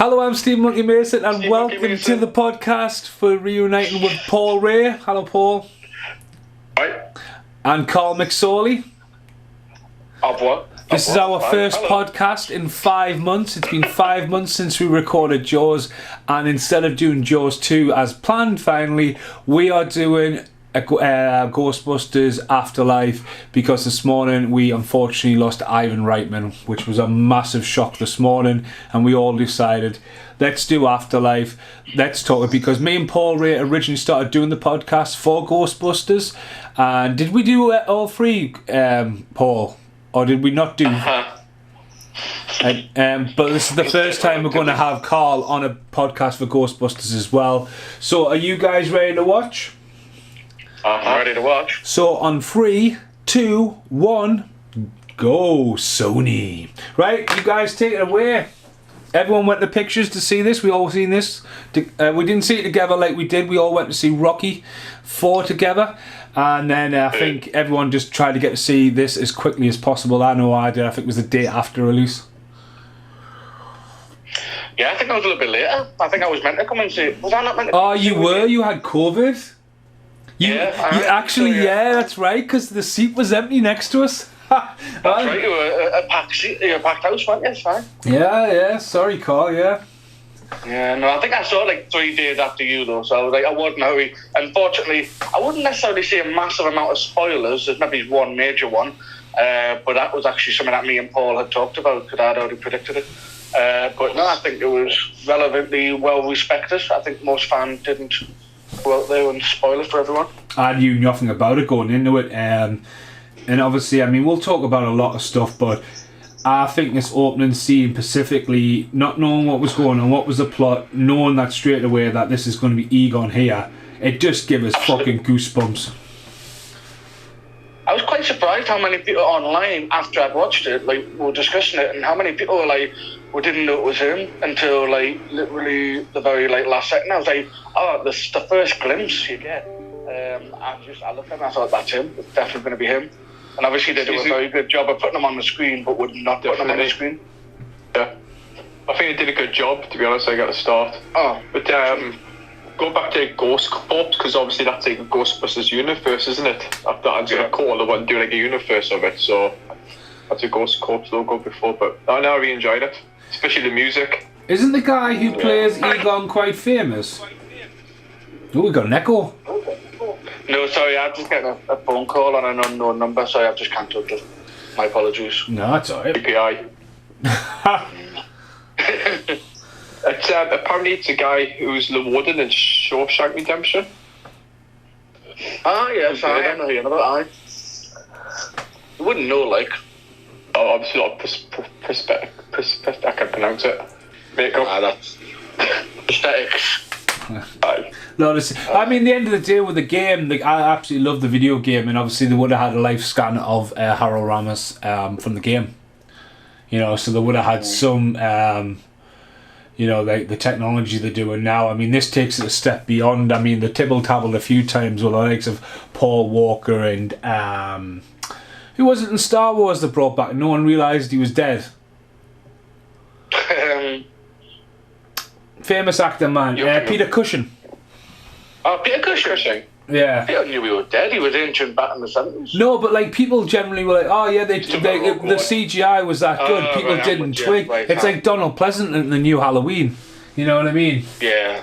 Hello, I'm Steve Monkey Mason, and welcome to the podcast for reuniting with Paul Ray. Hello, Paul. Hi. And Carl McSorley. Of what? This is our first podcast in 5 months. It's been 5 months since we recorded Jaws, and instead of doing Jaws 2 as planned, finally, we are doing Ghostbusters Afterlife, because this morning we unfortunately lost Ivan Reitman, which was a massive shock this morning, and we all decided, let's do Afterlife, let's talk it, because me and Paul Ray originally started doing the podcast for Ghostbusters. And did we do all three, Paul? Or did we not do? But this is the first time we're going to have Carl on a podcast for Ghostbusters as well. So are you guys ready to watch? I'm ready to watch. So on 3, 2, 1, go Sony. Right, you guys take it away. Everyone went to pictures to see this. We all seen this. We didn't see it together like we did. We all went to see Rocky 4 together. And then I think everyone just tried to get to see this as quickly as possible. I know I did. I think it was the day after release. Yeah, I think I was a little bit later. I think I was meant to come and see it. Was I not meant to come and see it? Oh, you were? You had COVID? You actually, yeah, that's right, because the seat was empty next to us. That's right, you were a packed seat. You were a packed house, weren't you? It's fine. Yeah. Sorry, Carl, yeah. Yeah, no, I think I saw it like 3 days after you, though, so I was like, I wouldn't hurry. Unfortunately, I wouldn't necessarily see a massive amount of spoilers. There's maybe one major one, but that was actually something that me and Paul had talked about, because I'd already predicted it. But no, I think it was relevantly well respected. I think most fans didn't go out there and spoil it for everyone. I knew nothing about it going into it, and obviously, I mean, we'll talk about a lot of stuff, but I think this opening scene, specifically, not knowing what was going on, what was the plot, knowing that straight away that this is going to be Egon here, it just gave us fucking goosebumps. I was quite surprised how many people online, after I'd watched it, like, were discussing it, and how many people were like, we didn't know it was him until, like, literally the very, like, last second. I was like, oh, this is the first glimpse you get. I looked at him and I thought, that's him. It's definitely going to be him. And obviously they do a very good job of putting him on the screen, but would not put him on the screen. Yeah. I think they did a good job, to be honest, I got to start. Oh. But going back to Ghost Corps, because obviously that's like a Ghostbusters universe, isn't it? After I'm going to call the one do like a universe of it, so that's a Ghost Corps logo before, but I really enjoyed it, especially the music. Isn't the guy who plays Egon quite famous? Oh, we got an echo. No, sorry, I'm just getting a phone call on an unknown number, so I've just cancelled it. My apologies. No, that's alright. API. Apparently it's a guy who's rewarded in Shawshank Redemption. Ah, yes, I don't know who you're about. You wouldn't know, like. Oh, obviously not I can't pronounce it. Makeup. That's aesthetics. No, listen, I mean, the end of the day with the game, like, I absolutely love the video game, and obviously they would have had a live scan of Harold Ramis from the game. You know, so they would have had some, you know, like the technology they're doing now. I mean, this takes it a step beyond. I mean, the tibble-tabbled a few times with the likes of Paul Walker and, who was it in Star Wars that brought back? No one realised he was dead. Famous actor, man. Peter Cushing. Oh, Peter Cushing? Yeah. Peter knew he was dead. He was ancient back in the 70s. No, but like people generally were like, oh yeah, the CGI was that good. People didn't twig. It's like Donald Pleasant in the new Halloween. You know what I mean? Yeah.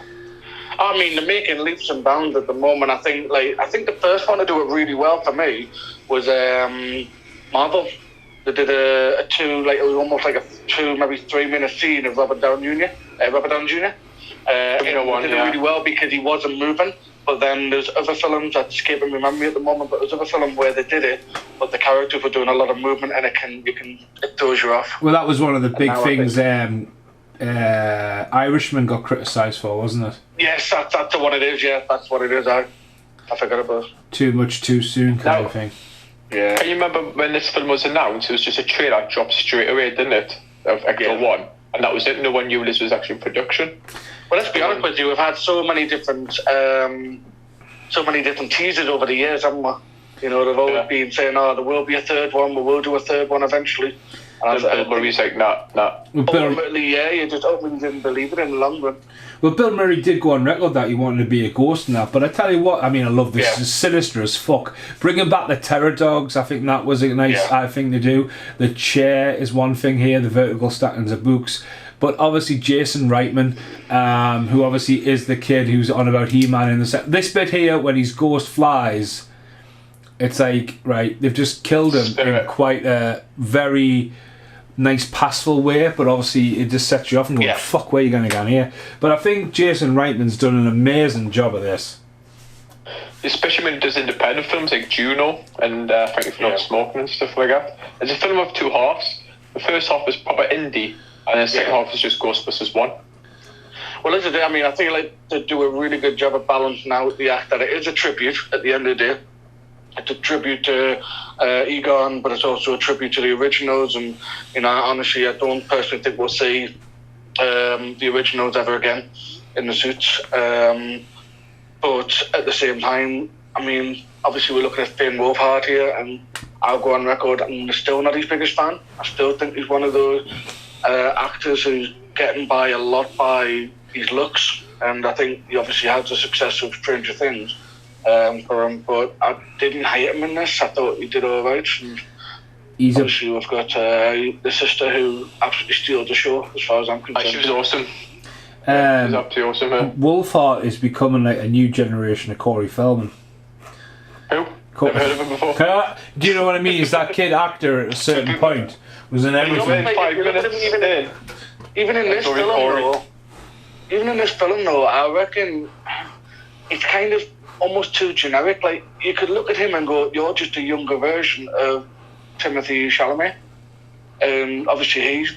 I mean, they're making leaps and bounds at the moment. I think the first one to do it really well for me was Marvel. They did a 2, like, it was almost like a 2, maybe 3 minute scene of Robert Downey Jr. And they did it really well because he wasn't moving. But then there's other films that escaping my memory at the moment. But there's other film where they did it, but the characters were doing a lot of movement, and it throws you off. Well, that was one of the big things. Irishman got criticised for, wasn't it? Yes, that's what it is. Yeah, that's what it is. I forgot about it. Too much, too soon, kind of thing. Yeah. Can you remember when this film was announced? It was just a trailer dropped straight away, didn't it? Of Ecto 1. And that was it. No one knew this was actually in production. Well, let's be honest with you. We've had so many different teasers over the years, haven't we? You know, they've always been saying, "Oh, there will be a third one. We will do a third one eventually." And Bill Murray's like, nah. Ultimately, you just ultimately didn't believe it in the long run. Well, Bill Murray did go on record that he wanted to be a ghost and that, but I tell you what, I mean, I love this. It's sinister as fuck. Bringing back the terror dogs, I think that was a nice thing to do. The chair is one thing here, the vertical stackings of books. But obviously Jason Reitman, who obviously is the kid who's on about He-Man in the set. This bit here, when his ghost flies, it's like, right, they've just killed him in quite a very nice passful way, but obviously it just sets you off and going, fuck, where are you going to go here? But I think Jason Reitman's done an amazing job of this. Especially when he does independent films like Juno and Thank You for Not Smoking and stuff like that. It's a film of two halves. The first half is proper indie, and the second half is just Ghostbusters 1. Well, this is it. I mean, I think like they do a really good job of balancing out the act that it is a tribute at the end of the day. It's a tribute to Egon, but it's also a tribute to the originals. And, you know, honestly, I don't personally think we'll see the originals ever again in the suits. But at the same time, I mean, obviously we're looking at Finn Wolfhard here, and I'll go on record, I'm still not his biggest fan. I still think he's one of those actors who's getting by a lot by his looks. And I think he obviously had the success of Stranger Things. For him, but I didn't hate him in this. I thought he did all right. And obviously, we've got the sister who absolutely steals the show, as far as I'm concerned. She was awesome. She was absolutely awesome. Wolfhard is becoming like a new generation of Corey Feldman. Who? Never heard of him before. Do you know what I mean? He's that kid actor at a certain point. Was in everything. Even in this film, though, I reckon it's kind of almost too generic. Like, you could look at him and go, you're just a younger version of Timothy Chalamet. And obviously he's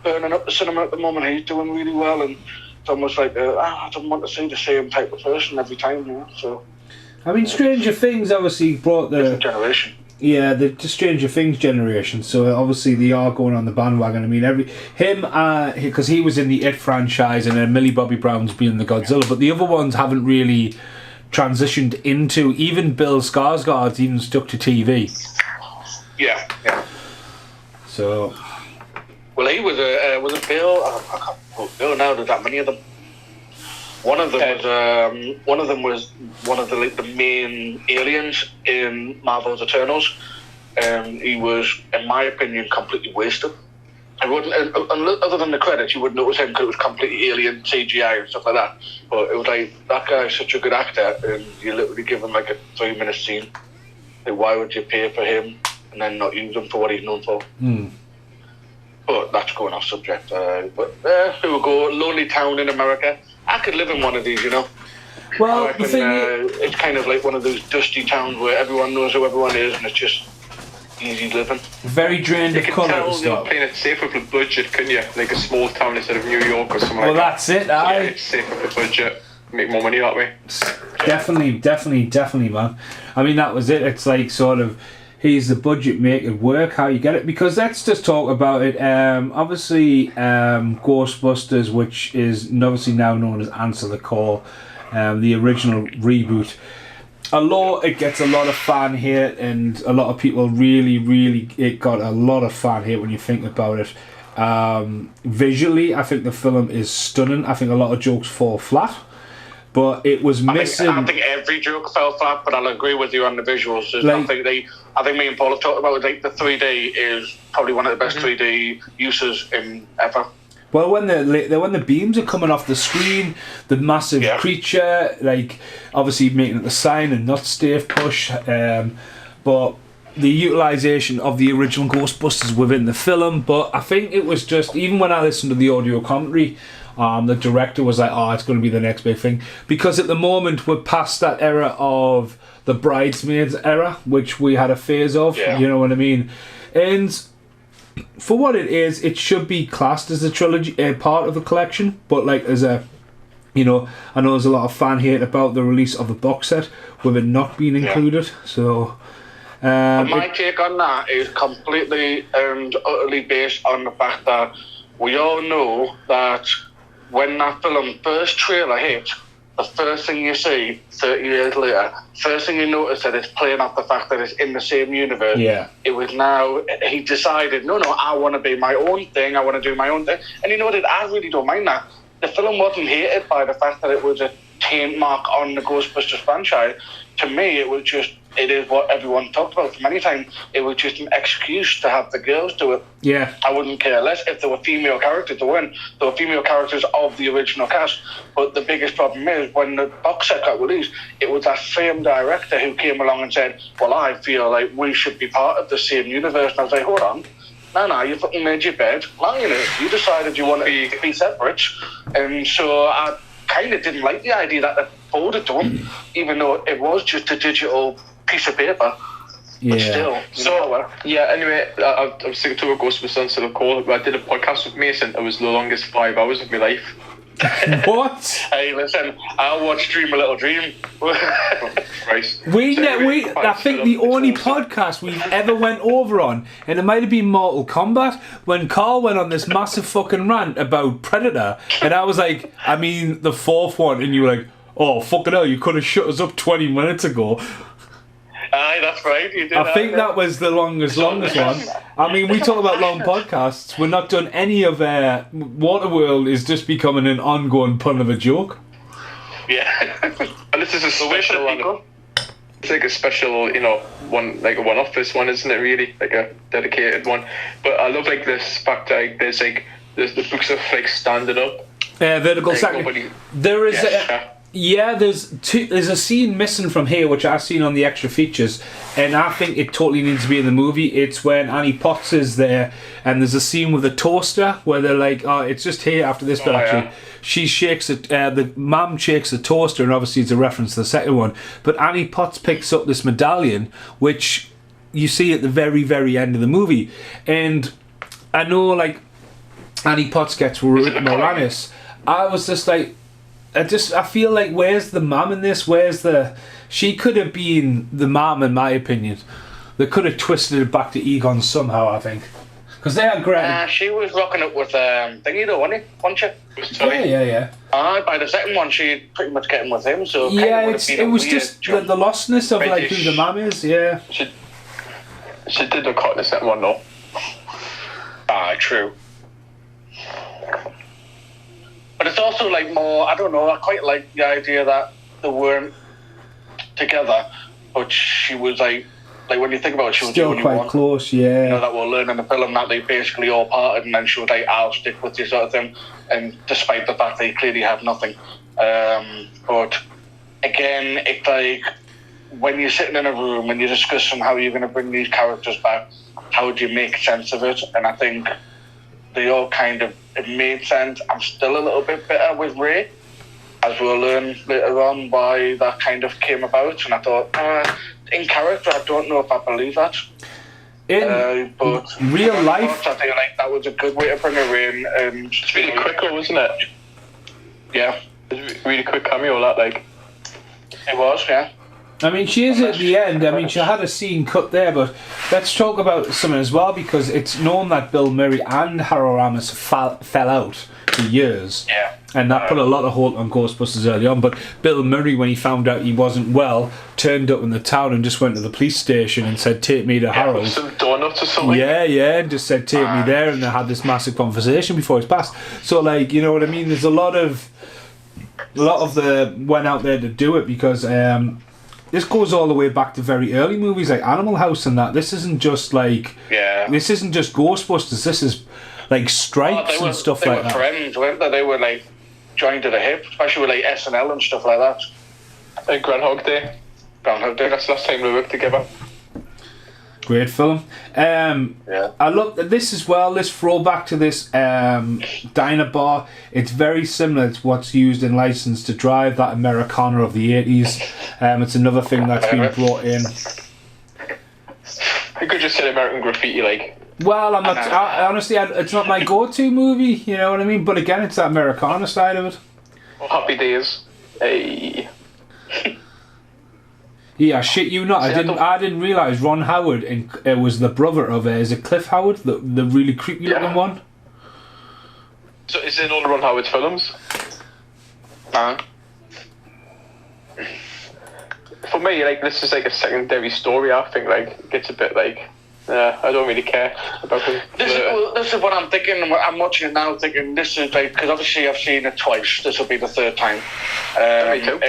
burning up the cinema at the moment. He's doing really well, and it's almost like I don't want to see the same type of person every time, you know. So I mean, Stranger Things obviously brought the different generation. Yeah, the Stranger Things generation. So obviously they are going on the bandwagon. I mean, because he was in the It franchise, and then Millie Bobby Brown's been the Godzilla, but the other ones haven't really transitioned into. Even Bill Skarsgård's even stuck to TV. Yeah. So, well, he was a Bill. I can't remember Bill now. There's that many of them. One of them was one of the main aliens in Marvel's Eternals. He was, in my opinion, completely wasted. I wouldn't, other than the credits, you wouldn't notice him because it was completely alien CGI and stuff like that. But it was like, that guy's such a good actor, and you literally give him like a 3-minute scene. Like, why would you pay for him and then not use him for what he's known for? But that's going off subject. But here we go, Lonely Town in America. I could live in one of these, you know. Well, I reckon, it's kind of like one of those dusty towns where everyone knows who everyone is, and it's just easy living. Very drained of colour at the start. You're playing it safe with the budget, couldn't you? Like a small town instead of New York or something like that. Well, that's it. Yeah, it's safe with the budget. Make more money that way. Definitely, man. I mean, that was it. It's like sort of, here's the budget, make it work, how you get it. Because let's just talk about it. Obviously, Ghostbusters, which is obviously now known as Answer the Call, the original reboot. It gets a lot of fan hate, and a lot of people really, it got a lot of fan hate when you think about it. Visually, I think the film is stunning. I think a lot of jokes fall flat, but it was missing. I think every joke fell flat, but I'll agree with you on the visuals. I think me and Paul have talked about it. Like, the 3D is probably one of the best 3D uses in ever. Well, when the beams are coming off the screen, the massive creature, like obviously making it the sign and not stave push, but the utilisation of the original Ghostbusters within the film. But I think it was just, even when I listened to the audio commentary, the director was like, "Oh, it's going to be the next big thing," because at the moment we're past that era of the Bridesmaids era, which we had a phase of. You know what I mean? And for what it is, it should be classed as a trilogy, part of the collection, but like as a, you know, I know there's a lot of fan hate about the release of the box set with it not being included. So my take on that is completely and utterly based on the fact that we all know that when that film first trailer hit, the first thing you see 30 years later, first thing you notice that it's playing off the fact that it's in the same universe. Yeah. It was now, he decided, no, I want to be my own thing, I want to do my own thing. And you know what, I really don't mind that. The film wasn't hated by the fact that it was a taint mark on the Ghostbusters franchise. To me, it is what everyone talked about for many times. It was just an excuse to have the girls do it. Yeah. I wouldn't care less if there were female characters to win. There were female characters of the original cast. But the biggest problem is when the box set got released, it was that same director who came along and said, well, I feel like we should be part of the same universe. And I was like, hold on. No, you fucking made your bed. Lying in it. You decided you wanted to be separate. And so I kind of didn't like the idea that they folded to him, even though it was just a digital piece of paper. But still. Anyway, I was thinking to a Ghostbusters instead of call. I did a podcast with Mason. It was the longest 5 hours of my life. What? Hey, listen, I watched Dream a Little Dream. Christ. I think the only podcast we've ever went over on, and it might have been Mortal Kombat, when Carl went on this massive fucking rant about Predator, and I was like, I mean, the 4th one, and you were like, oh, fucking hell, you could have shut us up 20 minutes ago. Aye, that's right. You did. I think that was the longest one. I mean, we talk about long podcasts. We're not done any of Waterworld is just becoming an ongoing pun of a joke. Yeah. And this is a special one. It's like a special, one, like a one-off. This one, isn't it? Really, like a dedicated one. But I love like this fact. Like, there's the books of like standing up. Vertical like, second. There is. There's a scene missing from here which I've seen on the extra features, and I think it totally needs to be in the movie. It's when Annie Potts is there, and there's a scene with a toaster where they're like, oh, it's just here after this bit actually. Yeah. She shakes it, the mum shakes the toaster, and obviously it's a reference to the second one. But Annie Potts picks up this medallion, which you see at the very, very end of the movie. And I know, like, Annie Potts gets Moranis. I was just like, I feel like, where's the mum in this? She could have been the mum, in my opinion. They could have twisted it back to Egon somehow, I think. Because they are great. She was rocking it with Thingy though, wasn't she? Yeah. By the second one, she pretty much getting with him, so yeah, it was just the lostness of like who the mum is, yeah. She did look hot in the second one though. True. But it's also like more, I don't know, I quite like the idea that they weren't together, but she was like when you think about it, she was still the only quite one. Close, yeah. That we'll learn in the film that they basically all parted, and then she was like, I'll stick with you, sort of thing. And despite the fact they clearly have nothing. But again, it's like when you're sitting in a room and you're discussing how you're going to bring these characters back, how do you make sense of it? And I think they all kind of, it made sense. I'm still a little bit bitter with Ray, as we'll learn later on why that kind of came about. And I thought, in character, I don't know if I believe that. But real life, I feel like that was a good way to bring her in. And it's really quick, wasn't it? Yeah, it's a really quick cameo. That like it was, yeah. I mean, she is at the end. I mean, she had a scene cut there, but let's talk about something as well, because it's known that Bill Murray and Harold Ramis fell out for years. Yeah. And that put a lot of hold on Ghostbusters early on. But Bill Murray, when he found out he wasn't well, turned up in the town and just went to the police station and said, take me to Harold. Some donuts or something. Yeah, and just said, take me there. And they had this massive conversation before he's passed. So, like, you know what I mean? There's a lot of the went out there to do it, because this goes all the way back to very early movies like Animal House and that. This isn't just like... Yeah. This isn't just Ghostbusters. This is like Stripes and stuff like that. They were friends, weren't they? They were like joined at the hip, especially with like SNL and stuff like that. Like Groundhog Day. That's the last time we worked together. Great film. I love this as well. This throwback to this diner bar. It's very similar to what's used in License to Drive, that Americana of the 80s. It's another thing that's been brought in. You could just say American Graffiti, like. Well, I'm not. Honestly, it's not my go-to movie. You know what I mean? But again, it's that Americana side of it. Oh, Happy Days. Hey. Yeah, shit you not. I didn't realise Ron Howard was the brother of is it Cliff Howard, the really creepy looking one. So is it in all the Ron Howard films? for me, like, this is like a secondary story. I think, like, it gets a bit like, I don't really care about him. This is what I'm thinking. I'm watching it now, thinking this is like, because obviously I've seen it twice. This will be the third time. Me too.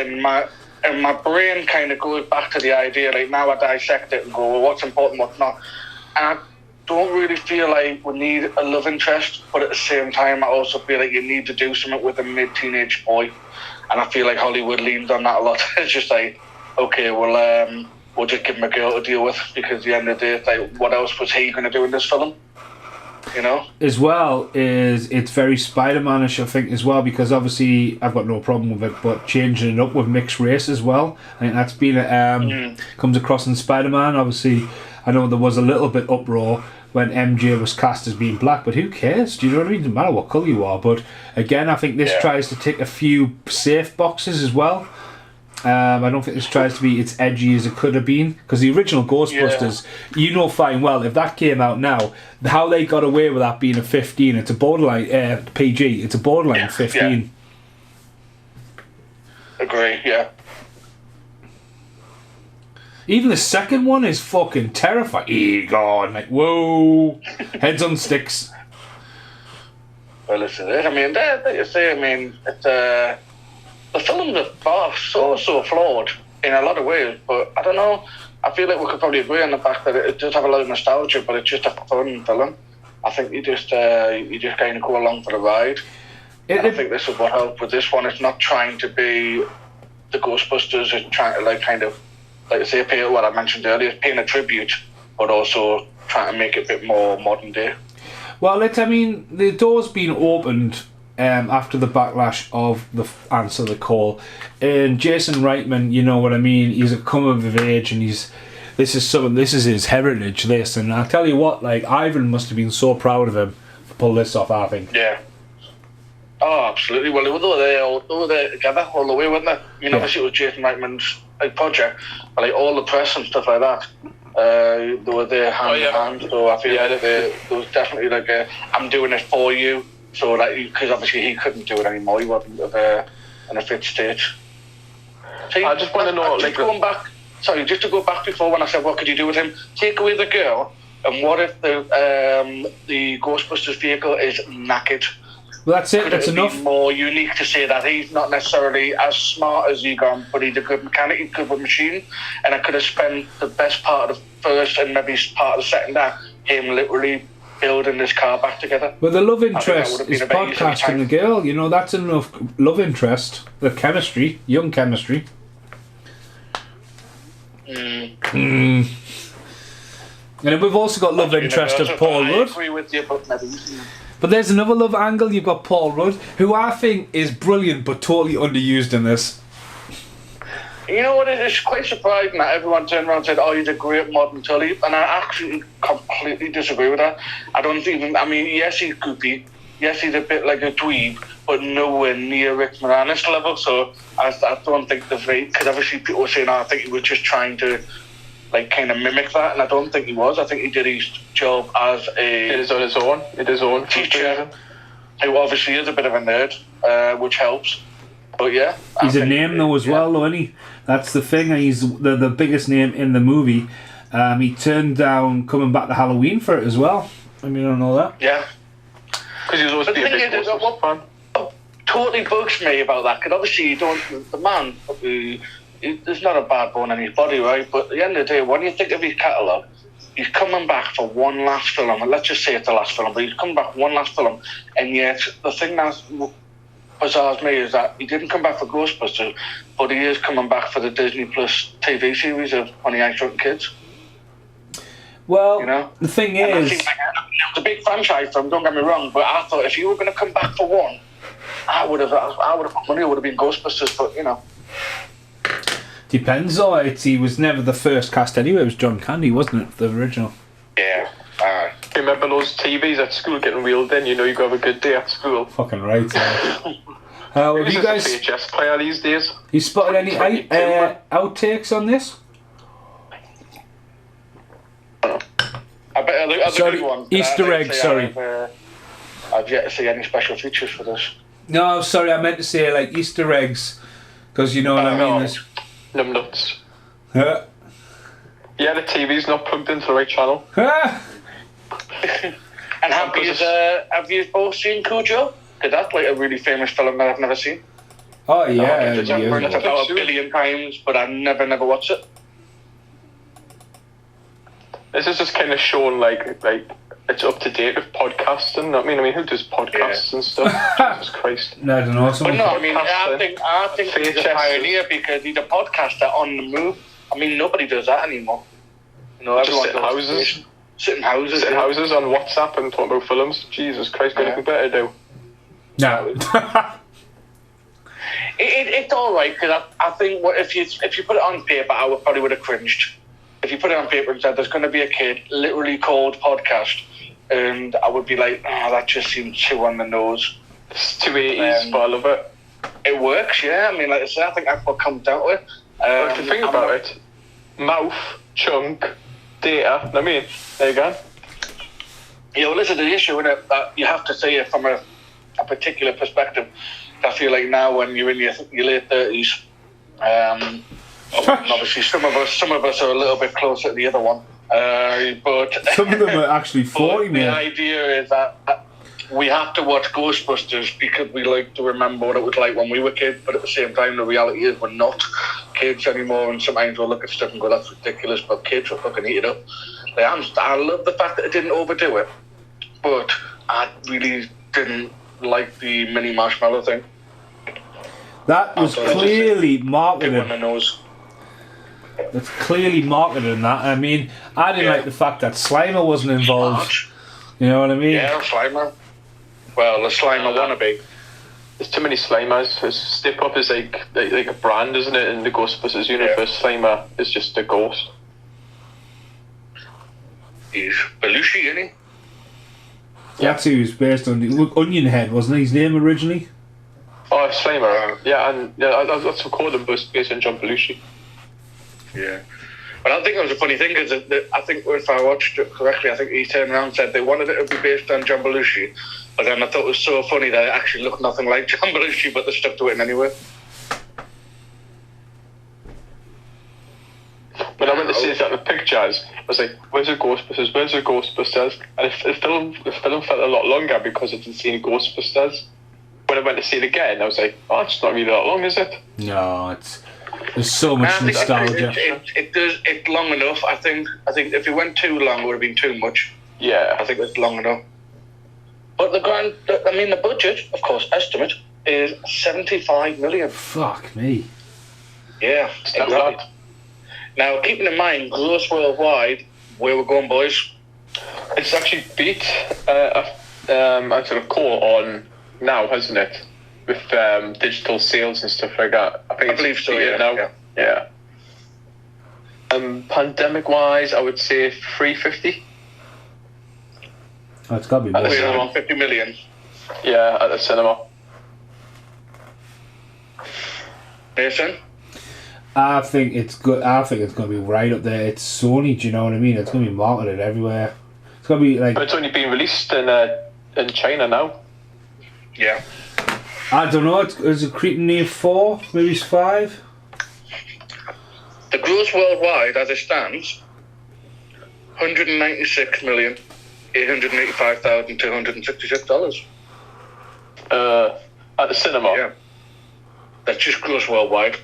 And my brain kind of goes back to the idea. Like now I dissect it and go, well, what's important, what's not. And I don't really feel like we need a love interest, but at the same time, I also feel like you need to do something with a mid-teenage boy. And I feel like Hollywood leans on that a lot. It's just like, okay, well, we'll just give him a girl to deal with, because at the end of the day, it's like, what else was he going to do in this film? You know? As well, it's very Spider-Man-ish, I think, as well, because obviously I've got no problem with it, but changing it up with mixed race as well, I think that's been comes across in Spider-Man. Obviously, I know there was a little bit uproar when MJ was cast as being black, but who cares? Do you know what I mean? It doesn't matter what colour you are. But again, I think this tries to tick a few safe boxes as well. I don't think this tries to be as edgy as it could have been, because the original Ghostbusters, you know fine well, if that came out now, how they got away with that being a 15, it's a borderline PG, it's a borderline 15. Agree, yeah. Even the second one is fucking terrifying. Egon, like, whoa, heads on sticks. Well, this is it. I mean, like you say, I mean, it's the films are so flawed in a lot of ways, but I don't know. I feel like we could probably agree on the fact that it does have a lot of nostalgia, but it's just a fun film. I think you just kind of go along for the ride. I think this is what helped with this one. It's not trying to be the Ghostbusters. It's trying to like kind of, like I say, pay what I mentioned earlier, paying a tribute, but also trying to make it a bit more modern day. Well, the door's been opened after the backlash of the answer the call, and Jason Reitman, you know what I mean, he's a come of age, and this is his heritage, this, and I'll tell you what, like, Ivan must have been so proud of him to pull this off, I think. Yeah. Oh, absolutely. Well, they were there together all the way, weren't they? I mean, obviously it was Jason Reitman's project, but like all the press and stuff like that, they were there hand in hand, so I feel like there was definitely like I'm doing it for you. So, like, because obviously he couldn't do it anymore, he wasn't in a fit state. So I just want to know, like, just to go back before when I said what could you do with him, take away the girl, and what if the Ghostbusters vehicle is knackered? Well, that's it. That's enough. Be more unique to say that he's not necessarily as smart as Egon, but he's a good mechanic, he's good with machine, and I could have spent the best part of the first and maybe part of the second act him literally building this car back together. Well, the love interest is podcasting the girl. You know, that's enough love interest. The chemistry, young chemistry. And we've also got love interest of Paul Rudd. I agree with you, but maybe. But there's another love angle. You've got Paul Rudd, who I think is brilliant, but totally underused in this. You know what? It's quite surprising that everyone turned around and said, "Oh, he's a great modern Tully," and I actually completely disagree with that. I don't even. I mean, yes, he's goopy. Yes, he's a bit like a dweeb, but nowhere near Rick Moranis level. So I don't think because obviously people were saying, "Oh, I think he was just trying to like kind of mimic that," and I don't think he was. I think he did his job as It is on his own teacher, who obviously is a bit of a nerd, which helps. But yeah, he's a name though as well, though, isn't he? That's the thing. He's the biggest name in the movie. He turned down coming back to Halloween for it as well. I mean, I don't know that. Yeah, because he was always a big Ghostbusters fan. What totally bugs me about that, because obviously the man, there's not a bad bone in his body, right? But at the end of the day, when you think of his catalogue, he's coming back for one last film, and let's just say it's the last film, but he's coming back for one last film, and yet the thing that's bizarre to me is that he didn't come back for Ghostbusters, but he is coming back for the Disney Plus TV series of Honey, I Shrunk Kids. Well, you know? the thing and is, it was a big franchise for him, don't get me wrong, but I thought if you were going to come back for one, I would have put money, it would have been Ghostbusters, but you know. Depends though, he was never the first cast anyway, it was John Candy, wasn't it, the original? Yeah, remember those TVs at school getting wheeled in? You know, you got a good day at school. Fucking right. Have you guys? A VHS player these days. You spotted any outtakes on this? I bet sorry, good one. Easter egg. Sorry, I've yet to see any special features for this. No, sorry, I meant to say like Easter eggs, because you know what I mean. Numb nuts. Yeah, the TV's not plugged into the right channel. And have you both seen Cujo? Because that's like a really famous film that I've never seen. Oh yeah, It's yeah. about 1 billion times, but I've never watched it. This is just kind of showing like it's up to date with podcasting. I mean, who does podcasts and stuff? Jesus Christ! No, I don't know. But no, I mean, I think he's a pioneer because he's a podcaster on the move. I mean, nobody does that anymore. You know, everyone just sitting houses. Sitting houses on WhatsApp and talking about films. Jesus Christ, got anything better to do? No. It's all right because I think if you put it on paper, I probably would have cringed. If you put it on paper and said there's going to be a kid literally called podcast, and I would be like, oh, that just seems too on the nose. It's too 80s, but I love it. It works, yeah. I mean, like I said, I think that's what comes down to it. If you think about it, mouth, chunk, data. I mean, there you go. Yeah, well, this is the issue, isn't it? That you have to see it from a particular perspective. I feel like now, when you're in your late 30s, and obviously some of us are a little bit closer to the other one, but some of them are actually 40. The idea is that we have to watch Ghostbusters because we like to remember what it was like when we were kids, but at the same time, the reality is we're not kids anymore, and sometimes we'll look at stuff and go, that's ridiculous, but kids will fucking eat it up. Like, I love the fact that it didn't overdo it, but I really didn't like the mini marshmallow thing. That was clearly marketed. On the nose. That's clearly marketed in that. I mean, I didn't like the fact that Slimer wasn't involved. You know what I mean? Yeah, Slimer. Well, the Slimer wannabe. There's too many Slimers. Step Up is like a brand, isn't it? In the Ghostbusters universe, Slimer is just a ghost. He's Belushi, isn't he? That's who he was based on. Onion Head, wasn't his name originally? Oh, Slimer. Yeah, and that's what we called him, based on John Belushi. Yeah. But I think it was a funny thing because I think if I watched it correctly, I think he turned around and said they wanted it to be based on John Belushi. But then I thought it was so funny that it actually looked nothing like John Belushi, but they stuck to it anyway. When I went to see it at the pictures, I was like, where's the Ghostbusters? Where's the Ghostbusters? And the film felt a lot longer because I didn't see any Ghostbusters. When I went to see it again, I was like, oh, it's not really that long, is it? No, there's so much nostalgia. It's long enough. I think if it went too long, it would have been too much. Yeah. I think it's long enough. But the budget, of course, estimate, is 75 million. Fuck me. Yeah, exactly. Now, keeping in mind, gross worldwide, where we're going, boys? It's actually beat a sort of core on now, hasn't it? With digital sales and stuff like that. I believe so, yeah. Yeah. Pandemic-wise, I would say 350. Oh, it's got to be more. 350 million. Yeah, at the cinema. Mason? I think it's good. I think it's going to be right up there. It's Sony, do you know what I mean? It's going to be marketed everywhere. It's going to be like... But it's only been released in China now. Yeah. I don't know. Is it creeping near 4? Maybe it's 5? The gross worldwide, as it stands, $196,885,266. At the cinema? Yeah. That's just gross worldwide.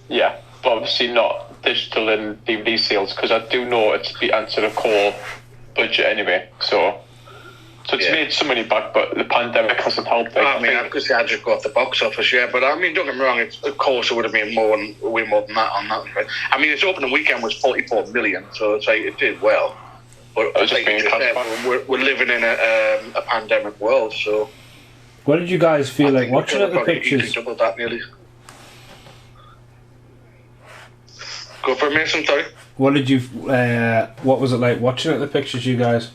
Yeah, but obviously not digital and DVD sales, because I do know it's the answer to core budget anyway, so it's made some money back, but the pandemic hasn't helped. I mean, because I just got the box office, yeah, but I mean, don't get me wrong, of course it would have been way more than that on that. Right? I mean, its opening weekend was 44 million, so it's like it did well. But like you just said, we're living in a pandemic world, so... What did you guys feel like watching at the pictures? Double that nearly. Go for it, Mason, sorry. What did you... what was it like watching at the pictures, you guys?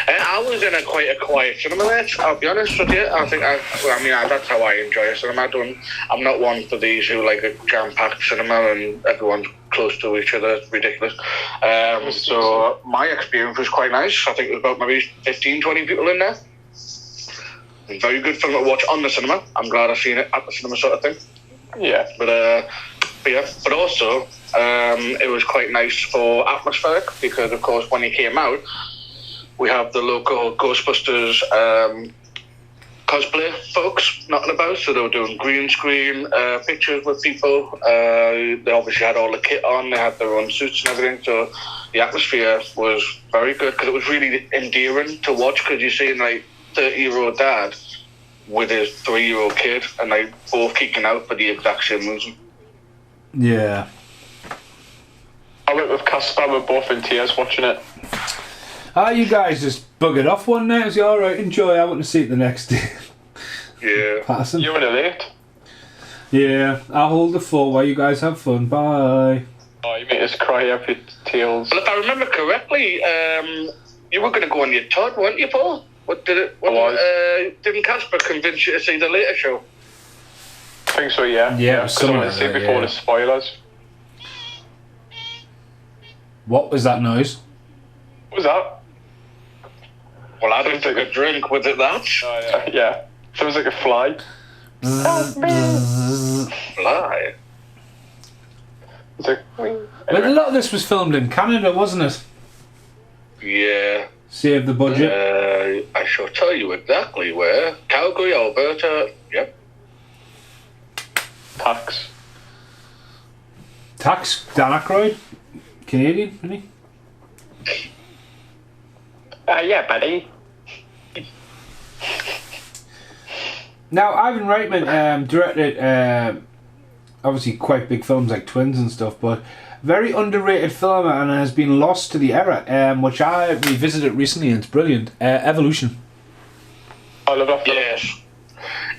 I was in quite a quiet cinema there, I'll be honest with you. I think that's how I enjoy a cinema. I'm not one for these who like a jam-packed cinema and everyone's close to each other. It's ridiculous. So my experience was quite nice. I think there was about maybe 15, 20 people in there. Very good film to watch on the cinema. I'm glad I've seen it at the cinema, sort of thing. Yeah. But but also it was quite nice for atmospheric because, of course, when he came out, we have the local Ghostbusters cosplay folks knocking about, so they were doing green screen pictures with people. They obviously had all the kit on, they had their own suits and everything, so the atmosphere was very good because it was really endearing to watch because you're seeing like 30-year-old dad with his 3-year-old kid and they both kicking out for the exact same reason. Yeah. I went with Casper, we're both in tears watching it. You guys just buggered off one night. I was like, alright, enjoy, I want to see it the next day. Yeah. Passing. You were in late. Yeah, I'll hold the fort while you guys have fun. Bye. Oh, you made us cry every tales. Well, if I remember correctly, you were going to go on your Todd, weren't you, Paul? Didn't Casper convince you to see the later show? I think so, yeah. Yeah, because I want to see it before the spoilers. What was that noise? What was that? Well, I didn't take a drink. Was it that? Oh, yeah. Yeah. Sounds like a fly. Fly. It's like, But a lot of this was filmed in Canada, wasn't it? Yeah. Save the budget. I shall tell you exactly where. Calgary, Alberta. Yep. Tax. Dan Aykroyd? Canadian, isn't he? Yeah, buddy. Now, Ivan Reitman directed obviously quite big films like Twins and stuff, but very underrated film and has been lost to the era, which I revisited recently and it's brilliant. Evolution. I love that film. Yes.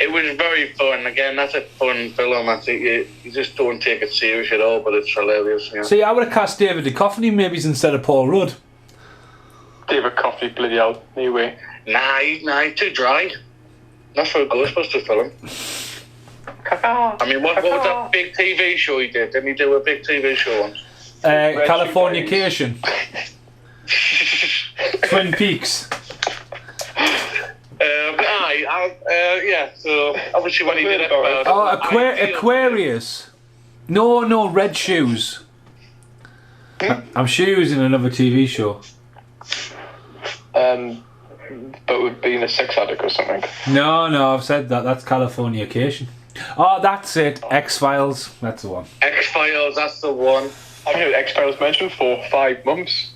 It was very fun. Again, that's a fun film. I think you just don't take it serious at all, but it's hilarious. Yeah. See, I would have cast David Duchovny maybe instead of Paul Rudd. David Coffey, bloody hell. Anyway. Nah, too dry. Not for a Ghostbusters film. I mean, what was that big TV show he did? Didn't he do a big TV show once? Californication. Twin Peaks. Yeah, so obviously when he did it about... Aquarius. No, Red Shoes. I'm Shoes in another TV show. But with being a sex addict or something. No, I've said that. That's Californication. Oh, that's it. X-Files. That's the one. X-Files, that's the one. I've heard X-Files mentioned for 5 months.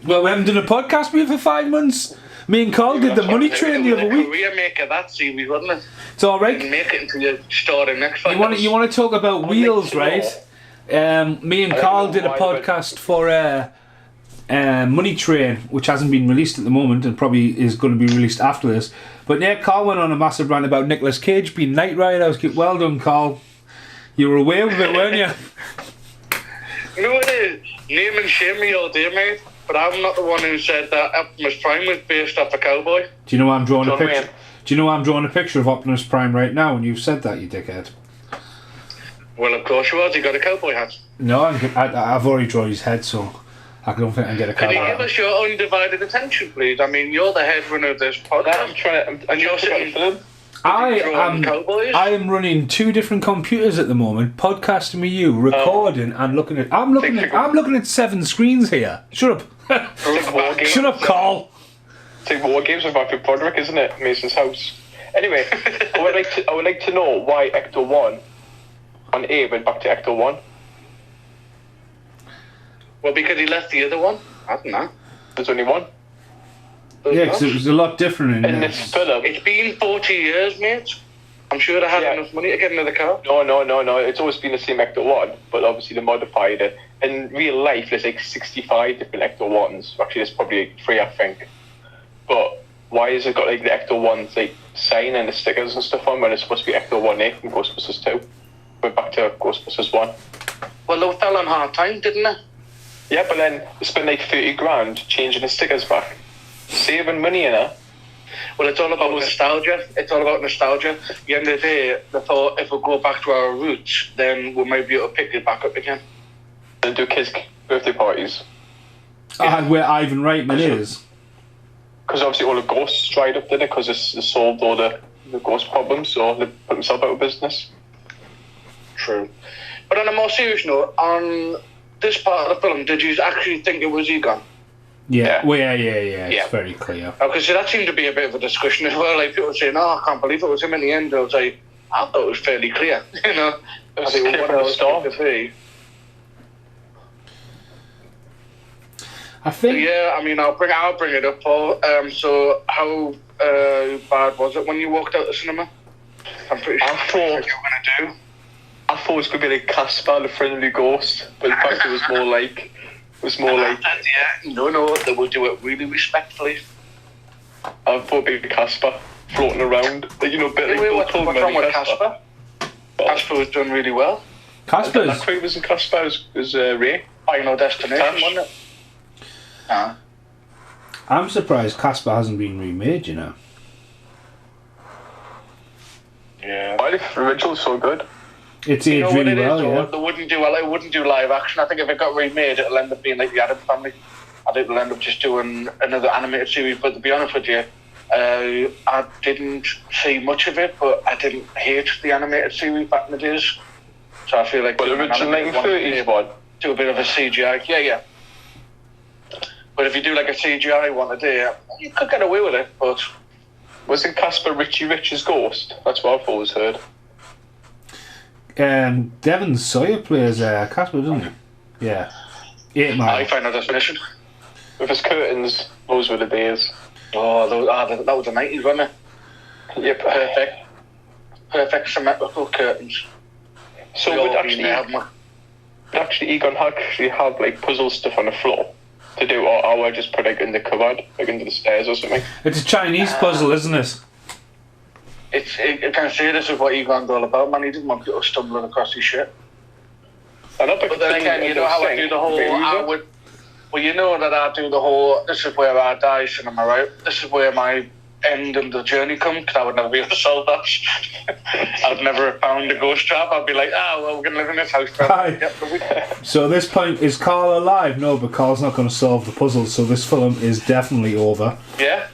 Well, we haven't done a podcast with you for 5 months. Me and Carl did the Money Train the other week. Career maker, that series, wasn't it? It's all right. You make it into your starting X-Files. You want to talk about wheels, right? Me and Carl did a podcast for Money Train, which hasn't been released at the moment and probably is going to be released after this. But yeah, Carl went on a massive rant about Nicolas Cage being Knight Rider. I was like, well done, Carl. You were away with it, weren't you? You know what it is? Name and shame me all day, mate. But I'm not the one who said that Optimus Prime was based off a cowboy. Do you know why I'm drawing a picture? Do you know why I'm drawing a picture of Optimus Prime right now? And you've said that, you dickhead. Well, of course you was. He got a cowboy hat. No, I've already drawn his head, so I don't think I can get a cowboy hat. Can you give us your undivided attention, please? I mean, you're the head runner of this podcast. I'm you're sitting for them. I am running 2 different computers at the moment, podcasting with you, recording, and looking at. I'm looking at 7 screens here. Shut up. Shut up, Carl. It's like War Games with Matthew Broderick, isn't it? Mason's house. Anyway, I would like to know why Ecto 1 on A went back to Ecto 1. Well, because he left the other one. I don't know. There's only one. Yeah, because it was a lot different in this film. It's been 40 years, mate. I'm sure they had enough money to get another car. No. It's always been the same Ecto 1, but obviously they modified it. In real life, there's like 65 different Ecto 1s. Actually, there's probably 3, I think. But why has it got like the Ecto 1's like sign and the stickers and stuff on when it's supposed to be Ecto 1A from Ghostbusters 2? Went back to Ghostbusters 1. Well, they fell on hard time, didn't they? Yeah, but then they spent like 30 grand changing the stickers back. Saving money in it. Well, it's all about nostalgia. At the end of the day, they thought if we go back to our roots, then we might be able to pick it back up again. And do kids' birthday parties. And where Ivan Reitman is. Because obviously all the ghosts dried up, didn't it? Because they solved all the ghost problems, so they put themselves out of business. True. But on a more serious note, on this part of the film, did you actually think it was Egon? Yeah. Well, yeah. It's very clear. Because that seemed to be a bit of a discussion as well. Like, people were saying, "Oh, I can't believe it was him in the end." I was like, I thought it was fairly clear. You know, It was clear from the start. I think. Yeah, I mean, I'll bring it up, Paul. So, how bad was it when you walked out the cinema? I'm pretty sure I thought you were going to do. I thought it was going to be like Casper, the friendly ghost, but in fact it was more like. Yeah, no, they will do it really respectfully. I thought it'd be Casper floating around. Like, you know, a bit like What's wrong with Casper? Casper was done really well. Casper's. That quite wasn't Casper, it was Ray. Final Destination, wasn't it? Ah. I'm surprised Casper hasn't been remade, you know. Yeah. Why the original's so good? It's aged really well, yeah. They wouldn't do live action. I think if it got remade, it'll end up being like the Addams Family. I think they'll end up just doing another animated series. But to be honest with you, I didn't see much of it, but I didn't hate the animated series back in the days. So I feel like... But the original 1930s one? Do a bit of a CGI. Yeah. But if you do like a CGI one today, you could get away with it, but... Wasn't Casper Richie Rich's ghost? That's what I've always heard. Devon Sawyer plays Casper, doesn't he? Yeah. 8 Mile. I Final Destination. With his curtains, those were the days. Oh, that was the 90s, wasn't it? Yep. Perfect symmetrical curtains. So would actually Egon actually have like puzzle stuff on the floor to do, or I would just put it in the cupboard, like under the stairs or something? It's a Chinese puzzle, isn't it? I can say this is what Egon's all about, man. He didn't want people stumbling across his shit. But then again, you know how I do the whole... Well, you know that I do the whole, this is where I die cinema, right? This is where my end of the journey comes, because I would never be able to solve that. I'd never have found a ghost trap. I'd be like, well, we're going to live in this house. So at this point, is Carl alive? No, but Carl's not going to solve the puzzle, so this film is definitely over. Yeah.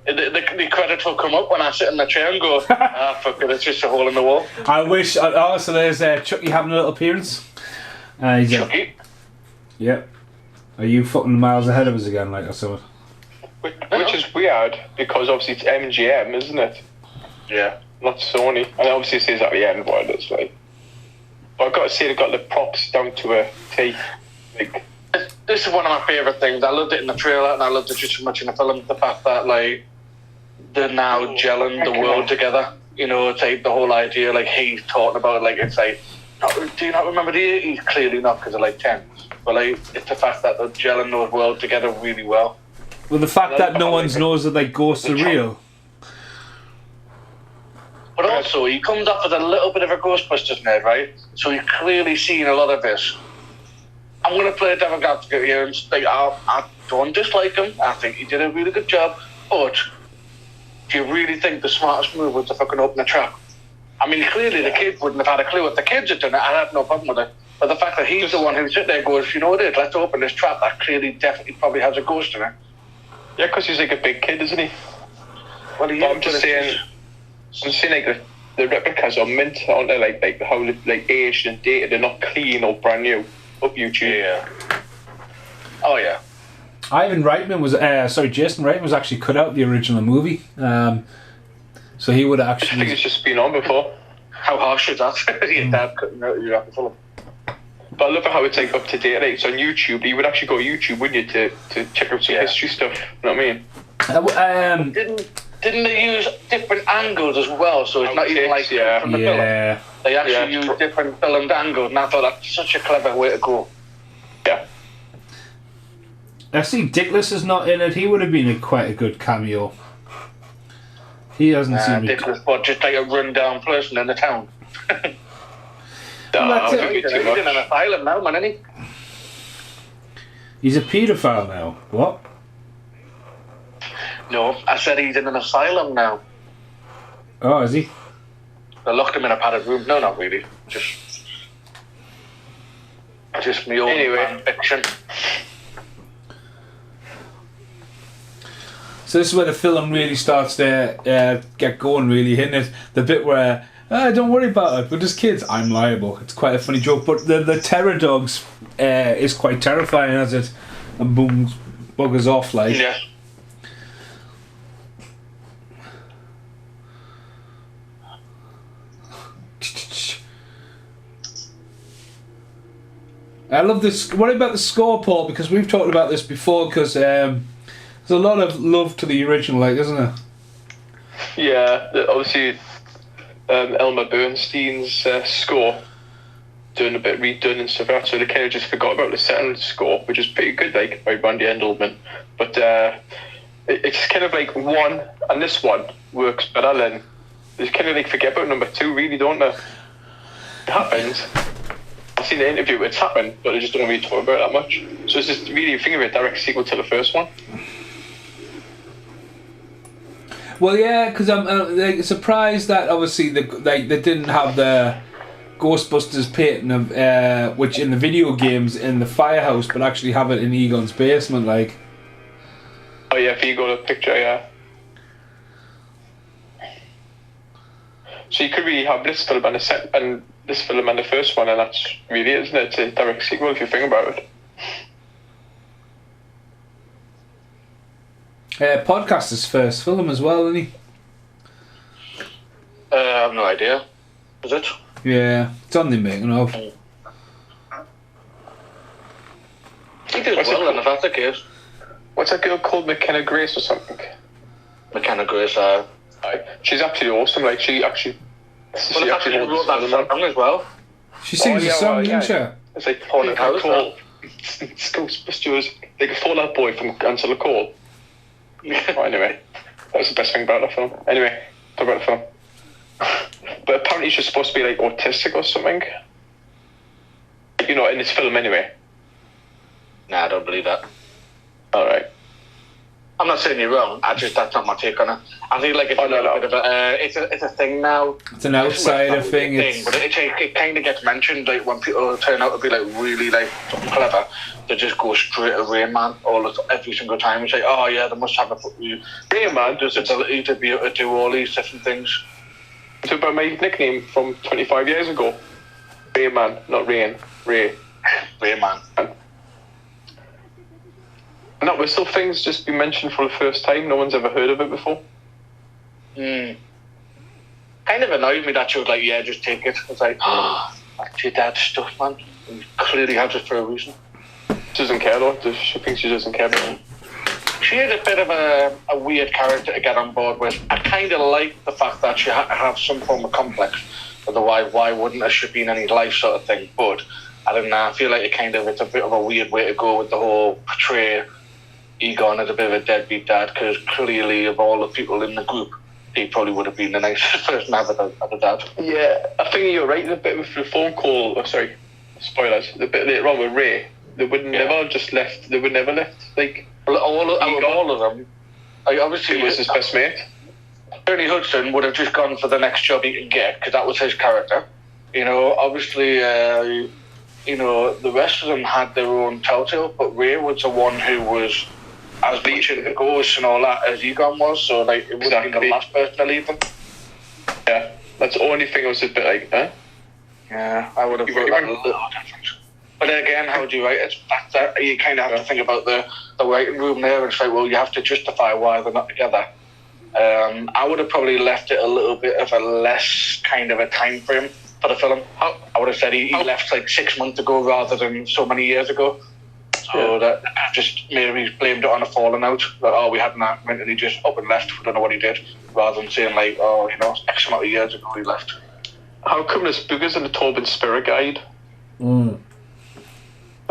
The credits will come up when I sit in the chair and go, fuck it, it's just a hole in the wall. I wish... so there's Chucky having a little appearance. Chucky? Yep. Are you fucking miles ahead of us again, like I said? Which is weird, because obviously it's MGM, isn't it? Yeah. Not Sony. And obviously it says at the end what it is like. But I've got to say they've got the props down to a T. Like, this is one of my favourite things. I loved it in the trailer, and I loved it just as much in the film. The fact that, like, they're now gelling the world together. You know, it's like the whole idea, like, he's talking about, like, it's like, do you not remember the 80s? Clearly not, because they're like 10. But, like, it's the fact that they're gelling those worlds together really well. Well, the fact that no one knows that, like, ghosts are real. But also, he comes off as a little bit of a Ghostbusters nerd, right? So he's clearly seen a lot of this. I'm going to play a devil's advocate here and say, I don't dislike him. I think he did a really good job. But do you really think the smartest move was to fucking open the trap? I mean, clearly the kids wouldn't have had a clue. If the kids had done it, I'd have no problem with it. But the fact that he's the one who sits there and goes, you know what it is, let's open this trap that clearly definitely probably has a ghost in it. yeah, because he's like a big kid, isn't he? Well, I'm just saying like the replicas are mint, aren't they? Like how like aged and dated, they're not clean or brand new. Up YouTube. Yeah. Oh yeah. Jason Reitman was actually cut out of the original movie. So he would I actually... think it's just been on before. How harsh is that? Your dad cutting out your apple. But I love how it's like up to date. Like, it's on YouTube. You would actually go to YouTube, wouldn't you, to check out some history stuff? You know what I mean? Didn't they use different angles as well? So it's not even like from the film. They actually use different filmed angles, and I thought that's such a clever way to go. Yeah. I see Dickless is not in it. He would have been quite a good cameo. He hasn't seen me. Dickless, but just like a run-down person in the town. He's in an asylum now, man, isn't he? He's a paedophile now. What? No, I said he's in an asylum now. Oh, is he? They locked him in a padded room. No, not really. Just me own fan fiction. So this is where the film really starts to get going, really, isn't it? The bit where Don't worry about it. But as kids, I'm liable. It's quite a funny joke. But the terror dogs is quite terrifying as it and booms buggers off like. Yeah. I love this. What about the score, Paul? Because we've talked about this before. Because there's a lot of love to the original, like, isn't there? Yeah, obviously, Elmer Bernstein's score doing a bit redone and stuff like that, so they kind of just forgot about the second score, which is pretty good, like by Randy Endelman. But it's kind of like one, and this one works better than. They kind of like forget about number two, really, don't they? It happens. I've seen the interview, it's happened, but they just don't really talk about it that much. So it's just really, think of it, direct sequel to the first one. Well, yeah, because I'm like, surprised that obviously they didn't have the Ghostbusters painting of which in the video games in the firehouse, but actually have it in Egon's basement, like. Oh yeah, if you go to the picture, yeah. So you could really have this film and this film and the first one, and that's really it, isn't it? It's a direct sequel if you think about it. Podcaster's first film as well, isn't he? I have no idea. Is it? Yeah, it's on the making of. He did well, then, if that's the case. What's that girl called? McKenna Grace or something? McKenna Grace, she's absolutely awesome. Like, she actually wrote that song as well. She sings a song, doesn't she? It's like Haunted House. It's Ghostbusters. Like a Fallout Boy from Ansel the Call. Oh, anyway, that was the best thing about the film. Anyway, talk about the film. But apparently she's supposed to be like autistic or something. You know, in this film anyway. Nah, I don't believe that. Alright. I'm not saying you're wrong. That's not my take on it. I think like it's a little bit of a, it's a thing now. It's an outsider thing. But it kind of gets mentioned like when people turn out to be like really like something clever. They just go straight to Rain Man every single time and say, "Oh yeah, they must have a Rain Man does the ability to be able to do all these different things." It's about my nickname from 25 years ago. Rain Man, not Rain. Ray. Rain Man. And that was still things just been mentioned for the first time. No one's ever heard of it before. Kind of annoyed me that she was like, "Yeah, just take it." It's like, "Oh, that's your dad's stuff, man. You clearly has it for a reason." She doesn't care though. She thinks she doesn't care about it. She is a bit of a weird character to get on board with. I kind of like the fact that she had to have some form of complex. Otherwise, why wouldn't there should be in any life sort of thing? But I don't know. I feel like it's a bit of a weird way to go with the whole portray Egon as a bit of a deadbeat dad, because clearly of all the people in the group, he probably would have been the nicest person to have as a dad. Yeah, I think you're right. The bit with the phone call, spoilers, the bit later on with Ray, they would never just left, they would never left, like... All of them, like, obviously... He was his best mate. Ernie Hudson would have just gone for the next job he could get, because that was his character. You know, obviously, the rest of them had their own telltale, but Ray was the one who was as much into ghosts and all that as Egon was, so like it would have been the last person to leave them. Yeah, that's the only thing I was a bit like, huh? Yeah, I would have thought that a little different. But then again, how do you write it? That you kind of have to think about the writing room there and say, well, you have to justify why they're not together. I would have probably left it a little bit of a less kind of a time frame for the film. I would have said he left like 6 months ago rather than so many years ago. So that just maybe blamed it on a falling out. That, we had an argument and he just up and left. We don't know what he did. Rather than saying like, X amount of years ago he left. How come there's boogers in the Tobin Spirit Guide? That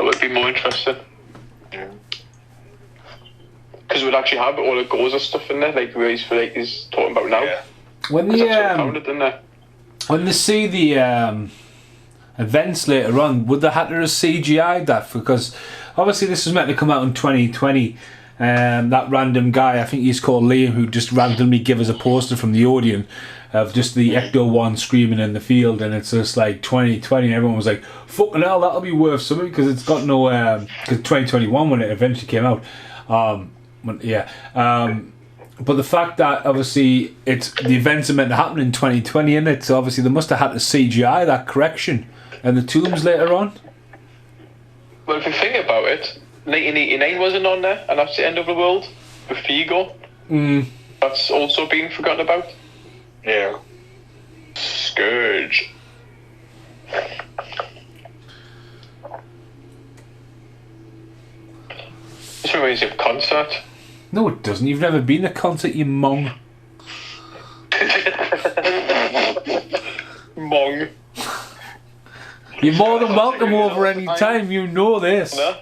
would be more interesting. Because we'd actually have all the goals and stuff in there, like where he's talking about now. Yeah. When they see the events later on, would they have to CGI that? Because obviously this was meant to come out in 2020. That random guy, I think he's called Liam, who just randomly gave us a poster from the Odeon of just the Ecto-1 screaming in the field, and it's just like 2020, and everyone was like, fucking hell, that'll be worth something, because it's got no... Because 2021, when it eventually came out, But the fact that obviously the events are meant to happen in 2020, isn't it? So obviously they must have had to CGI that correction and the tombs later on. Well, if you think about it, 1989 wasn't on there, and that's the end of the world with Figo. That's also been forgotten about. Yeah. Scourge. This reminds me of concert. No, it doesn't. You've never been to a concert, you mong. Mong. You're more than welcome over any time. You know this. No?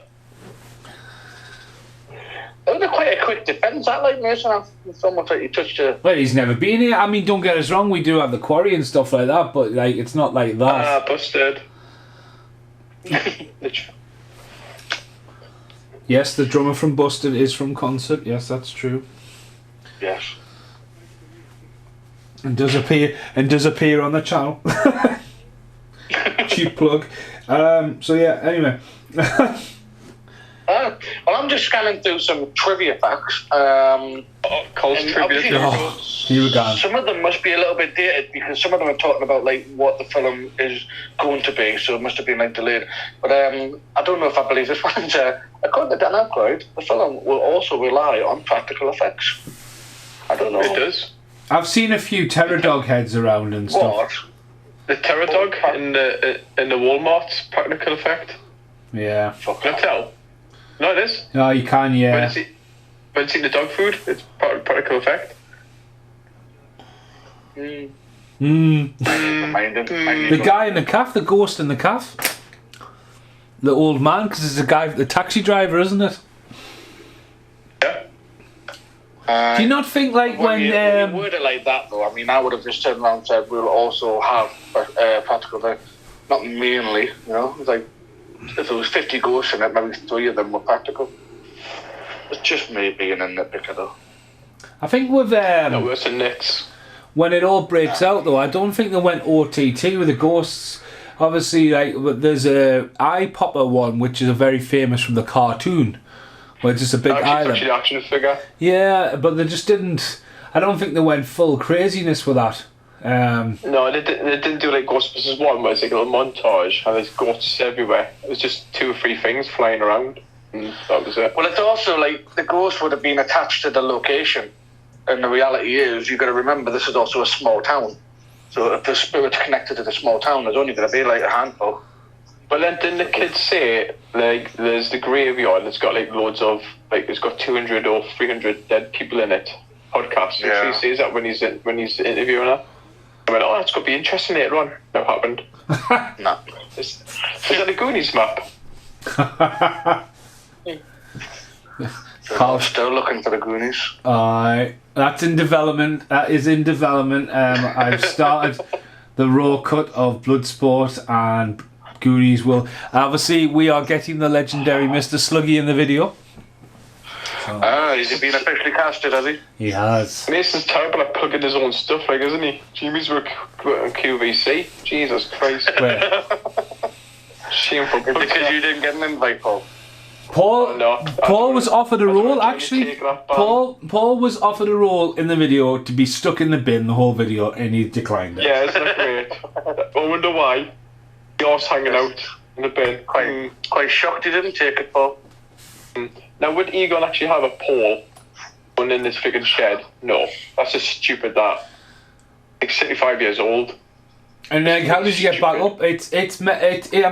That was quite a quick defence, that, like, Mason. It's almost like you touched a... Well, he's never been here. I mean, don't get us wrong. We do have the quarry and stuff like that, but like, it's not like that. Busted. Yes, the drummer from Busted is from Concert. Yes, that's true. Yes. And does appear on the channel. Cheap plug. So yeah. Anyway. Well, I'm just scanning through some trivia facts. Cole's trivia. Here we go. Some of them must be a little bit dated because some of them are talking about like what the film is going to be, so it must have been like delayed. But I don't know if I believe this one. According to Dan Aykroyd, the film will also rely on practical effects. I don't know. It does. I've seen a few terror dog heads around and stuff. What? The terror dog in the Walmart practical effect. Yeah. Can I tell? No, it is. No, you can. Yeah. When you seen the dog food, it's practical effect. The The guy in the calf, the ghost in the calf, the old man, because it's a guy, the taxi driver, isn't it? Yeah. Do you not think like when you word it like that though? I mean, I would have just turned around and said we'll also have practical effects, not mainly. You know, it's like if there was 50 ghosts in it, maybe 3 of them were practical. It's just me being a nitpicker though. I think with No worse than Nick's. when it all breaks out though, I don't think they went OTT with the ghosts. Obviously, like there's a eye popper one which is a very famous from the cartoon, where it's just a big eye. Actually, action figure. Yeah, but they just didn't. I don't think they went full craziness with that. No, they didn't do like Ghostbusters 1 where it's like a little montage and there's ghosts everywhere. It was just 2 or 3 things flying around and that was it. Well, it's also like the ghost would have been attached to the location, and the reality is you've got to remember this is also a small town. So if the spirit's connected to the small town, there's only going to be like a handful. But then didn't the kids say like there's the graveyard and it's got like loads of like it's got 200 or 300 dead people in it? Podcast. Yeah. He says that when he's interviewing her. I went, oh, it's going to be interesting later on. No, happened. No. Is that the Goonies map? I'm still looking for the Goonies. That's in development. That is in development. I've started the raw cut of Bloodsport and Goonies will. Obviously, we are getting the legendary Mr. Sluggy in the video. So. Has he been officially casted, has he? He has. Mason's terrible at plugging his own stuff, like, isn't he? Jimmy's work on QVC. Jesus Christ. Shameful. It's because you didn't get an invite, Paul. Paul was offered a role, actually. Paul was offered a role in the video to be stuck in the bin the whole video, and he declined it. Yeah, isn't that great? I wonder why. Yours hanging out in the bin. Quite shocked you didn't take it, Paul. Now, would Egon actually have a pole going in this friggin' shed? No. That's just stupid, that. Like, 75 years old. And then, how did you get back up? I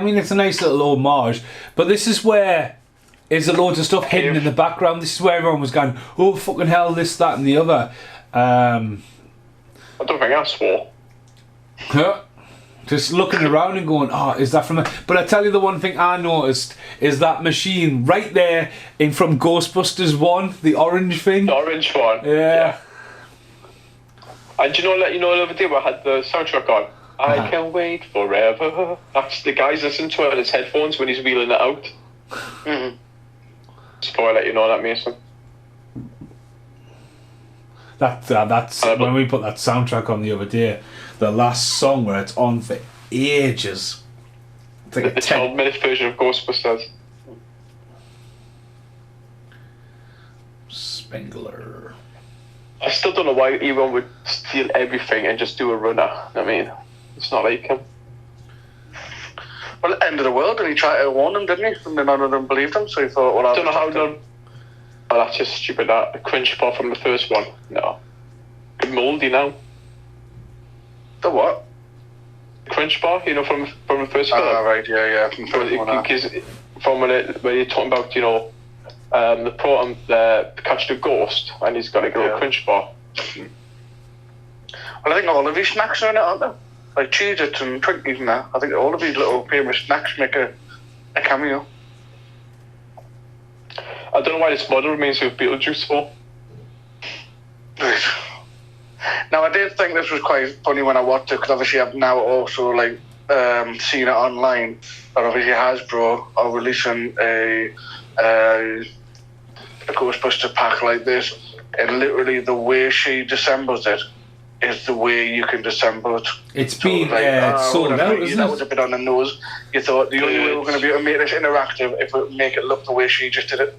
mean, it's a nice little homage, but this is where is a loads of stuff hidden in the background. This is where everyone was going, oh, fucking hell, this, that, and the other. I don't think I swore. Just looking around and going, oh, is that from a... But I tell you the one thing I noticed is that machine right there from Ghostbusters 1, the orange thing. The orange one. Yeah. And you know the other day where I had the soundtrack on? I can wait forever. That's the guy's listening to it on his headphones when he's wheeling it out. Mm-hmm. Just before I let you know that, Mason. That's when we put that soundtrack on the other day. The last song where it's on for ages. It's like the 12-minute version of Ghostbusters. Spengler. I still don't know why anyone would steal everything and just do a runner. I mean, it's not like him. Well, end of the world, and he tried to warn them, didn't he? And then none of them believed him, so he thought, well, I don't know how none. Oh, that's just stupid. That cringe bar from the first one. No, mouldy now. The what? Cringe bar, you know, from the first film. Ah, right, yeah. From the first one, because from when you're talking about, you know, the proton, catch the ghost, and he's got a little cringe bar. Well, I think all of these snacks are in it, aren't they? Like Cheez-Its and Twinkies and that. I think all of these little famous snacks make a cameo. I don't know why this model remains with Beetlejuice for. Right. Now, I did think this was quite funny when I watched it, because obviously I've now also seen it online. But obviously Hasbro are releasing a Ghostbuster pack like this, and literally the way she dissembles it is the way you can dissemble it. It's been sold out, isn't it? That was a bit on the nose. You thought the only way we're going to be able to make this interactive if we make it look the way she just did it.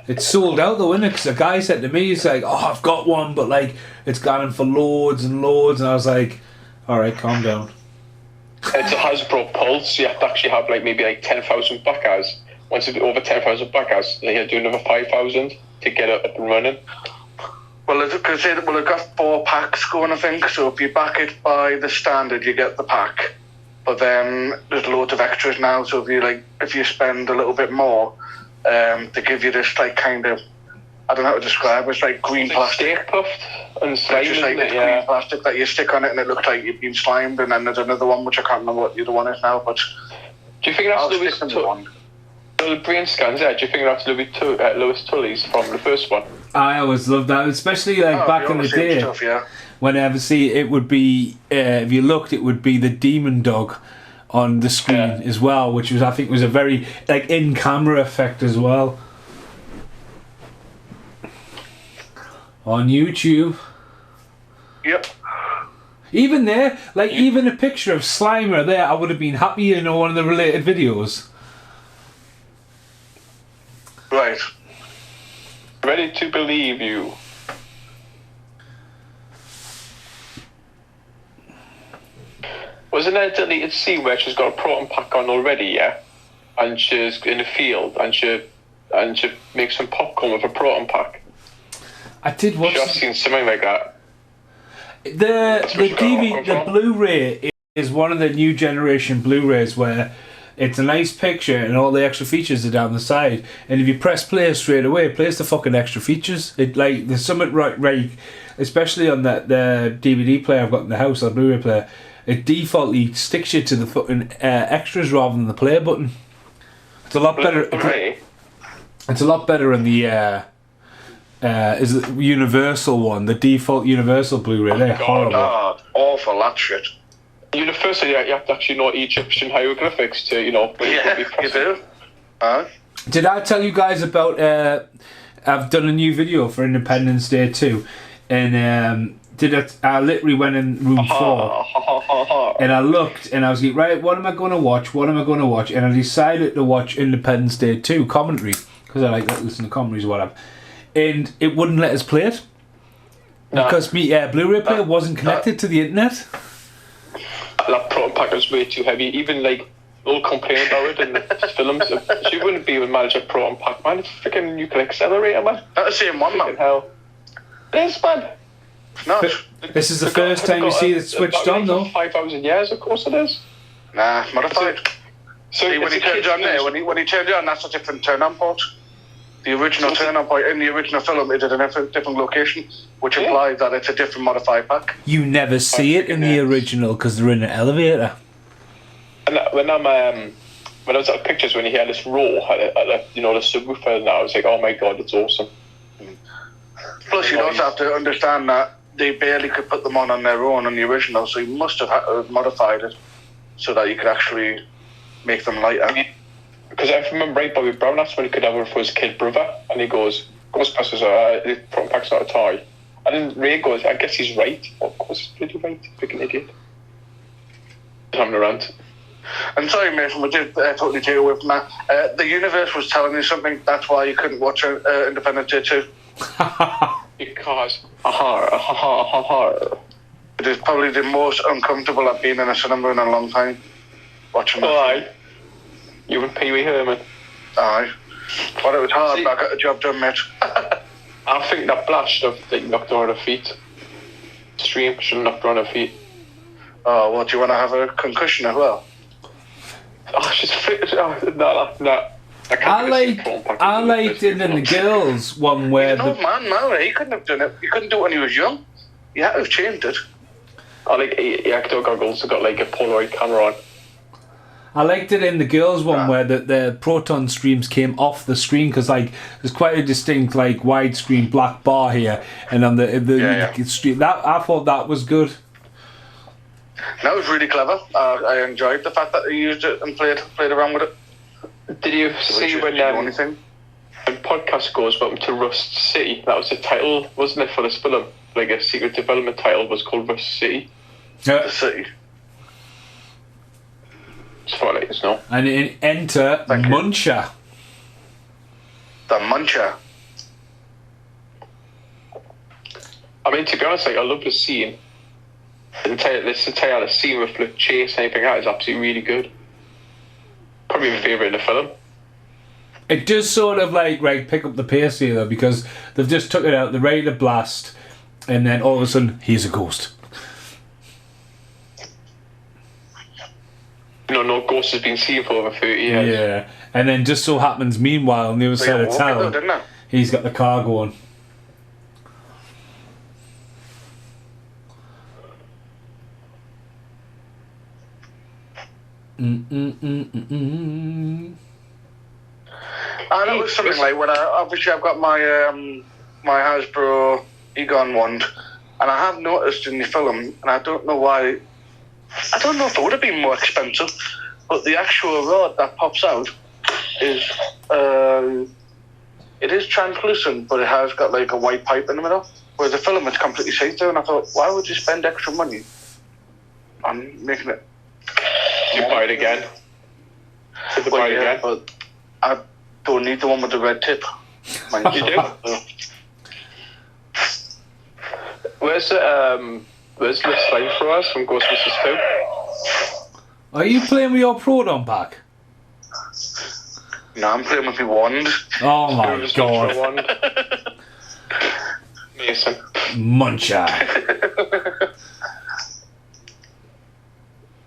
It's sold out though, isn't it? Because a guy said to me, he's like, "Oh, I've got one, but like it's gone for loads and loads," and I was like, "All right, calm down." It's a Hasbro Pulse. You have to actually have maybe 10,000 backers. Once it's over 10,000 backers, then you have to do another 5,000 to get it up and running. Well, it's got 4 packs going, I think. So if you back it by the standard, you get the pack. But then there's loads of extras now. So if you spend a little bit more, they give you this kind of, I don't know how to describe it. It's like green plastic. Steak puffed and slime, just like green plastic that you stick on it and it looks like you've been slimed. And then there's another one which I can't remember what the other one is now. But do you think that's the brain scans? Yeah. Do you think that's Lewis Tully's from the first one? I always loved that, especially back in the day. Stuff, yeah. Whenever it would be if you looked, it would be the demon dog on the screen as well, which I think was a very in camera effect as well. On YouTube. Yep. Even there, even a picture of Slimer there, I would have been happy in one of the related videos. Right. Ready to believe you. Wasn't there a deleted scene where she's got a proton pack on already, yeah? And she's in the field and she makes some popcorn with a proton pack. I did watch. I've seen something like that. The Blu-ray is one of the new generation Blu-rays where it's a nice picture and all the extra features are down the side. And if you press play straight away, it plays the fucking extra features. There's something right, especially on the DVD player I've got in the house, or Blu-ray player. It defaultly sticks you to the fucking extras rather than the play button. It's a lot better. It's a lot better in the is the Universal one, the default Universal Blu-ray. They're horrible. God, awful that shit. Universal, you have to actually know Egyptian hieroglyphics to, Yeah, you do. Did I tell you guys about? I've done a new video for Independence Day 2, and I literally went in room 4 and I looked and I was like, right, what am I going to watch? And I decided to watch Independence Day 2 commentary, because I like to listen to commentaries or whatever. And it wouldn't let us play it because my Blu-ray player wasn't connected to the internet. That proton pack was way too heavy. Even they'll complain about it in the films. She wouldn't be able to manage a proton pack, man. It's a freaking nuclear accelerator, man. That's the same one, man. Hell. It is, man. No. This is the first time you see it switched on, though. 5,000 years, of course it is. Nah, modified. So when he turns on there, when he turns on, that's a different turn-on port. The original turn-on point in the original film is at a different location, which implies that it's a different modified pack. You never see it in the original because they're in an elevator. And when I was at pictures, when you hear this roar, the subwoofer, and I was like, oh my god, it's awesome. Plus, you also have to understand that they barely could put them on their own on the original, so you must have had to have modified it so that you could actually make them lighter. Because if I remember right, Bobby Brown asked when he could have it for his kid brother, and he goes, Ghostbusters, the front pack's not a toy. And then Ray goes, I guess he's right. Of course he's pretty right, freaking idiot. Having a rant. I'm sorry, Mason, we did totally take away from that. The universe was telling you something, that's why you couldn't watch Independence Day 2. Because It is probably the most uncomfortable I've been in a cinema in a long time. Watching that. Aye. You and Pee Wee Herman. Aye. But it was hard, See- but I got the job done, mate. I think that blast of they knocked her on her feet. Stream should have knocked her on her feet. Oh, what, do you want to have a concussion as well? Oh, she's fit. No. I liked it in the girls one where No, man, no, he couldn't have done it. He couldn't do it when he was young. He had to have changed it. I like actor goggles have got like a Polaroid camera on. I liked it in the girls one where the proton streams came off the screen because like there's quite a distinct like widescreen black bar here, and on the stream that I thought that was good. That was really clever. I enjoyed the fact that he used it and played around with it. Did you see when podcast goes welcome to Rust City? That was the title, wasn't it, for this film? Like a secret development title was called Rust City. The city. Just thought I'd let you know. And enter Muncher. The Muncher. I mean, to be honest, like I love the scene. This entire scene with the chase and anything like that is absolutely really good. Probably my favourite in the film. It does sort of like pick up the pace here though, because they've just took it out, they're ready to blast, and then all of a sudden he's a ghost. No ghost has been seen for over 30 years. Yeah, and then just so happens meanwhile on the other side of town, he's got the car going. And it was something like when I've got my my Hasbro Egon wand, and I have noticed in the film, and I don't know why. I don't know if it would have been more expensive, but the actual rod that pops out is it is translucent, but it has got like a white pipe in the middle. Whereas the film is completely see-through, and I thought, why would you spend extra money on making it? You buy it again. But I don't need the one with the red tip. You do? Where's the slime for us from Ghostbusters 2? Are you playing with your proton pack? No, I'm playing with my wand. Oh my god. Wand. Mason. Muncher.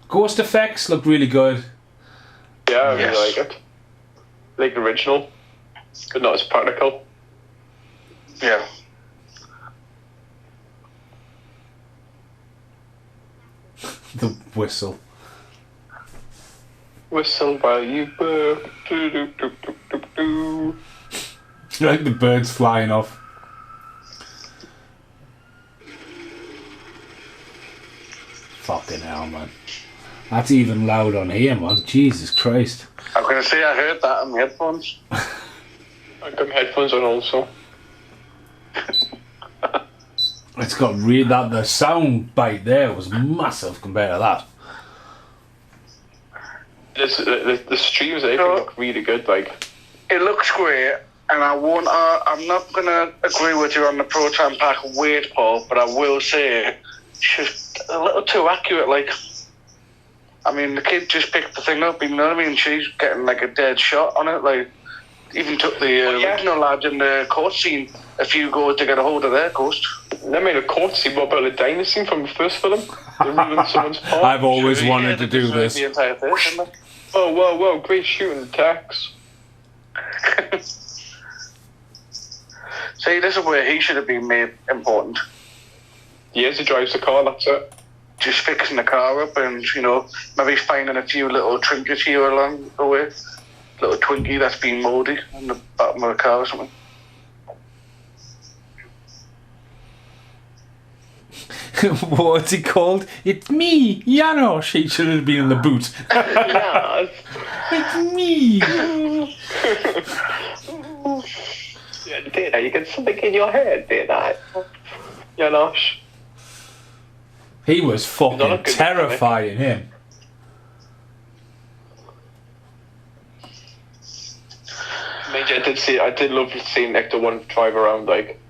Ghost effects look really good. Yeah, I really like it. Like the original, but not as practical. Yeah. The whistle. Whistle while you burp. Do, do, do, do, do, do. Like the birds flying off. Fucking hell, man. That's even loud on here, man. Jesus Christ. I'm going to say I heard that on my headphones. I got my headphones on also. It's got the sound bite there was massive compared to that. The streams look really good. Like it looks great, and I'm not going to agree with you on the proton pack weight, Paul, but I will say it's just a little too accurate. Like, I mean, the kid just picked the thing up. You know what I mean? She's getting like a dead shot on it. Like, even took the original lad in the court scene a few goes to get a hold of their ghost. I mean, a court scene. What about the diner scene from the first film? They ruined someone's part. I've always wanted to do this. The entire thing, didn't they? Whoa! Great shooting, Tex. See, this is where he should have been made important. He drives the car. That's it. Just fixing the car up, and maybe finding a few little trinkets here along the way. Little Twinkie that's been mouldy in the bottom of the car or something. What's it called? It's me, Janos. He should have been in the boot. Yes. It's me. Did I? You get something in your head, did I? Janos. He was fucking terrifying, him. I did love seeing Nectar 1 drive around, like.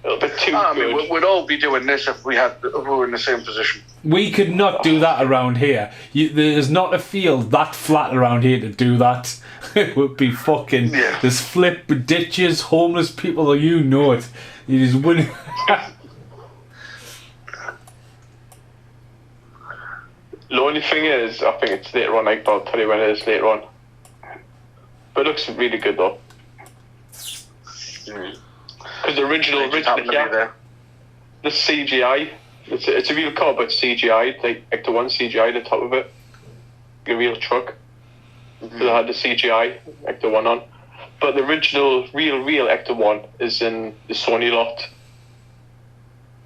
A little bit too I good. mean, we'd all be doing this if we were in the same position. We could not do that around here. There's not a field that flat around here to do that. It would be fucking... Yeah. There's flip ditches, homeless people, you know it. You just wouldn't... The only thing is, I think it's later on, but I'll tell you when it is later on. But it looks really good though. Because the original, yeah, the CGI, it's a real car, but CGI, like Ecto 1 CGI, the top of it, a real truck. So they had the CGI Ecto 1 on. But the original, real Ecto 1 is in the Sony lot.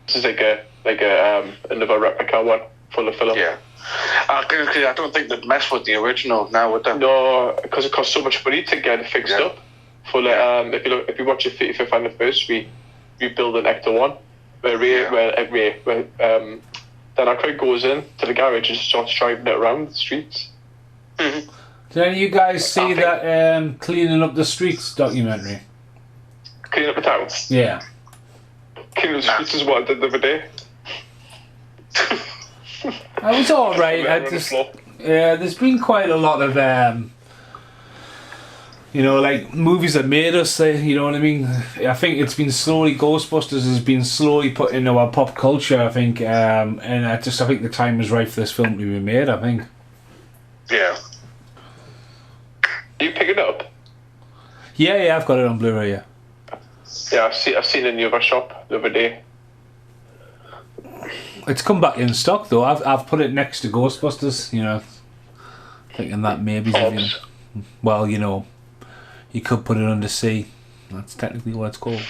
This is like another replica one, full of film. Yeah. I don't think they'd mess with the original now, would they? No, because it costs so much money to get it fixed up. For like, if you watch the 55th anniversary, rebuild an Ecto 1, where Dan Aykroyd goes in to the garage and starts driving it around the streets. Mm-hmm. Did any of you guys see that Cleaning Up the Streets documentary? Cleaning up the town? Yeah. Cleaning up the streets is what I did the other day. It was alright. There's been quite a lot of like movies that made us, you know what I mean? I think it's been slowly, Ghostbusters has been slowly put into our pop culture, I think, and I think the time was right for this film to be made, I think. Yeah. You pick it up? Yeah, I've got it on Blu-ray, yeah. Yeah, I've seen it in the other shop the other day. It's come back in stock though. I've put it next to Ghostbusters, you know, thinking that maybe. Well, you know, you could put it under C. That's technically what it's called.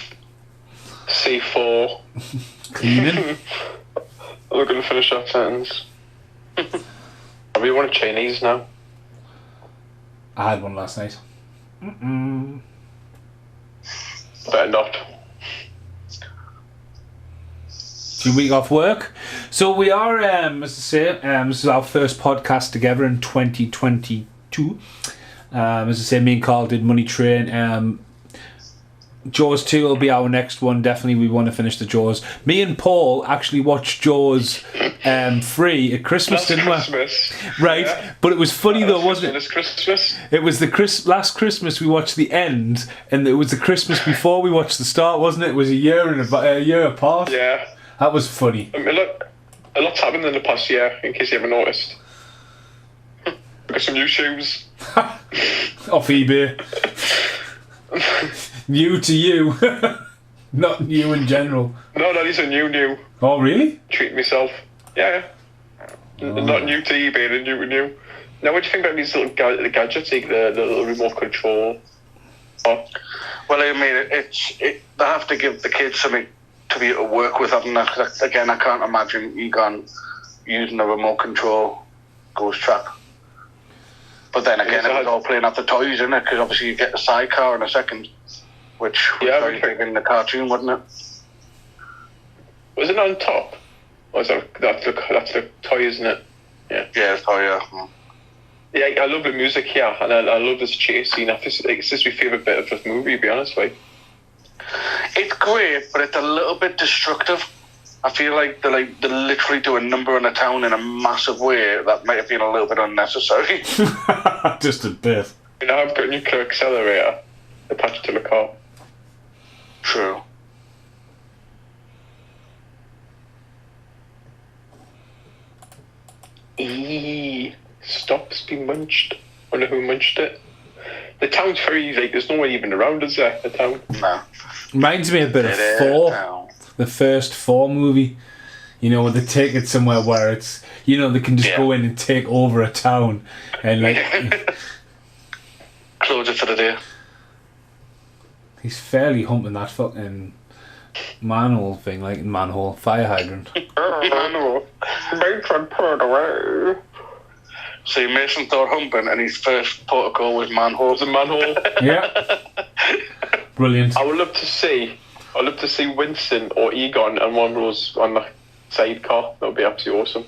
C4. Cleaning. I'm not going to finish that sentence. I really want a Chinese now. I had one last night. Better not. Week off work, so we are as I say, this is our first podcast together in 2022. As I say, me and Carl did Money Train. Jaws 2 will be our next one. Definitely we want to finish the Jaws. Me and Paul actually watched Jaws 3 at Christmas, didn't we? Right, yeah. But it was funny though, wasn't it? This Christmas. It was the last Christmas we watched the end, and it was the Christmas before we watched the start, wasn't it? It was a year apart. Yeah. That was funny. I mean, look, a lot's happened in the past year, in case you haven't noticed. I got some new shoes. Off eBay. New to you. Not new in general. No, these are new. Oh, really? Treat myself. Yeah. Not new to eBay, they're new to new. Now, what do you think about these little gadgets, like the little remote control? Oh. Well, I mean, they have to give the kids something to be able to work with, haven't they? Again, I can't imagine Egon using a remote control ghost trap. But then again, it was all playing out the toys, isn't it? Because obviously you get the sidecar in a second, which was very big in the cartoon, wasn't it? Was it on top? Or that's the toy, isn't it? Yeah. Yeah, it's toy, yeah. Yeah, I love the music here, and I love this chase scene. It's just my favourite bit of this movie, to be honest with you. It's great, but it's a little bit destructive. I feel like they literally do a number on a town in a massive way that might have been a little bit unnecessary. Just a bit. You know, I've got a nuclear accelerator attached to the car. True. Stops being munched. Wonder who munched it. The town's very, like, there's no one even around, is there? The town. No. Reminds me a bit of 4. The first 4 movie. You know, when they take it somewhere where it's, you know, they can just go in and take over a town and like close it for the day. He's fairly humping that fucking manhole thing, like manhole fire hydrant. Manhole. Mason put away. See, Mason thought humping, and his first protocol was manhole. Was a manhole. Yeah. Brilliant. I would love to see Winston or Egon and one of those on the sidecar. That would be absolutely awesome.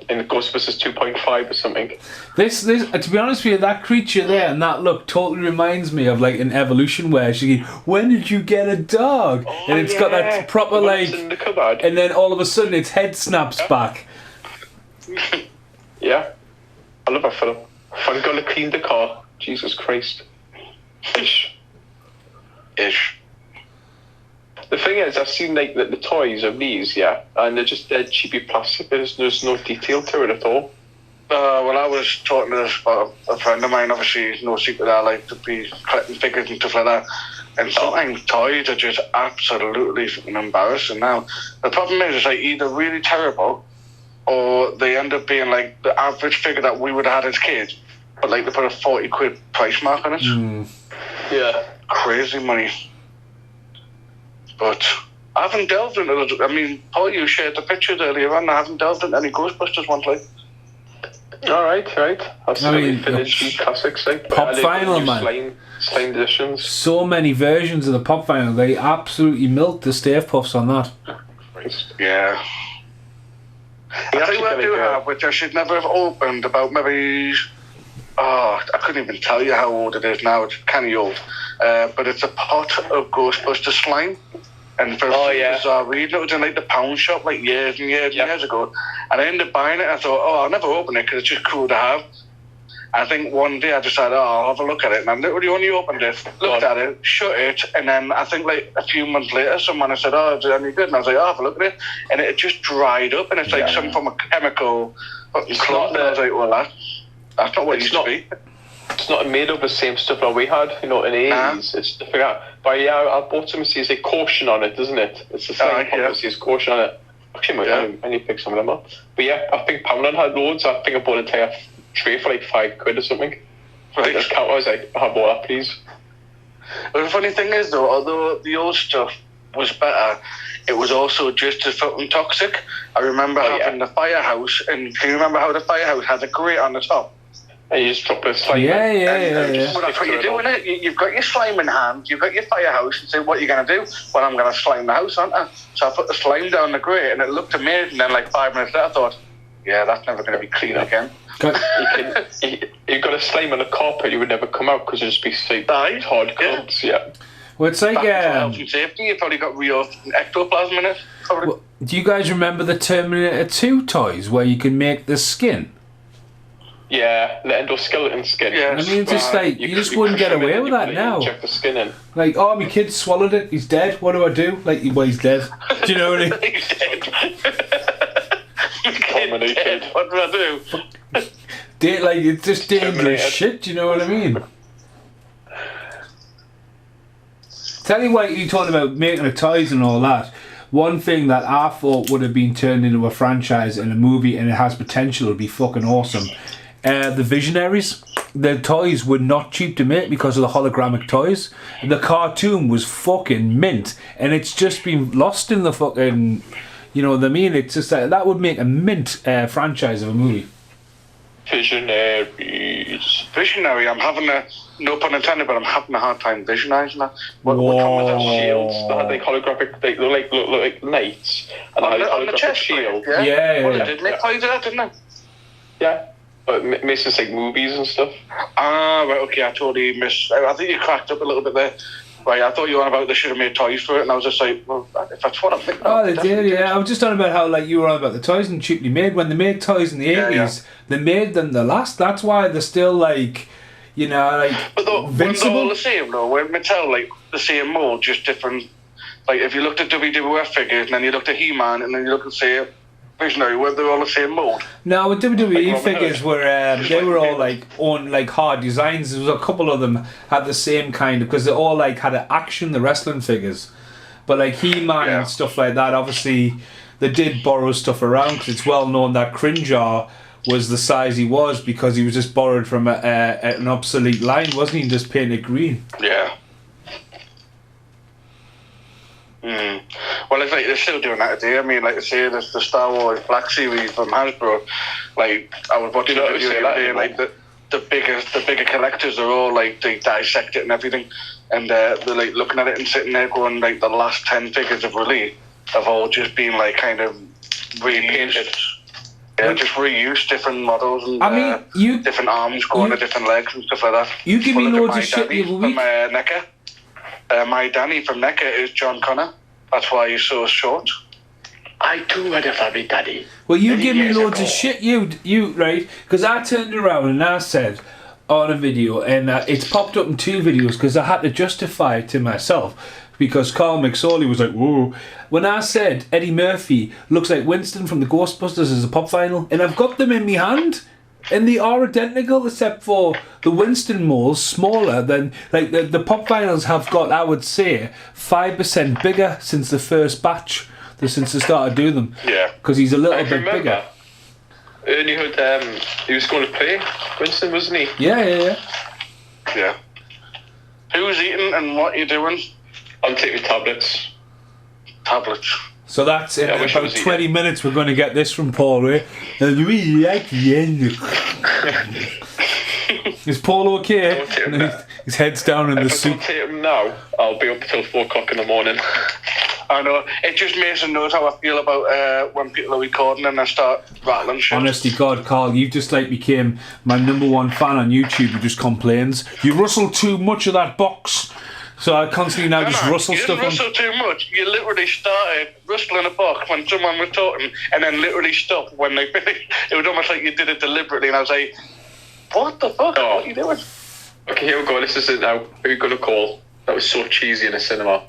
in Ghostbusters 2.5 or something. This, to be honest with you, that creature there and that look totally reminds me of like an Evolution where she, when did you get a dog? And it's got that proper like, in the cupboard. and then all of a sudden its head snaps back. Yeah, I love that film. I'm gonna clean the car. Jesus Christ. Ish. The thing is, I've seen like the toys of these, and they're just dead cheapy plastic. There's no detail to it at all. Well, I was talking to this about a friend of mine. Obviously, no secret I like to be collecting figures and stuff like that. And sometimes toys are just absolutely fucking embarrassing now. The problem is like either really terrible or they end up being like the average figure that we would have had as kids, but like they put a 40 quid price mark on it. Yeah. Crazy money. But I haven't delved into it. I mean, Paul, you shared the pictures earlier on. I haven't delved into any Ghostbusters ones, like. All right. I've still finished these classics, like. Pop Vinyl, man. Slime editions. So many versions of the Pop Vinyl. They absolutely milked the Stay Puffs on that. Yeah. I think what I do have, which I should never have opened, about maybe... I couldn't even tell you how old it is now. It's kind of old. But it's a pot of Ghostbusters slime. And for bizarre reason, it was in like the pound shop like years and years ago. And I ended up buying it. I thought, I'll never open it because it's just cool to have. I think one day I decided, I'll have a look at it. And I literally only opened it, looked at it, shut it. And then I think like a few months later, someone had said, is it any good? And I was like, I'll have a look at it. And it just dried up. And it's like some form of chemical clump. And I was like, well, that's not what it used to be. It's not made of the same stuff that we had, in the 80s. It's different. But I bought some. It says a caution on it, doesn't it? It's the same. It says caution on it. Actually, I need to pick some of them up. But yeah, I think Poundland had loads. I think I bought an entire tray for like 5 quid or something. Right. I was like, I bought that, please. Well, the funny thing is, though, although the old stuff was better, it was also just as fucking toxic. I remember having the firehouse, and can you remember how the firehouse had a grate on the top? And you just drop a slime. Yeah. Well, that's what you're doing. You've got your slime in hand, you've got your firehouse, and say, what are you going to do? Well, I'm going to slime the house, aren't I? So I put the slime down the grate, and it looked amazing. And then, like 5 minutes later, I thought, that's never going to be clean again. You've got a slime on the carpet, you would never come out because it'd just be hard clumps. Well, it's like health and safety. You've probably got real ectoplasm in it. Well, do you guys remember the Terminator 2 toys where you can make the skin? Yeah, the endoskeleton skin. Yeah, I mean, it's just like you just wouldn't get away with that now. Check the skin in. Like, my kid swallowed it. He's dead. What do I do? Like, he's dead. Do you know what I mean? He's dead. Dominated. What do I do? Like, it's just dangerous shit. Do you know what I mean? Tell you what, you talking about making of toys and all that. One thing that I thought would have been turned into a franchise in a movie and it has potential to be fucking awesome. The Visionaries, the toys were not cheap to make because of the hologramic toys. The cartoon was fucking mint, and it's just been lost in the fucking, you know what I mean? It's just like, that would make a mint franchise of a movie. Visionary. I'm having no pun intended, but I'm having a hard time visualising that. What come with the shields? They had like holographic, they look like knights, and they had on the holographic chest shield. Yeah. Well, they did make toys of that, didn't they? Yeah. But it makes us like movies and stuff. Right, okay, I totally missed. I think you cracked up a little bit there. Right, I thought you were on about they should have made toys for it, and I was just like, well, if that's what I'm thinking. They did, yeah. I was just on about how like you were on about the toys and cheaply made. When they made toys in the 80s, they made them the last. That's why they're still like, you know, like but they're invincible. all the same though. When Mattel, like the same mold, just different. Like if you looked at WWF figures, and then you looked at He-Man, and then you look at say Visionary, were they all the same mold? No, with WWE figures were they were all like on like hard designs. There was a couple of them had the same kind of, because they all like had an action, the wrestling figures, but like He-Man and stuff like that. Obviously, they did borrow stuff around because it's well known that Crinjar was the size he was because he was just borrowed from an obsolete line, wasn't he? Just painted green. Yeah. Well, it's like they're still doing that today. I mean, like I say, there's the Star Wars Black Series from Hasbro. Like I was watching a video the other day, like the bigger collectors are all like they dissect it and everything, and they're like looking at it and sitting there going like the last 10 figures of release have all just been like kind of repainted. Yeah, just reuse different models and I mean, different arms going to different legs and stuff like that. You give me loads of shit the other week. From NECA. My Danny from NECA is John Connor. That's why he's so short. I too had a family daddy. Well, you give me loads of shit, you right? Because I turned around and I said on a video, and it's popped up in 2 videos because I had to justify it to myself. Because Carl McSorley was like, whoa. When I said Eddie Murphy looks like Winston from the Ghostbusters as a pop vinyl, and I've got them in my hand, and they are identical except for the Winston mole's smaller than, like, the pop vinyls have got, I would say, 5% bigger since the first batch, since they started doing them. Yeah. Because he's a little bit bigger. Ernie Hood, he was going to play Winston, wasn't he? Yeah. Who's eating and what you doing? I'm taking tablets. So that's in about 20 minutes. We're going to get this from Paul, right? I really like the end. Is Paul okay? His head's down in the soup. If I don't take him now, I'll be up till 4 o'clock in the morning. I know. It just makes them know how I feel about when people are recording and I start rattling shit. Honestly, God, Carl, you've just became my #1 fan on YouTube who just complains. You rustle too much of that box. So I constantly now just rustle stuff on. You didn't rustle too much. You literally started rustling a box when someone was talking and then literally stopped when they finished. It was almost like you did it deliberately, and I was like, what the fuck? Oh. What are you doing? Okay, here we go. This is it now. Who are you going to call? That was so cheesy in the cinema.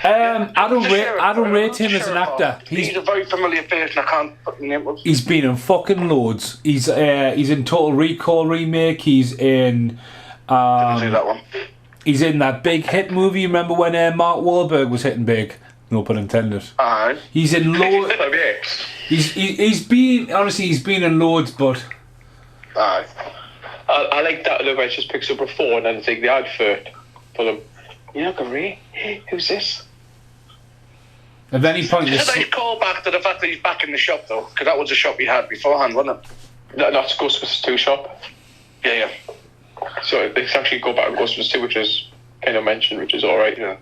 I don't rate him as an actor. He's a very familiar face and I can't put my name up. He's been in fucking loads. He's in Total Recall remake. He's in... Didn't see that one. He's in that big hit movie. Remember when Mark Wahlberg was hitting big? No pun intended. Aye. He's in loads. He's been in loads, but... Aye. I like that the guy just picks up a phone and take the advert for them. You know, Ray, who's this? At any point... Should I call back to the fact that he's back in the shop, though? Because that was the shop he had beforehand, wasn't it? That's Ghostbusters 2 shop. Yeah. So they actually go back to Ghostbusters 2, which is kind of mentioned, which is alright, yeah.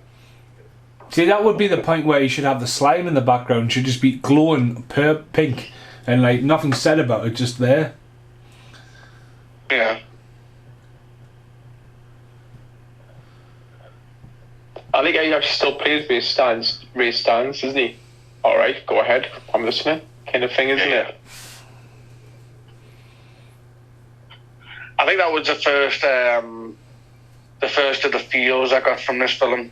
See, that would be the point where you should have the slime in the background. It should just be glowing pink and, like, nothing said about it, just there. Yeah. I think he actually still plays Ray Stans, isn't he? Alright, go ahead, I'm listening. Kind of thing, isn't it? I think that was the first of the feels I got from this film.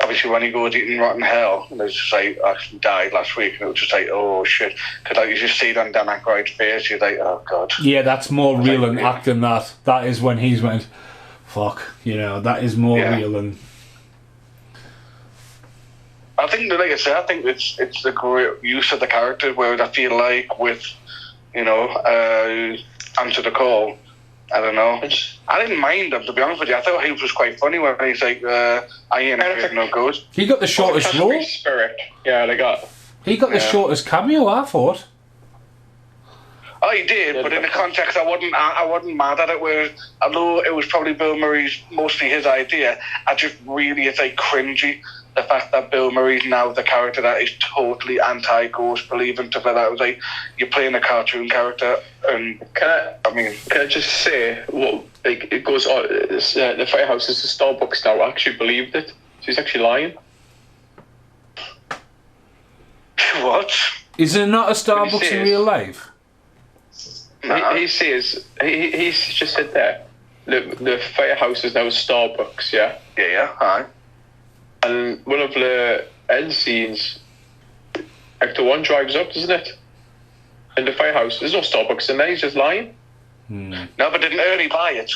Obviously, when he goes eating rotten hell, and it's just like, I actually died last week, and it was just like, oh shit. Because like, you just see it on Dan Aykroyd's face, you're like, oh god. Yeah, that's more real than acting, that. That is when he's went, fuck, that is more real than... I think, like I said, I think it's the great use of the character, where I feel like with, Answer the Call, I don't know. I didn't mind him, to be honest with you. I thought he was quite funny when he's like, I ain't afraid no ghost. He got the shortest role. Spirit. Yeah, they got. He got the shortest cameo, I thought. Oh, he did, but in the context, I wasn't mad at it. Where, although it was probably Bill Murray's, mostly his idea, it's like cringy. The fact that Bill Murray's now the character that is totally anti-ghost believing, stuff like that. It was like, you're playing a cartoon character, and can I just say, it goes on, the Firehouse is the Starbucks now. I actually believed it. So he's actually lying. What? Is it not a Starbucks in real life? He says, he's just said there, the Firehouse is now a Starbucks, yeah? Yeah, aye. And one of the end scenes, Actor 1 drives up, doesn't it? In the Firehouse. There's no Starbucks in there, he's just lying. No, but didn't Ernie buy it?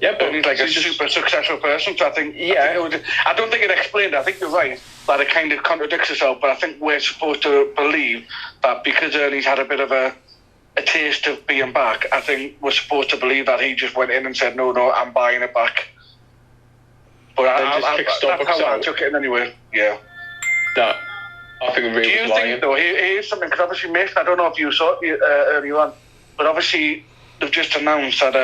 Yeah, but he's like a super successful person, so I think... I don't think it explained it. I think you're right, that it kind of contradicts itself, but I think we're supposed to believe that because Ernie's had a bit of a taste of being back, I think we're supposed to believe that he just went in and said, no, I'm buying it back. But that's how I took it in anyway. Yeah. That I think Do you think though? Here's something, because obviously, Mick, I don't know if you saw it earlier on, but obviously they've just announced that.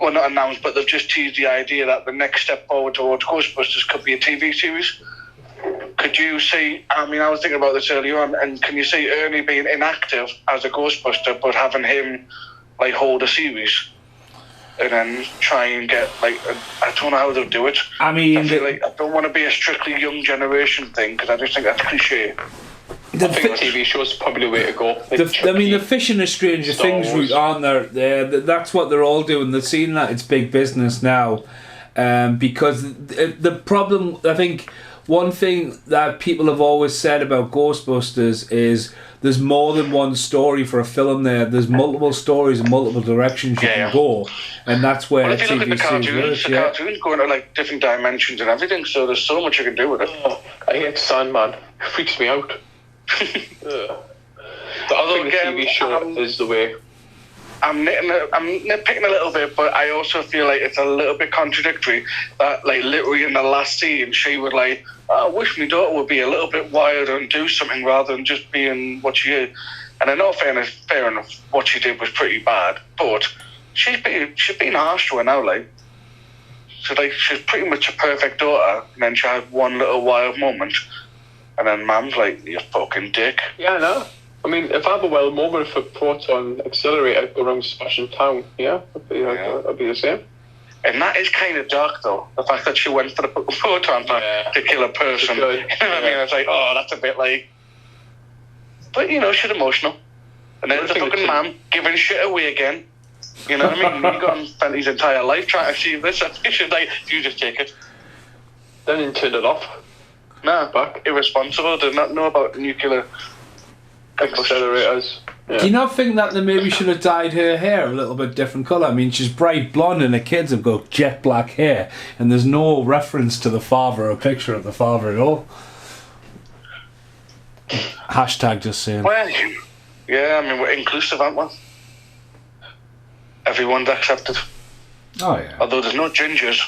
Well, not announced, but they've just teased the idea that the next step forward towards Ghostbusters could be a TV series. could you see? I mean, I was thinking about this earlier on, and can you see Ernie being inactive as a Ghostbuster, but having him like hold a series, and then try and get like I don't know how they'll do it. I mean, I feel like I don't want to be a strictly young generation thing because I just think that's cliche. I think the TV show's probably the way to go. Like the Fish and the Stranger Things route, aren't there? That's what they're all doing. They're seeing that it's big business now, because the problem, I think, one thing that people have always said about Ghostbusters is there's more than one story for a film there. There's multiple stories and multiple directions you can go, and that's where if you look at the cartoons, the cartoons go into like different dimensions and everything, so there's so much you can do with it. Oh, I hate Sandman. It freaks me out. Although again, the TV show is the way. I'm nitpicking a little bit, but I also feel like it's a little bit contradictory that, like, literally in the last scene, she would like, I wish my daughter would be a little bit wilder and do something rather than just being what she is. And in all fairness, fair enough, what she did was pretty bad, but she's been harsh to her now, like. So, like, she's pretty much a perfect daughter, and then she had one little wild moment, and then Mum's like, you fucking dick. Yeah, I know. I mean, if I have a wild moment for Proton Accelerator around smashing town, yeah, I'd be the same. And that is kind of dark, though. The fact that she went for the Proton to kill a person. You know what I mean? It's like, oh, that's a bit like... But, you know, she's emotional. And then the fucking man giving shit away again. You know what I mean? He got spent his entire life trying to achieve this. She's like, you just take it. Then he turned it off. Nah, back. Irresponsible. Did not know about nuclear accelerators. Yeah. Do you not think that they maybe should have dyed her hair a little bit different colour? I mean, she's bright blonde and the kids have got jet black hair, and there's no reference to the father or a picture of the father at all. Hashtag just saying. Well, yeah, I mean, we're inclusive, aren't we? Everyone's accepted. Oh, yeah. Although there's no gingers.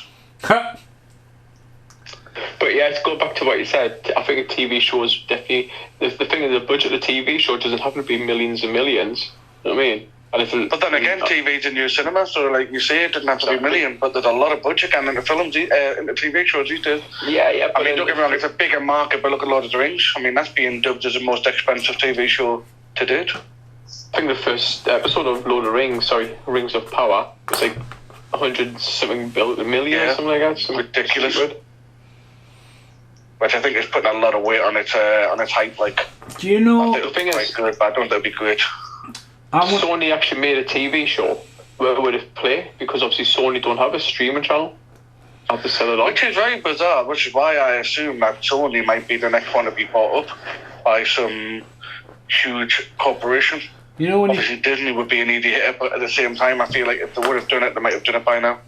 But yeah, to go back to what you said, I think a TV show is definitely... The thing is, the budget of the TV show doesn't have to be millions and millions. You know what I mean? And but then again, TV's a new cinema, so like you say, it doesn't have to be a million, but there's a lot of budget going into films, into TV shows these days. Yeah. I mean, don't get me wrong, it's a bigger market, but look at Lord of the Rings. I mean, that's being dubbed as the most expensive TV show to date. I think the first episode of Lord of the Rings, Rings of Power, was like 100-something million or something like that. Something ridiculous. Stupid. Which I think is putting a lot of weight on its hype. Like, do you know? The thing is, good, but I don't think it'd be great. Sony actually made a TV show. Where would it play? Because obviously Sony don't have a streaming channel. Have to sell it on. Which is very bizarre. Which is why I assume that Sony might be the next one to be bought up by some huge corporation. You know, when obviously Disney would be an easy hitter, but at the same time, I feel like if they would have done it, they might have done it by now.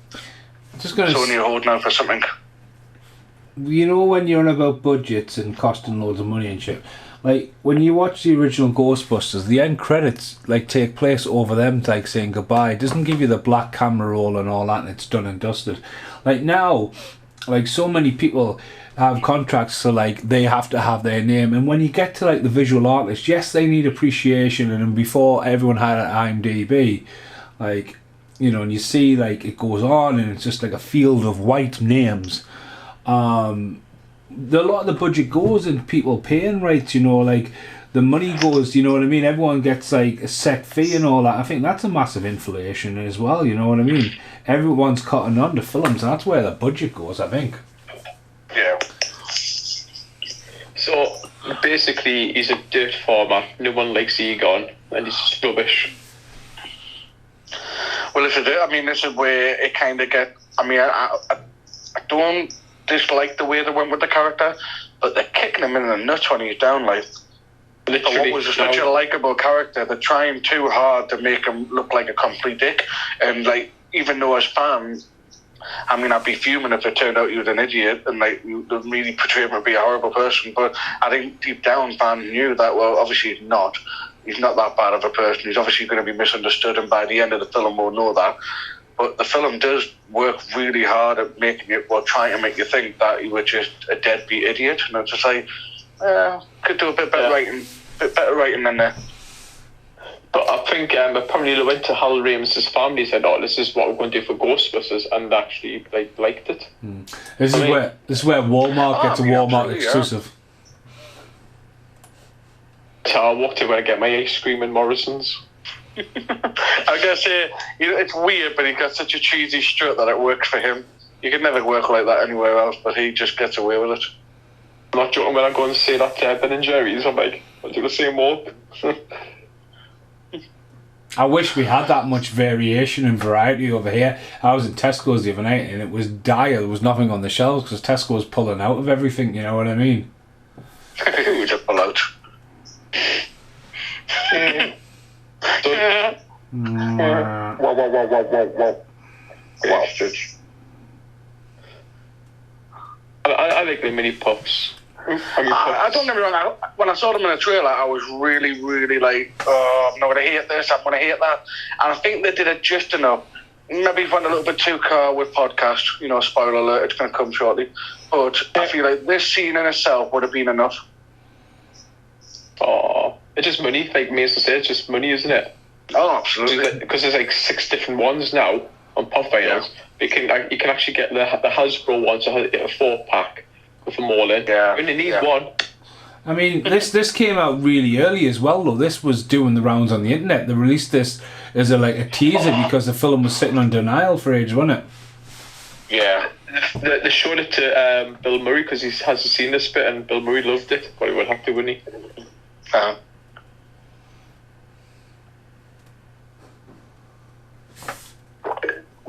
Sony are holding out for something. You know, when you're on about budgets and costing loads of money and shit, like when you watch the original Ghostbusters, the end credits like take place over them like saying goodbye. It doesn't give you the black camera roll and all that, and it's done and dusted. Like now, like so many people have contracts, so like they have to have their name, and when you get to like the visual artists, yes, they need appreciation. And before everyone had an IMDb, like, you know, and you see like it goes on and it's just like a field of white names. A lot of the budget goes in people paying rights, you know, like the money goes, you know what I mean, everyone gets like a set fee and all that. I think that's a massive inflation as well, you know what I mean, everyone's cutting on to films, and that's where the budget goes, I think. Yeah. So basically he's a dirt farmer, no one likes Egon, and he's just rubbish. Well, this is where it kind of gets, I don't dislike the way they went with the character, but they're kicking him in the nuts when he's down. Like, what was such a likable character, they're trying too hard to make him look like a complete dick. And like, even though as fans, I'd be fuming if it turned out he was an idiot and like they really portrayed him to be a horrible person. But I think deep down, fans knew that. Well, obviously he's not. He's not that bad of a person. He's obviously going to be misunderstood, and by the end of the film, we'll know that. But the film does work really hard at trying to make you think that he was just a deadbeat idiot. And it's just like, could do a bit better writing than that. But I think apparently they went to Hal Ramis' family and said, "Oh, this is what we're going to do for Ghostbusters," and actually liked it. This is where Walmart gets a Walmart exclusive. I walked in when I get my ice cream in Morrison's. I was gonna say, it's weird, but he got such a cheesy strut that it works for him. You could never work like that anywhere else, but he just gets away with it. I'm not joking when I go and say that Ben and Jerry's. I'm like, I'll do the same walk. I wish we had that much variation and variety over here. I was in Tesco's the other night and it was dire. There was nothing on the shelves because Tesco was pulling out of everything, you know what I mean? Who just pull out? I like the mini puffs. I don't get me wrong, when I saw them in the trailer, I was really, really like, oh, I'm not going to hate this, I'm going to hate that. And I think they did it just enough. Maybe went a little bit too car with podcast, spoiler alert, it's going to come shortly. But I feel like this scene in itself would have been enough. Oh, it's just money, like Mason said, it's just money, isn't it? Oh, absolutely. Because there's like 6 different ones now on puff vinyls. Yeah. You can actually get the Hasbro ones, a 4-pack with them all in. Yeah. You only need one. I mean, this came out really early as well, though. This was doing the rounds on the internet. They released this as a teaser because the film was sitting on denial for ages, wasn't it? Yeah. They showed it to Bill Murray because he hasn't seen this bit, and Bill Murray loved it. But he would have to, wouldn't he?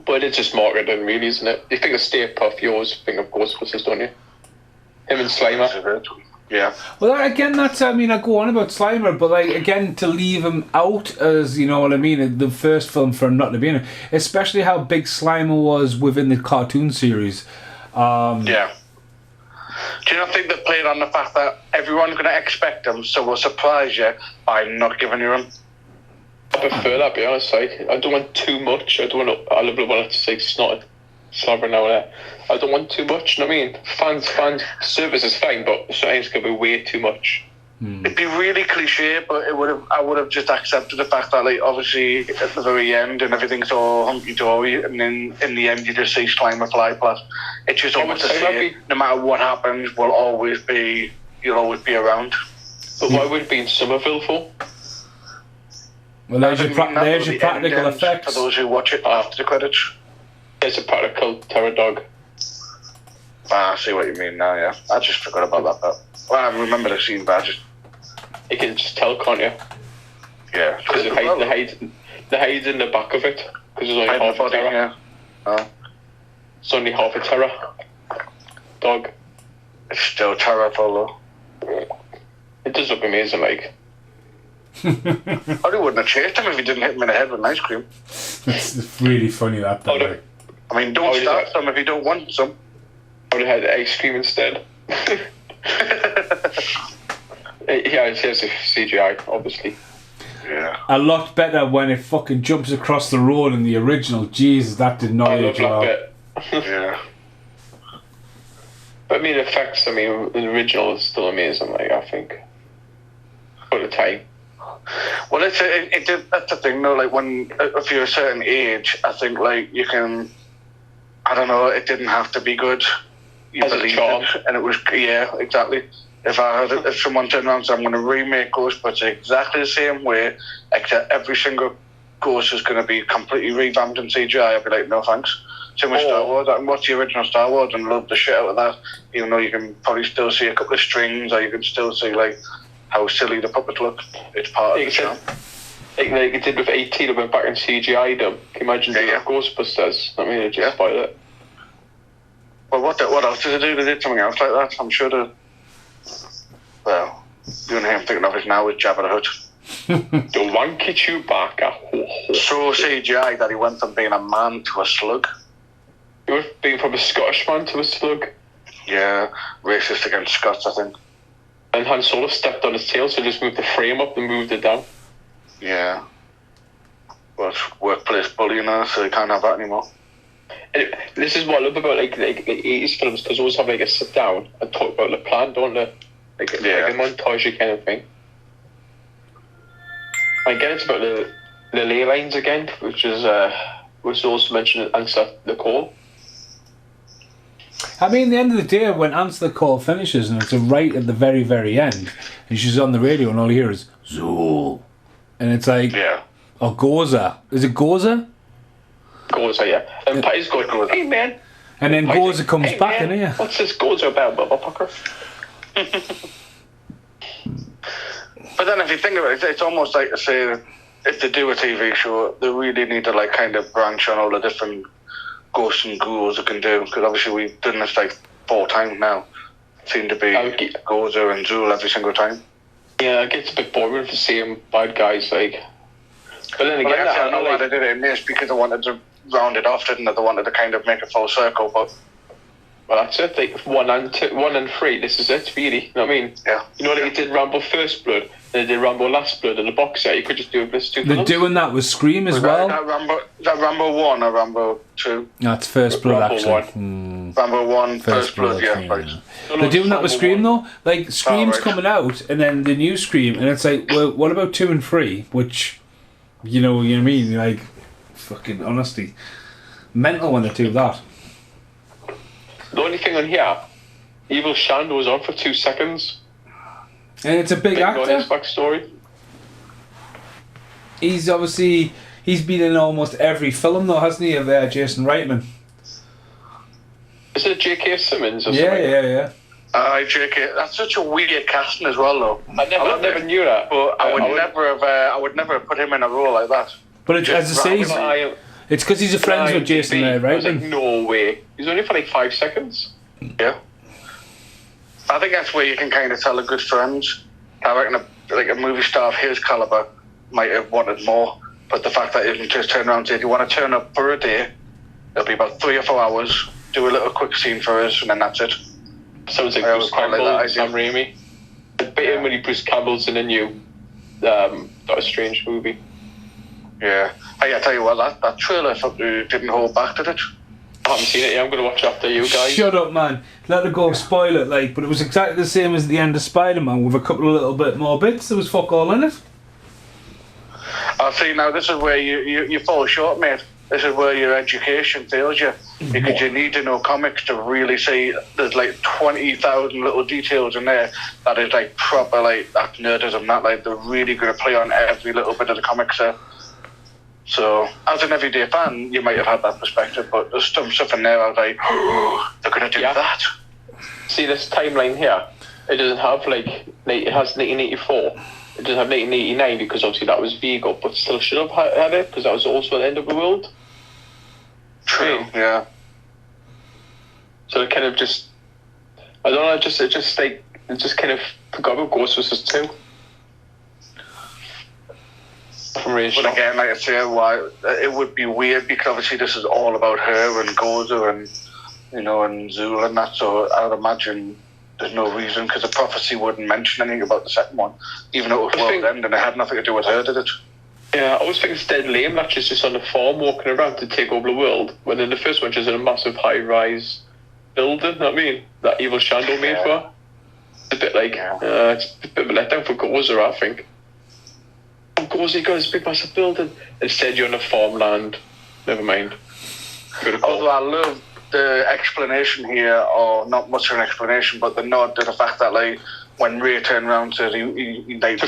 But it's just marketing, really, isn't it? You think of Stay Puff, you always think of Ghostbusters, don't you? Him and Slimer. Yeah. Well, again, I go on about Slimer, but again, to leave him out as, you know what I mean, the first film for him not to be in it, especially how big Slimer was within the cartoon series. Yeah. Do you not think they played on the fact that everyone's going to expect him, so we'll surprise you by not giving you him? I prefer that, to be honest. I don't want too much. I love it when it's like snotted slobber now and there. I don't want too much, you know what I mean? Fans service is fine, but sometimes it can be way too much. It'd be really cliche, but I would have just accepted the fact that, obviously at the very end and everything's all hunky dory, and then in the end you just see Slimer fly past. It's just almost to say, no matter what happens, you'll always be around. But why would it be in Somerville for? Well, there's your practical effects. For those who watch it after the credits. It's a practical terror dog. I see what you mean now, yeah. I just forgot about that bit. Well, I remember the scene, but you can just tell, can't you? Yeah. Because they hide in the back of it. Because there's only half a terror. Yeah. Oh. It's only half a terror dog. It's still terrible, though. It does look amazing, I wouldn't have chased him if he didn't hit me in the head with an ice cream. It's really funny that. Don't start some if you don't want some. I would have had ice cream instead. Yeah, it's a CGI, obviously. Yeah. A lot better when it fucking jumps across the road in the original. Jesus, that did not age well. Bit. Yeah. But the effects, the original is still amazing, I think. For the time. Well, that's the thing, though. When if you're a certain age, I think you can. I don't know. It didn't have to be good. You believed it, and it was exactly. If someone turned around and said, "I'm going to remake Ghostbusters exactly the same way, except every single ghost is going to be completely revamped in CGI," I'd be like, "No thanks." Same with Star Wars. I can watch the original Star Wars and love the shit out of that. Even though you can probably still see a couple of strings, or you can still see how silly the puppets look. It's part of the charm. Like they did with 18, they went back and CGI'd them. Can you imagine doing Ghostbusters? They just spoiled it. Well, what else did they do? They did something else like that. I'm sure they... Well, the only thing I'm thinking of is now with Jabba the Hutt. The Wanky Chewbacca. So CGI that he went from being a man to a slug. He went being from a Scottish man to a slug. Yeah, racist against Scots, I think. And Han Solo stepped on his tail, so just moved the frame up and moved it down. Yeah. Well, it's workplace bullying now, so you can't have that anymore. And this is what I love about like 80s films, because they always have a sit down and talk about the plan, don't they? Like a montage kind of thing. And again, it's about the ley lines again, which is also mentioned in Answer the Call. I mean, at the end of the day, when Answer the Call finishes, and it's right at the very, very end, and she's on the radio, and all you hear is Zool, and it's like, or Goza. Is it Goza? Goza, yeah. And Patty's going, hey man. And then Goza comes back in here. What's this Goza about, Bubba Pucker? But then if you think about it, it's almost like to say, if they do a TV show, they really need to like kind of branch on all the different ghosts and ghouls they can do, because obviously we've done this like 4 times now. Seem to be Goza and Zool every single time. Yeah, it gets a bit boring with the same bad guys, like. But then again, I know why they did it in this, because they wanted to round it off, didn't they? They wanted to kind of make a full circle, but. Well, that's it. Like 1 and 3. This is it, really. You know what I mean? Yeah. You know, like you did Rambo First Blood, then they did Rambo Last Blood in the box set. You could just do this 2 films. They're doing that with Scream as well. Is that Rambo 1 or Rambo 2? No, it's First Blood, Rambo actually. 1. Rambo 1, First Blood, yeah. Right. They're doing that with Scream, though. Like, Scream's coming out, and then the new Scream, and it's like, well, what about 2 and 3? Which, you know what I mean? Like, fucking honesty. Mental when they do that. The only thing on here, Evil Shando was on for 2 seconds. And it's a big actor. Know his backstory. He's been in almost every film, though, hasn't he, of Jason Reitman? Is it J.K. Simmons or something? Yeah. J.K. That's such a weird casting as well, though. I never knew that. But I would never have put him in a role like that. But as I say, it's because he's friends with Jason Reitman. I was like, no way. He's only for like 5 seconds. Yeah. I think that's where you can kind of tell a good friends. I reckon a movie star of his caliber might have wanted more, but the fact that he can just turn around and say, "Do you want to turn up for a day? It'll be about 3 or 4 hours. Do a little quick scene for us, and then that's it." Sounds like Bruce Campbell, Sam Raimi. I bet him when Bruce Campbell's in a new Doctor Strange movie. Yeah. I tell you what, that trailer didn't hold back, did it? I haven't seen it yet. I'm going to watch after you guys. Shut up, man. Let it go spoil it, like. But it was exactly the same as the end of Spider-Man, with a couple of little bit more bits. There was fuck all in it. I see. Now this is where you fall short, mate. This is where your education fails you, because you need to know comics to really see. There's like 20,000 little details in there that is like proper like that nerdism. That like they're really going to play on every little bit of the comics there. So, as an everyday fan, you might have had that perspective, but there's some stuff in there I was like, oh, they're going to do that. See this timeline here? It doesn't have like, it has 1984. It doesn't have 1989 because obviously that was Vigo, but still should have had it because that was also the end of the world. True, yeah. So it kind of just, I don't know, it just kind of forgot about Ghostbusters 2. But again, like I say, why it would be weird, because obviously this is all about her and Goza and and Zool and that. So I'd imagine there's no reason, because the prophecy wouldn't mention anything about the second one, even though it was world end and it had nothing to do with her, did it? Yeah, I always think it's dead lame that she's just on the farm walking around to take over the world, when in the first one she's in a massive high-rise building. You know what I mean? That Evil Shando made for her. It's a bit like it's a bit of a letdown for Goza, I think. Goza, you got this big massive building. Instead, you're on a farmland. Never mind. Although I love the explanation here, or not much of an explanation, but the nod to the fact that like when Ray turned around to he like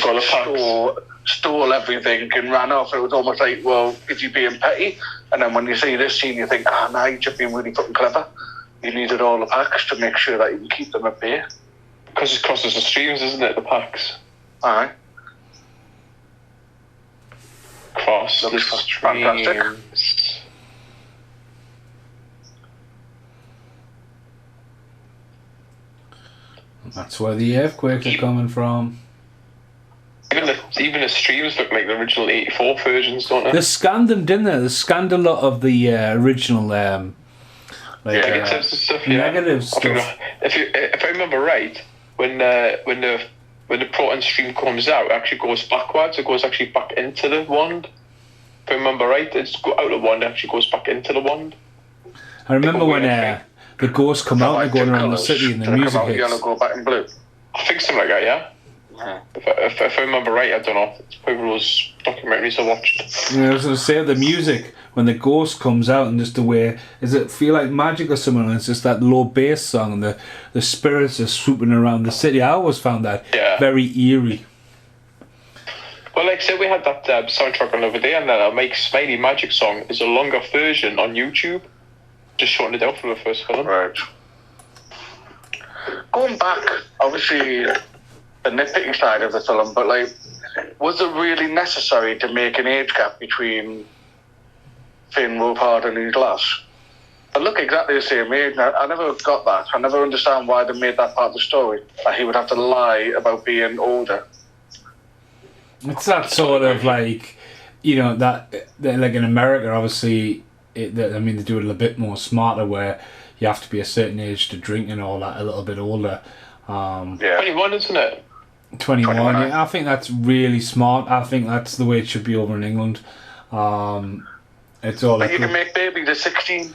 stole everything and ran off. It was almost like, well, is he being petty? And then when you see this scene, you think, nah, you're just being really fucking clever. You needed all the packs to make sure that you can keep them at bay. Because it crosses the streams, isn't it? The packs. Aye. Cross the streams. Fantastic. That's where the earthquakes are coming from. Even the streams look like the original 84 versions, don't they? They scanned them, didn't they? They scanned a lot of the original negatives and stuff. Yeah. Negative stuff. If I remember right, when the proton stream comes out, it actually goes backwards. It goes actually back into the wand. If I remember right, it's out of the wand. It actually goes back into the wand. I remember when the ghosts come out and going around the city and the music hits. Yellow, go back in blue. I think something like that, yeah. If I remember right, I don't know. It's probably those documentaries I watched. Yeah, I was going to say the music when the ghost comes out and just the way does it feel like magic or something? And it's just that low bass song and the spirits are swooping around the city. I always found that very eerie. Well, like I said, we had that soundtrack on the other day, and that Make Smiley Magic song is a longer version on YouTube. Just shortened it out for the first film. Right. Going back, obviously, the nitpicking side of the film, but like, was it really necessary to make an age gap between Finn Wolfhard and his lass? They look exactly the same age. I never got that. I never understand why they made that part of the story. That he would have to lie about being older. It's that sort of like, you know, that like in America, obviously, they do it a bit more smarter where you have to be a certain age to drink and all that, a little bit older. 21, isn't it? 21, yeah. I think that's really smart. I think that's the way it should be over in England. It's all. But you can make babies at 16.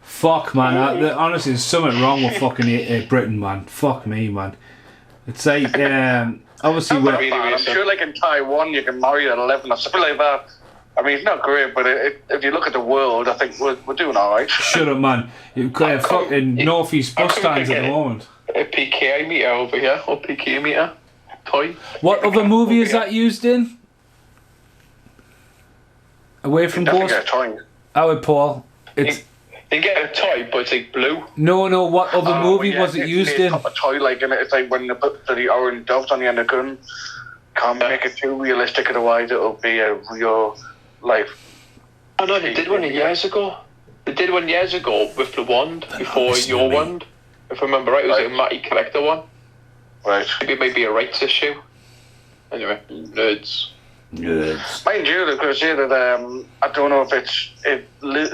Fuck, man. Honestly, there's something wrong with fucking Britain, man. Fuck me, man. It's like, obviously, I'm sure, like in Taiwan, you can marry at 11 or something like that. I mean, it's not great, but if you look at the world, I think we're doing all right. Shut up, man. You've got fucking northeast bus stands at the moment. A PKI meter over here, or PKI meter toy. What other movie is that used in? Away from Ghost. Howard Paul. It's. You get a toy, but it's like blue. No. What other movie was it used in? A toy like in it. It's like when they put the orange doves on the end of the gun. Can't make it too realistic, otherwise it'll be a real life. Oh no, they did one years ago. They did one years ago with the wand before your wand. If I remember right, it was like a Matty Collector one. Right. Maybe a rights issue. Anyway, nerds. Mind you, they're going to say that I don't know if it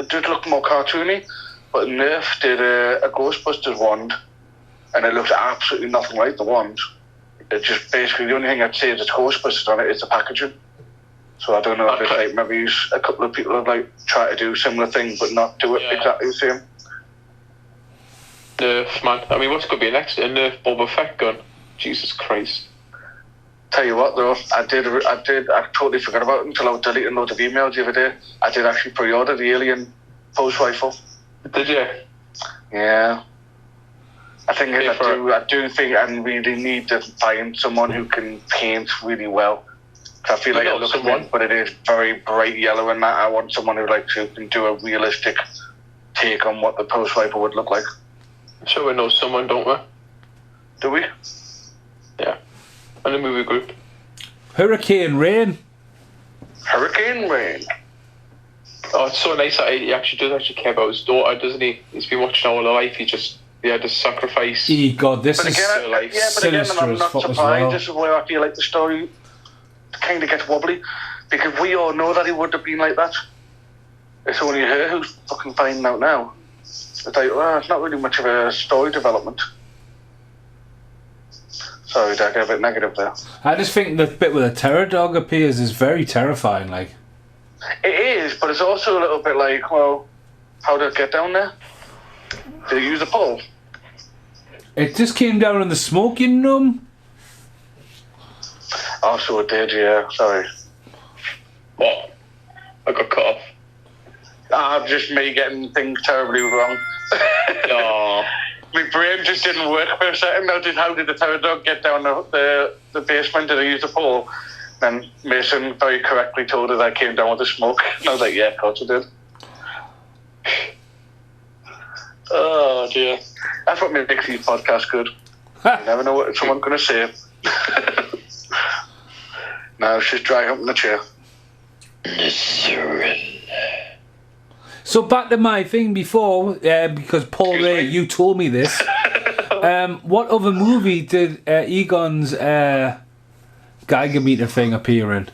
did look more cartoony, but Nerf did a Ghostbusters wand, and it looks absolutely nothing like the wand. It just basically the only thing I'd say is it's Ghostbusters on it is the packaging. So I don't know if it's like maybe a couple of people have like tried to do similar things but not do it exactly the same. Nerf, man. I mean, what's going to be next? A Nerf Boba Fett gun? Jesus Christ. Tell you what though, I totally forgot about it until I was deleting loads of emails the other day. I did actually pre-order the Alien pulse rifle. Did you? Yeah. I do think I really need to find someone who can paint really well. I feel like it looks good, but it is very bright yellow and that. I want someone who can do a realistic take on what the pulse rifle would look like. I'm sure we know someone, don't we? Do we? Yeah. In the movie group. Hurricane Rain. Hurricane Rain. Oh, it's so nice that he actually does care about his daughter, doesn't he? He's been watching all her life. He had to sacrifice. God, this is sinister I'm not surprised. Well. This is where I feel like the story kind of gets wobbly, because we all know that he would have been like that. It's only her who's fucking finding out now. It's like, well, it's not really much of a story development. Sorry, I get a bit negative there. I just think the bit where the terror dog appears is very terrifying. Like, it is, but it's also a little bit like, well, how did it get down there? Did it use a pole? It just came down in the smoke, you know. Oh, so it did, yeah. Sorry. What? I got cut off. Just me getting things terribly wrong. Oh. My brain just didn't work for a second. How did the terror dog get down the basement? Did I use a pole? And Mason very correctly told us I came down with the smoke. I was like, yeah, of course I did. Oh, dear. That's what makes these podcasts good. You never know what someone's going to say. Now she's dragging up in the chair. So back to my thing before, because Paul Ray, you told me this. What other movie did Egon's Geiger meter thing appear in?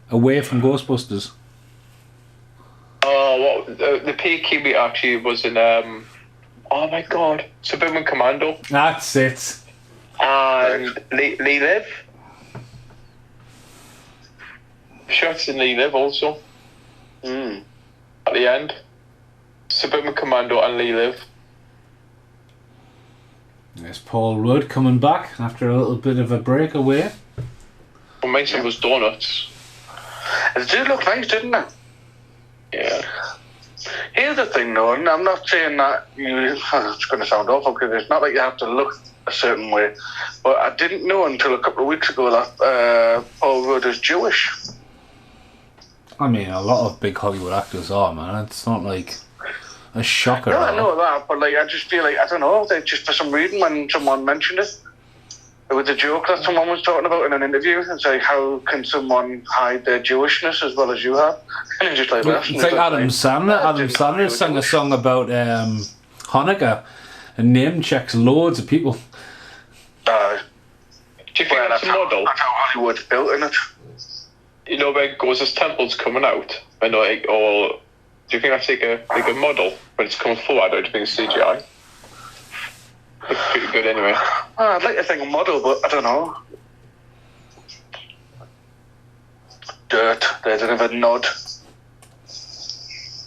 Away from Ghostbusters. Oh, what the PK meter actually was in. Oh my God, Suburban Commando. That's it. And Lee Liv. Shots in Lee Liv also. At the end. Suburban Commando and Lee Liv. There's Paul Rudd coming back after a little bit of a break away. Well, my son was donuts. It did look nice, didn't it? Yeah. Here's the thing, though, and I'm not saying that it's going to sound awful because it's not like you have to look a certain way, but I didn't know until a couple of weeks ago that Paul Rudd is Jewish. I mean, a lot of big Hollywood actors are, man. It's not like a shocker. No, I know that, but like I just feel like, I don't know, they just for some reason when someone mentioned it, it was a joke that someone was talking about in an interview. It's like, how can someone hide their Jewishness as well as you have? And it's just like that. It's like Adam Sandler. Adam Sandler sang a song about Hanukkah and name checks loads of people. Do you think that's a model? That's how Hollywood's built, in it. You know, when Ghostbusters Temple's coming out, and like, or do you think that's like a model when it's coming forward, or do you think it's CGI? Looks pretty good anyway. I'd like to think a model, but I don't know. Dirt. There's another nod.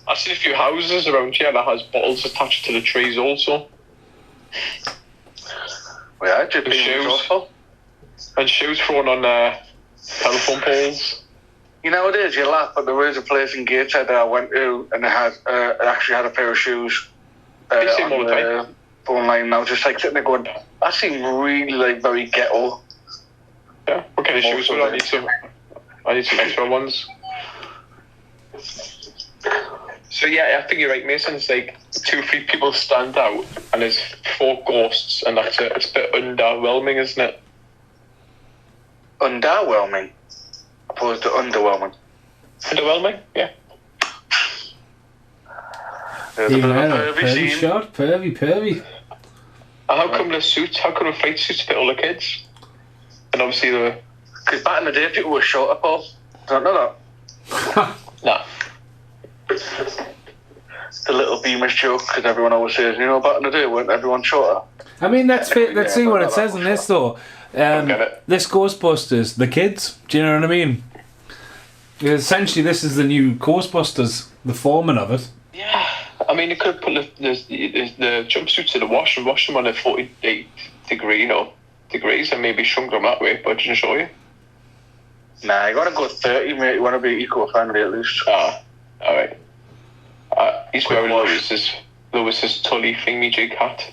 I've seen a few houses around here that has bottles attached to the trees also. Yeah, it and shoes. And shoes thrown on telephone poles. You know what it is, you laugh, but there is a place in Gateshead that I went to and it actually had a pair of shoes. They see them all the time. Phone line now, just like sitting there going, that seemed really like very ghetto. Yeah, what kind of shoes would I need? I need some extra ones. So yeah, I think you're right, Mason. It's like 2 or 3 people stand out, and there's 4 ghosts, and that's it. It's a bit underwhelming, isn't it? Underwhelming, opposed to underwhelming. Underwhelming, yeah. Pervy shot, pervy. And how come the suits? How come the fight suits fit all the kids? And obviously the. Because back in the day, people were shorter, Paul. Don't know that. Nah. The little Beamish joke, because everyone always says, you know, back in the day, weren't everyone shorter? I mean, let's see what it says in this though. This Ghostbusters, the kids. Do you know what I mean? Essentially, this is the new Ghostbusters, the foreman of it. Yeah. I mean, you could put the jumpsuits in the wash and wash them on a 48 degrees and maybe shrunk them that way, but it didn't show you. Nah, you gotta go 30, mate. You wanna be eco-friendly at least. Alright. He's wearing Lewis's Tully thingy-jig hat.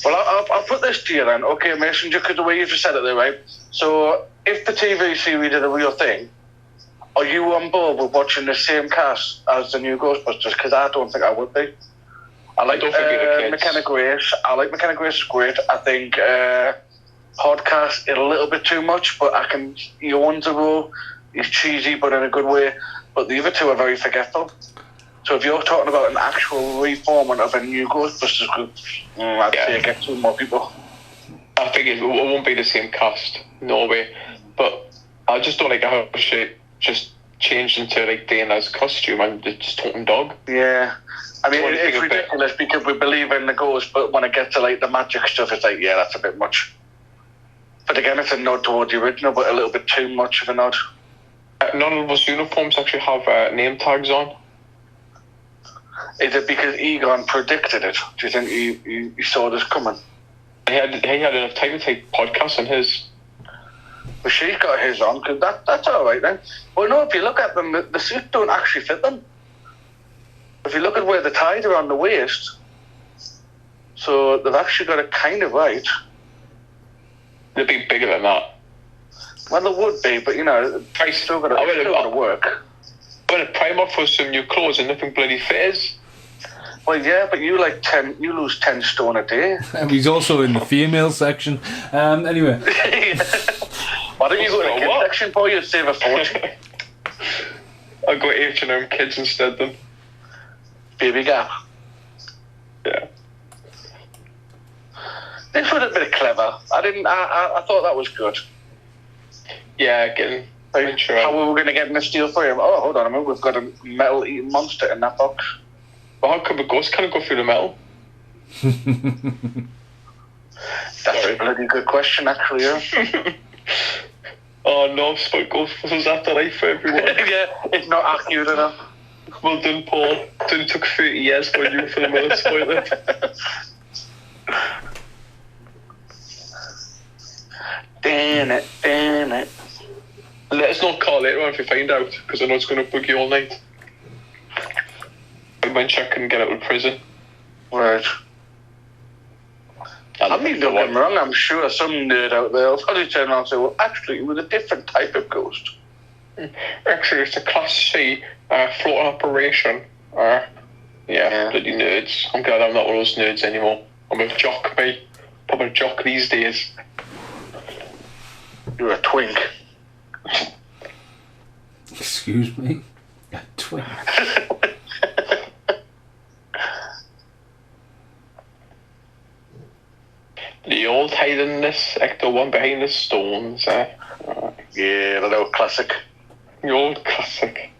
Well, I'll put this to you then. Okay, Mason, just because the way you just said it there, right? So, if the TV series did a real thing, are you on board with watching the same cast as the new Ghostbusters? Because I don't think I would be. I like McKenna Grace. I like McKenna Grace is great. I think Podcast is a little bit too much, but he owns the role. He's cheesy, but in a good way. But the other 2 are very forgetful. So if you're talking about an actual reforming of a new Ghostbusters group, I'd say get 2 more people. I think it won't be the same cast, no way. But I just don't like how shit just changed into like Dana's costume and just talking dog. Yeah. I mean, it's ridiculous because we believe in the ghost, but when it gets to like the magic stuff, it's like, yeah, that's a bit much. But again, it's a nod towards the original, but a little bit too much of a nod. None of those uniforms actually have name tags on. Is it because Egon predicted it? Do you think he saw this coming? He had enough time to take podcasts on his. Well, she's got his on, because that's all right then. Well, no, if you look at them, the suits don't actually fit them. If you look at where they're tied around the waist, so they've actually got it kind of right. They'd be bigger than that. Well, they would be, but you know, it's still got to work. When a Primark for some new clothes and nothing bloody fits. Well, yeah, but you lose 10 stone a day. And he's also in the female section. Anyway. Why don't you go to the kids section, boy? You'd save a fortune. I'll go H&M Kids instead then. Baby Gap. Yeah. This was a bit clever. I thought that was good. Yeah, getting. Like, how are we going to get in a steel frame? Oh, hold on a minute. We've got a metal-eating monster in that box. Well, how come a ghost can't go through the metal? That's a bloody good question, actually. Yeah. Oh no, spoke Ghostbusters Afterlife for everyone. Yeah, it's not accurate enough. Well done, Paul. It took 30 years for you for the minute to spoil it. Damn it. Let us know, Carl, later on if you find out, because I know it's going to bug you all night. When Chuck can get out of prison. Right. I mean, don't get me wrong, I'm sure some nerd out there will probably turn around and say, well, actually, it was a different type of ghost. Actually, it's a Class C floating operation. Yeah, bloody nerds. I'm glad I'm not one of those nerds anymore. I'm a jock, mate. Proper jock these days. You're a twink. Excuse me? A twink. The old hidingness, Ecto 1 behind the stones. Yeah, the little classic. The old classic.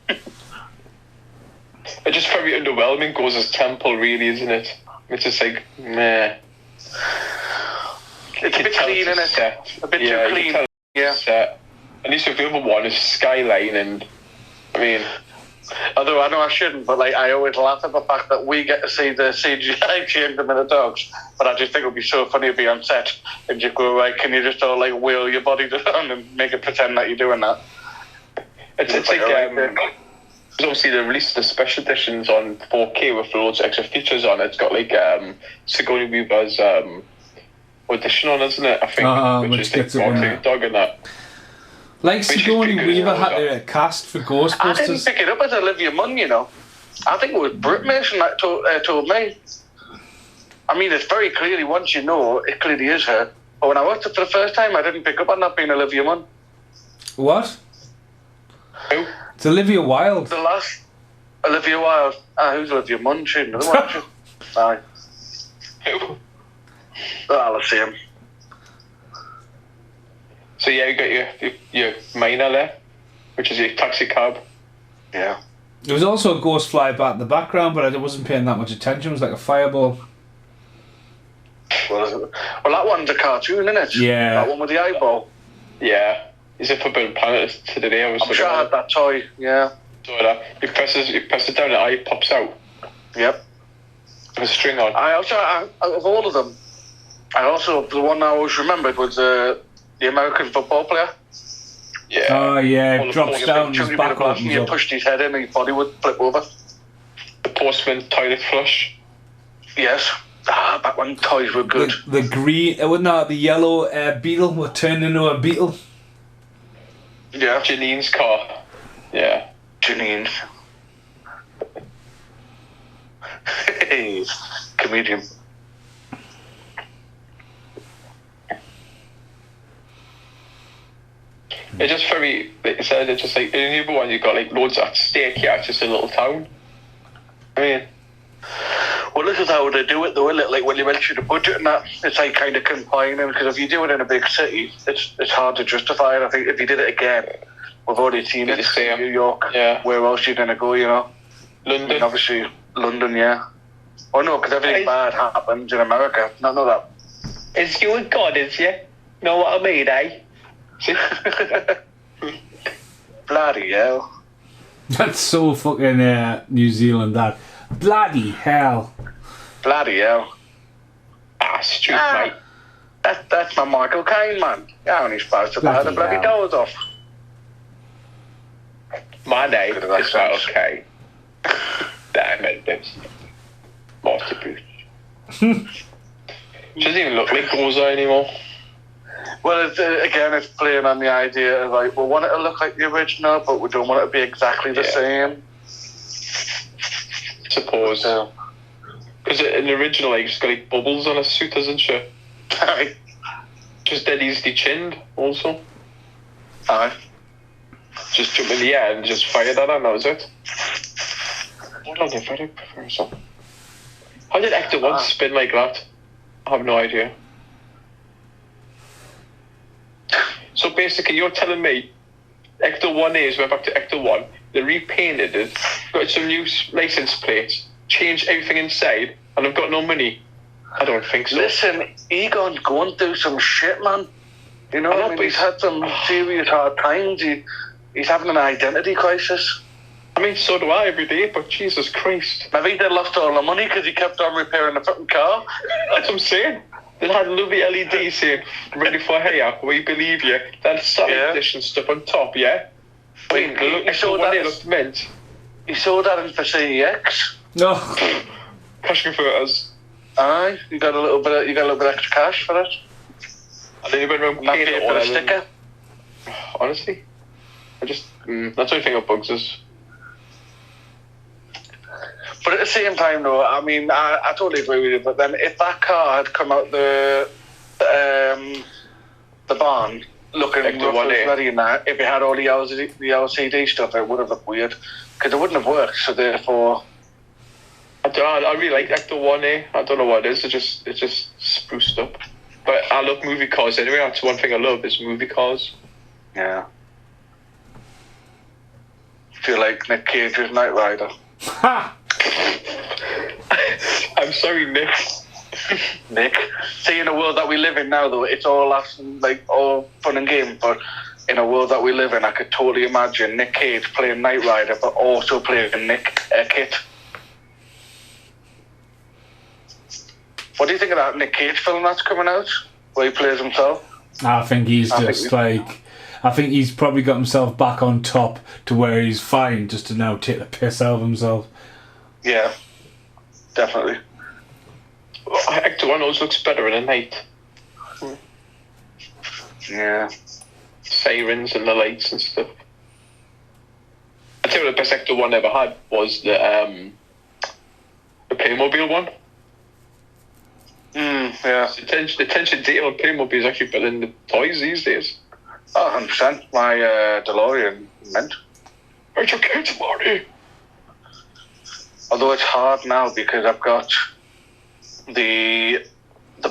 It's just very underwhelming, Goes' temple, really, isn't it? It's just like, meh. It's a bit clean, isn't it? A bit too clean. Yeah. Set. At least with the other one is Skyline, and I mean, although I know I shouldn't, but like I always laugh at the fact that we get to see the CGI change them into dogs. But I just think it would be so funny to be on set and just go, right, can you just all like wheel your body down and make it pretend that you're doing that? It's like obviously they released the special editions on 4K with loads of extra features on it. It's got like Sigourney Weaver's audition on, isn't it? I think, which is gets like it dog and that. Like Sigourney Weaver had a cast for Ghostbusters. I didn't pick it up as Olivia Munn, you know. I think it was Britt Mason that told me. I mean, it's very clearly, once you know, it clearly is her. But when I watched it for the first time, I didn't pick up on that being Olivia Munn. What? Who? It's Olivia Wilde. The last Olivia Wilde. Who's Olivia Munn? She's another one. Aye. Who? I'll see him. So yeah, you got your minor there, which is your taxi cab. Yeah. There was also a ghost fly back in the background, but I wasn't paying that much attention. It was like a fireball. Well, that one's a cartoon, isn't it? Yeah. That one with the eyeball. Yeah. Is it Forbidden Planet today? I'm sure I had that toy, yeah. So that you press it down, the eye pops out. Yep. With a string on. I also, out of all of them, the one I always remembered was the American football player. Yeah. Oh yeah, it drops down, his back opens He up. pushed his head in and his body would flip over. The postman toilet flush. Yes. Back when toys were good. The green, the yellow beetle would turn into a beetle. Yeah. Janine's car. Yeah. Janine. Hey, comedian. It's just very, like I said, it's just like, in the other one you've got like loads at stake here, it's just a little town. I mean, well, this is how they do it though, isn't it? Like when you mention the budget and that, it's like kind of confining, because if you do it in a big city, it's hard to justify it. I think if you did it again, we've already seen it in New York. Yeah. Where else are you going to go, you know? London. I mean, obviously, London, yeah. Oh no, because everything bad happens in America. Not know that. It's you and God, is you? Know what I mean, eh? Bloody hell. That's so fucking New Zealand, that. Bloody hell. Bloody hell. Stupid, mate. That's my Michael Caine, man. You're only supposed to buy the bloody doors off. My name is sense. okay. Damn it, that's masterpiece. Doesn't even look like Goza anymore. Well, it's playing on the idea of like, we want it to look like the original, but we don't want it to be exactly the same. Suppose. Because in the original, like, she's got like bubbles on her suit, doesn't she? Aye. Just dead easily chinned, also. Aye. Just jump in the air and just fired at her, and that was it. What on if I do prefer something? How did Ecto 1 spin like that? I have no idea. So basically, you're telling me Ecto 1A's went back to Ecto 1, they repainted it, got some new license plates, changed everything inside, and I've got no money. I don't think so. Listen, Egon's going through some shit, man. You know, I mean, he's had some serious hard times. He's having an identity crisis. I mean, so do I every day, but Jesus Christ. Maybe they lost all the money because he kept on repairing the fucking car. That's what I'm saying. They had lovely LEDs saying, ready for hair, we believe you. Then salad dish and stuff on top, yeah? Wait, I saw that. It looked mint. You saw that in Facility X? No. Cash converters. Aye, you got a little bit of extra cash for it. And then you went around Not paying paying it for all. a sticker. Honestly, that's the only thing that bugs us. But at the same time, though, I mean, I totally agree with you. But then, if that car had come out the barn looking Like the rough one as day. ready and that, if it had all the LCD stuff, it would have looked weird because it wouldn't have worked. So therefore, I really like Ecto 1A. I don't know what it is. It's just spruced up. But I love movie cars anyway. That's one thing I love is movie cars. yeah. Feel like Nick Cage's Knight Rider. Ha! I'm sorry, Nick. Nick, see, in the world that we live in now, though, it's all all fun and game. But in a world that we live in, I could totally imagine Nick Cage playing Knight Rider, but also playing Kit. What do you think of that Nick Cage film that's coming out, where he plays himself? I think he's I think he's probably got himself back on top to where he's fine just to now take the piss out of himself. Yeah, definitely. Ecto 1 always looks better in a night. Yeah. Sirens and the lights and stuff. I tell you what the best Ecto 1 ever had was the Playmobil one. Yeah. The attention detail on Playmobil is actually better than the toys these days. Oh, 100%. My DeLorean meant. Where'd your kids, Marty? Although it's hard now because I've got the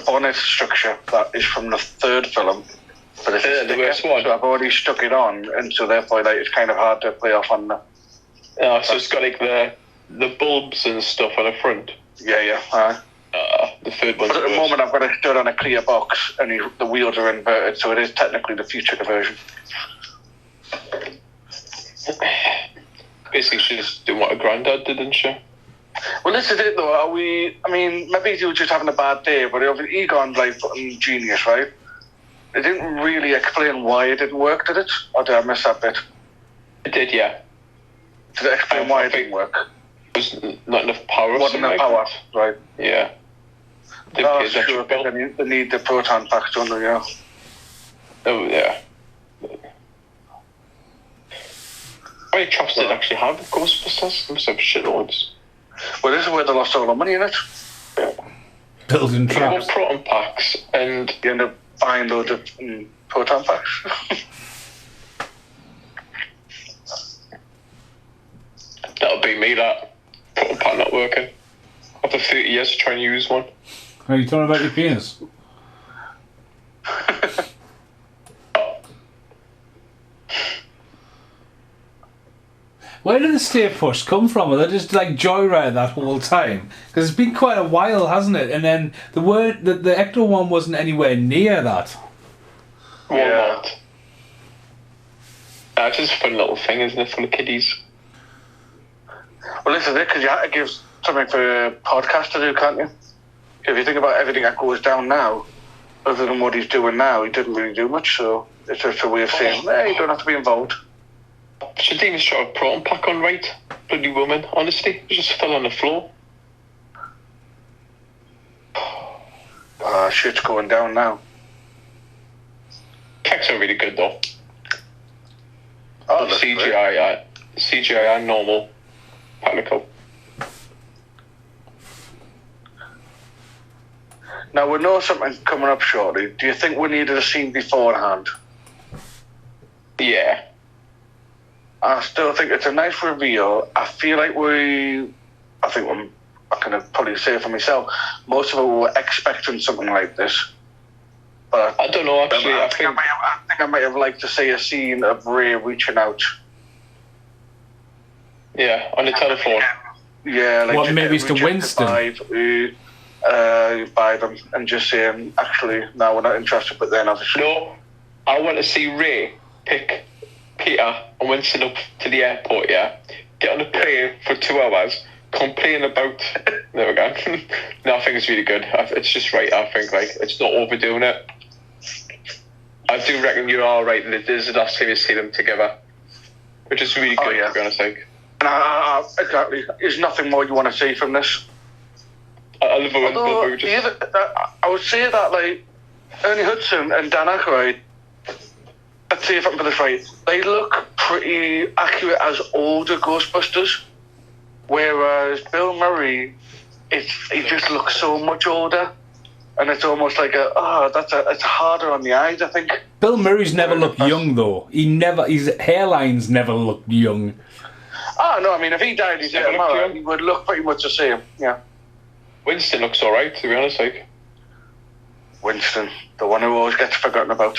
bonnet structure that is from the third film. But it's a the worst one. So I've already stuck it on, and so therefore it's kind of hard to play off on the... So it's got like the bulbs and stuff on the front. Yeah. The third one's But at the worse. moment I've got it stood on a clear box, and the wheels are inverted, so it is technically the future version. Basically, she's just doing what her granddad did, didn't she? Well, this is it though. Maybe he was just having a bad day, but Egon's like fucking genius, right? They didn't really explain why it didn't work, did it? Or did I miss that bit? It did, yeah. Did it explain why it didn't work? There's not enough power. Wasn't enough power, right? Yeah. Sure, they need the proton packs, don't they? Yeah. Oh, yeah. How many traps did it actually have with Ghostbusters? There must have shitloads. Well, this is where they lost all the money in it. Building They traps. got proton packs and You end up buying loads of proton packs. that'll be me, that. Proton pack not working. After 30 years to try and use one. Are you talking about your penis? Where did the stay push come from? Were they just like joyride that whole time? Because it's been quite a while, hasn't it? And then the Ecto one wasn't anywhere near that. Yeah. Walmart. It's just a fun little thing, isn't it, for the kiddies? Well, this is it, because you had to give something for a podcast to do, can't you? If you think about everything that goes down now, other than what he's doing now, he didn't really do much, so it's just a way of saying, hey, you don't have to be involved. She didn't even shot a proton pack on right. Bloody woman, honestly. It just fell on the floor. Shit's going down now. Packs are really good, though. Oh, that's great. CGI and normal. Practical. Now, we know something's coming up shortly. Do you think we needed a scene beforehand? Yeah. I still think it's a nice reveal. I feel like I can probably say it for myself, most of us were expecting something like this. But I don't know, actually. I think I might have liked to see a scene of Ray reaching out. Yeah, on the telephone. Yeah, like What, maybe it's to Winston? By them and just saying, actually, no, we're not interested, but then obviously... No, I want to see Ray pick Peter and Winston up to the airport, yeah? Get on a plane for 2 hours, complain about. There we go. No, I think it's really good. It's just right. I think like it's not overdoing it. I do reckon you are right. That this is the last time you see them together, which is really good. To be honest, like. And exactly, there's nothing more you want to see from this. I love it when Although, I would say that like Ernie Hudson and Dan Aykroyd, let's see if I can put this right, they look pretty accurate as older Ghostbusters, whereas Bill Murray, he just looks so much older, and it's almost like it's harder on the eyes, I think. Bill Murray's never looked young though. His hairline's never looked young. Oh no, I mean if he died tomorrow, he would look pretty much the same. Yeah. Winston looks alright, to be honest, like. Winston, the one who always gets forgotten about.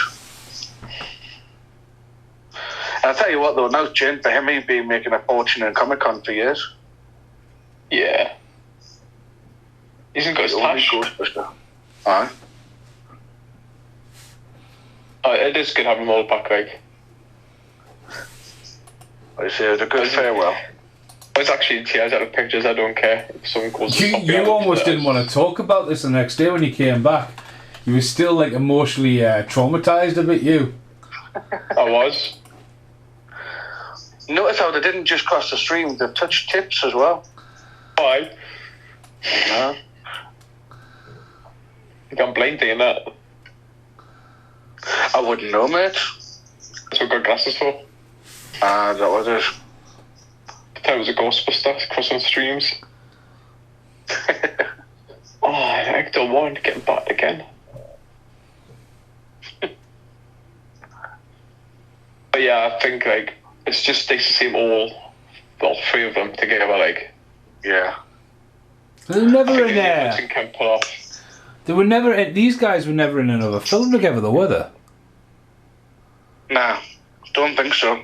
And I'll tell you what though, now Jim, for him, he's been making a fortune in Comic-Con for years. Yeah. He's got his tash. Ghostbuster. Aye. It is good having them all back, like. I say it's a good farewell. I was actually in tears out of pictures. I don't care if someone calls. You almost didn't want to talk about this the next day when you came back. You were still like emotionally traumatized a bit. You. I was. Notice how they didn't just cross the stream; they touched tips as well. Why? No. You can't blame doing that. I wouldn't know, mate. That's what I've got glasses for. That was it. That was a Ghostbuster crossing streams. Hector 1 getting back again. But yeah, I think like it's just nice to see them all three of them together. Like, yeah, they were never in there. Can pull off. They were never. These guys were never in another film together, though, were they? Nah, don't think so.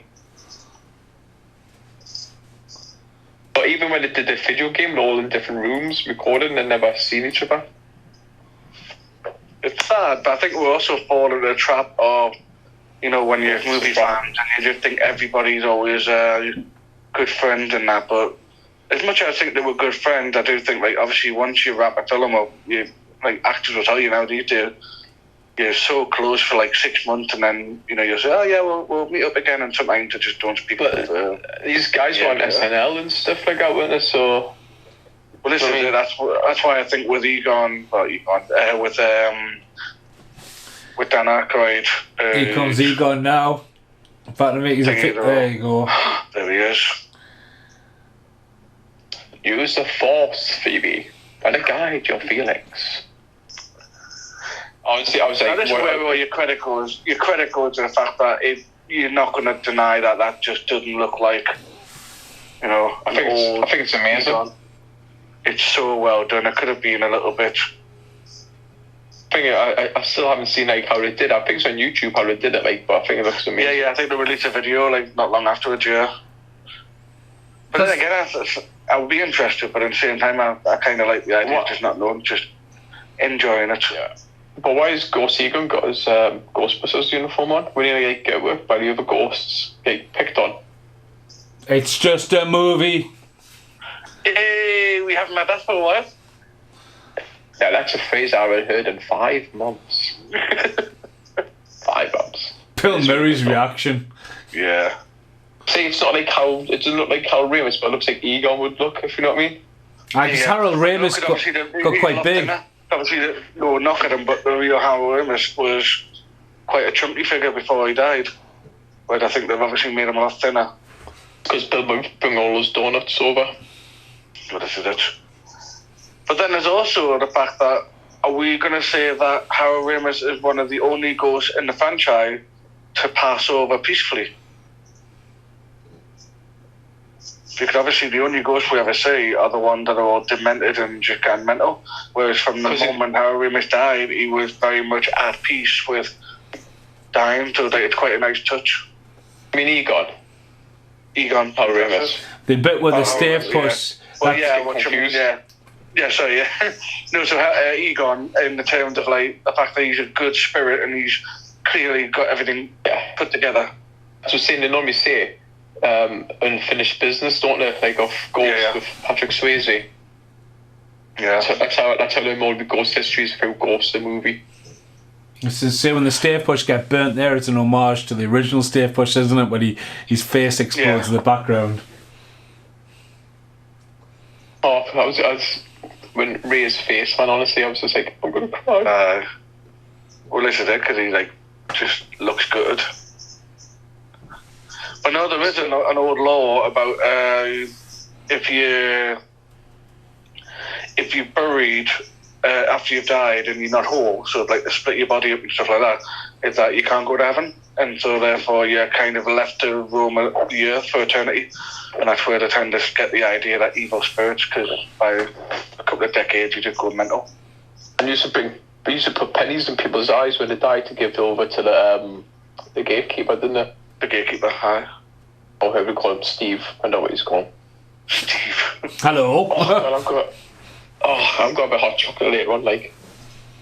But even when they did the video game, they're all in different rooms recording and never seen each other. It's sad, but I think we're also falling into the trap of, when you're movie fans and you just think everybody's always good friends and that. But as much as I think they were good friends, I do think, like, obviously once you wrap a film up, actors will tell you now these days, you're so close for like 6 months, and then you'll say, "Oh yeah, we'll meet up again," and sometimes they just don't speak. But these guys were on SNL and stuff like that, weren't they? So, well, this is it. That's why I think with Egon, with Dan Aykroyd, here comes Egon now. In fact, I make his there you go. There he is. Use the force, Phoebe, and guide your feelings. Honestly, I was like, this is where your credit goes to the fact that you're not going to deny that just doesn't look like, I think it's amazing. Egon. It's so well done. It could have been a little bit. I still haven't seen like how they did. I think it's on YouTube how they did it, like, but I think it looks amazing. Yeah. I think they released a video like not long afterwards. Yeah. But then again, I would be interested, but at the same time, I kind of like the idea of just not knowing, just enjoying it. Yeah. But why has Ghost Egon got his Ghostbusters uniform on when he get worked by the other ghosts get picked on? It's just a movie. Hey, we haven't had that for a while. Yeah, that's a phrase I haven't heard in 5 months. 5 months. Bill Murray's reaction. Yeah. See, it doesn't look like Harold Ramis, but it looks like Egon would look, if you know what I mean. Because Harold Ramis got quite big. Obviously, no knock at him, but the real Harold Ramis was quite a chunky figure before he died. But I think they've obviously made him a lot thinner. Because Bill would bring all those donuts over. But this is it. But then there's also the fact that, are we going to say that Harold Ramis is one of the only ghosts in the franchise to pass over peacefully? Because obviously the only ghosts we ever see are the ones that are all demented and just kind of mental. Whereas from the moment Harold Ramis died, he was very much at peace with dying. So it's quite a nice touch. I mean, Egon, Harold Ramis. The bit with the stay puss. Yeah. Well, yeah. Sorry, yeah. No, so Egon, in the terms of like the fact that he's a good spirit and he's clearly got everything put together. That's what they normally say. Unfinished Business, don't they? Like off Ghost with Patrick Swayze. Yeah. So that's how they know the Ghost histories through Ghost, the movie. It's the same when the Stave Push get burnt there. It's an homage to the original Stave Push, isn't it? When his face explodes in the background. Oh, I was when Ray's face, man. Honestly, I was just like, I'm gonna cry. Well, this is it because he like just looks good. But no, there is an old law about if you're buried after you've died and you're not whole, so like they split your body up and stuff like that, is that you can't go to heaven, and so therefore you're kind of left to roam the earth for eternity, and that's where they tend to get the idea that evil spirits, because by a couple of decades you just go mental. And they used to put pennies in people's eyes when they died to give over to the gatekeeper, didn't they? The gatekeeper, hi. Or whoever we call him, Steve. I know what he's called. Steve. Hello. Man, I've got a bit of hot chocolate later on, like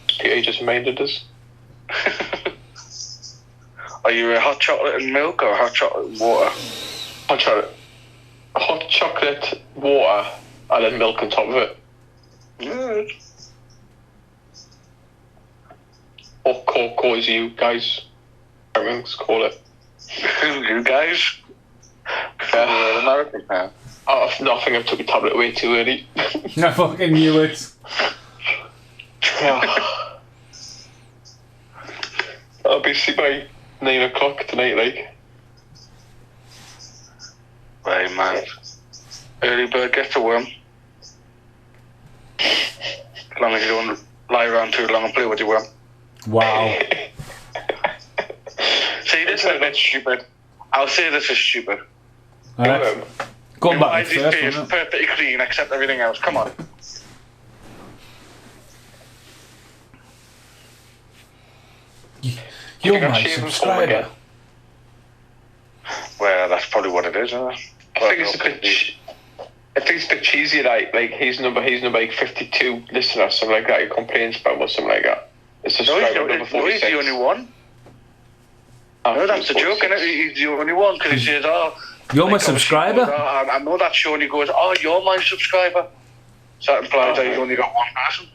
Peter just reminded us. Are you a hot chocolate and milk or hot chocolate and water? Hot chocolate, water, and then milk on top of it. Good. Or cocoa as you guys, everyone's call it. You guys? We're American now. Oh, nothing. I took a tablet way too early. I fucking knew it. Yeah. I'll be asleep by 9 o'clock tonight, like. Right, man. Early bird gets the worm. As long as you don't lie around too long and play with your worm. Wow. See, this is a bit stupid. I'll say this is stupid. Alright. Going back to His the face first is one. perfectly clean except everything else. Come on. You're I'm my shaving foam subscriber. again. Well, that's probably what it is, isn't it? I think it's a bit cheesy, like he's number like 52 listener, something like that. He complains about or something like that. It's a No, subscriber number he's 46. the only one. No, that's the joke, isn't it? He's the only one because he says, "Oh, You're my like, subscriber. Goes, oh, I know that show," and he goes, "Oh, you're my subscriber." So that implies that he's only got one person.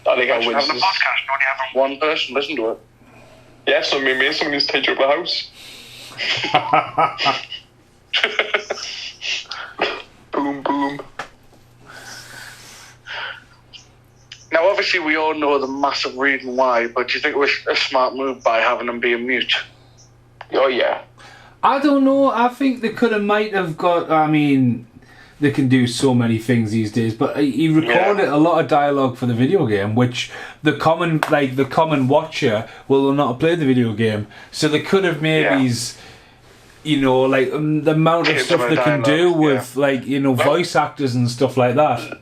I think I Imagine wins having a this. podcast and only having one person listen to it. Yeah, so maybe someone needs to take you up the house. Boom, boom. Now, obviously, we all know the massive reason why, but do you think it was a smart move by having them be mute? Oh, yeah. I don't know. I think they might have got. I mean, they can do so many things these days. But he recorded a lot of dialogue for the video game, which the common watcher will not play the video game. So they could have maybe, you know, like the amount of stuff they can do with like voice actors and stuff like that.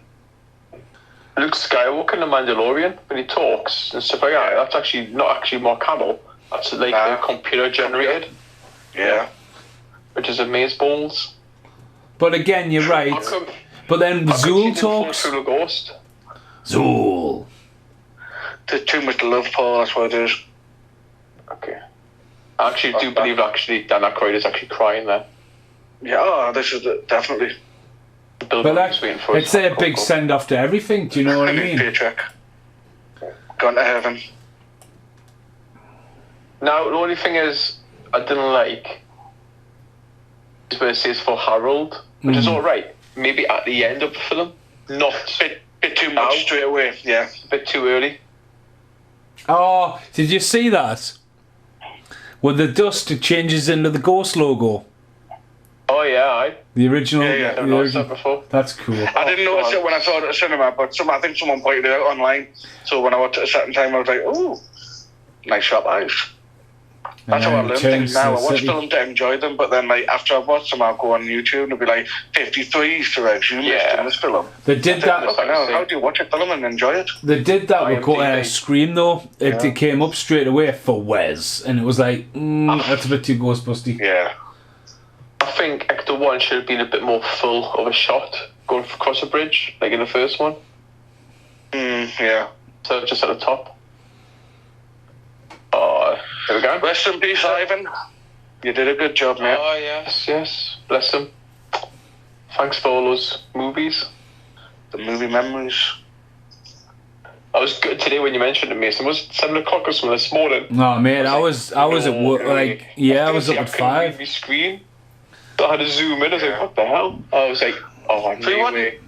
Luke Skywalker in The Mandalorian, when he talks and stuff like that, that's actually not actually Mark Hamill. That's like the computer generated. Yeah. Which is amazeballs. But again, you're right. But then Zool talks. Through the ghost. Zool. There's too much love, Paul, that's what it is. Okay. I actually do believe Dan Aykroyd is actually crying there. Yeah, this is definitely. But it's a big send off to everything. Do you know what I mean? Paycheck. Gone to heaven. Now the only thing is, I didn't like is where it says for Harold, which is all right. Maybe at the end of the film, not bit too much straight away. Yeah, a bit too early. Oh, did you see that? With the dust, it changes into the Ghost logo. Oh yeah, The original. Yeah, I've noticed that before. That's cool. I didn't notice it when I saw it at the cinema, but I think someone pointed it out online. So when I watched it a certain time, I was like, "Ooh, nice sharp eyes." That's how I learn things now. I watch films to enjoy them, but then like after I've watched them, I'll go on YouTube and it'll be like 53 Easter eggs you missed in this film. They did that. How do you watch a film and enjoy it? They did that with Scream though. It came up straight away for Wes, and it was like, that's a bit too Ghostbusty. Yeah. I think Actor 1 should have been a bit more full of a shot going across a bridge, like in the first one. Yeah. So just at the top. Oh, there we go. Rest in peace, Ivan. You did a good job, mate. Oh, yes. Bless them. Thanks for all those movies. The movie memories. I was good today when you mentioned it, Mason. Was it 7 o'clock or something this morning? No, mate, I was at work, like, I was up at 5. My screen. So I had to zoom in. I was like, what the hell? I was like, oh, So he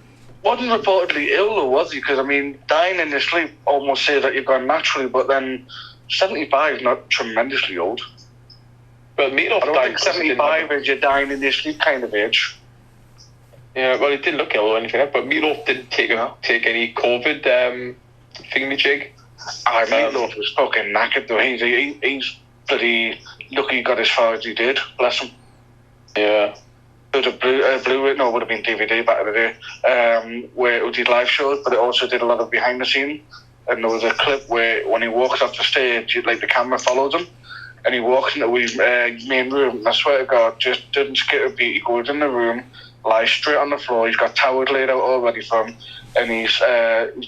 wasn't reportedly ill, though, was he? Because, I mean, dying in your sleep almost says that you've gone naturally, but then 75 is not tremendously old. But Meatloaf I don't think 75 is your dying in your sleep kind of age. Yeah, well, he didn't look ill or anything, but Meatloaf didn't take any COVID thingamajig. Meatloaf was fucking knackered, though. He's bloody lucky he got as far as he did. Bless him. Yeah. It was a Blu-ray, no, it would have been DVD back in the day, where it did live shows, but it also did a lot of behind the scenes. And there was a clip where when he walks off the stage, like the camera follows him, and he walks into his main room, and I swear to God, just doesn't skip a beat. He goes in the room, lies straight on the floor, he's got towels laid out already for him, and his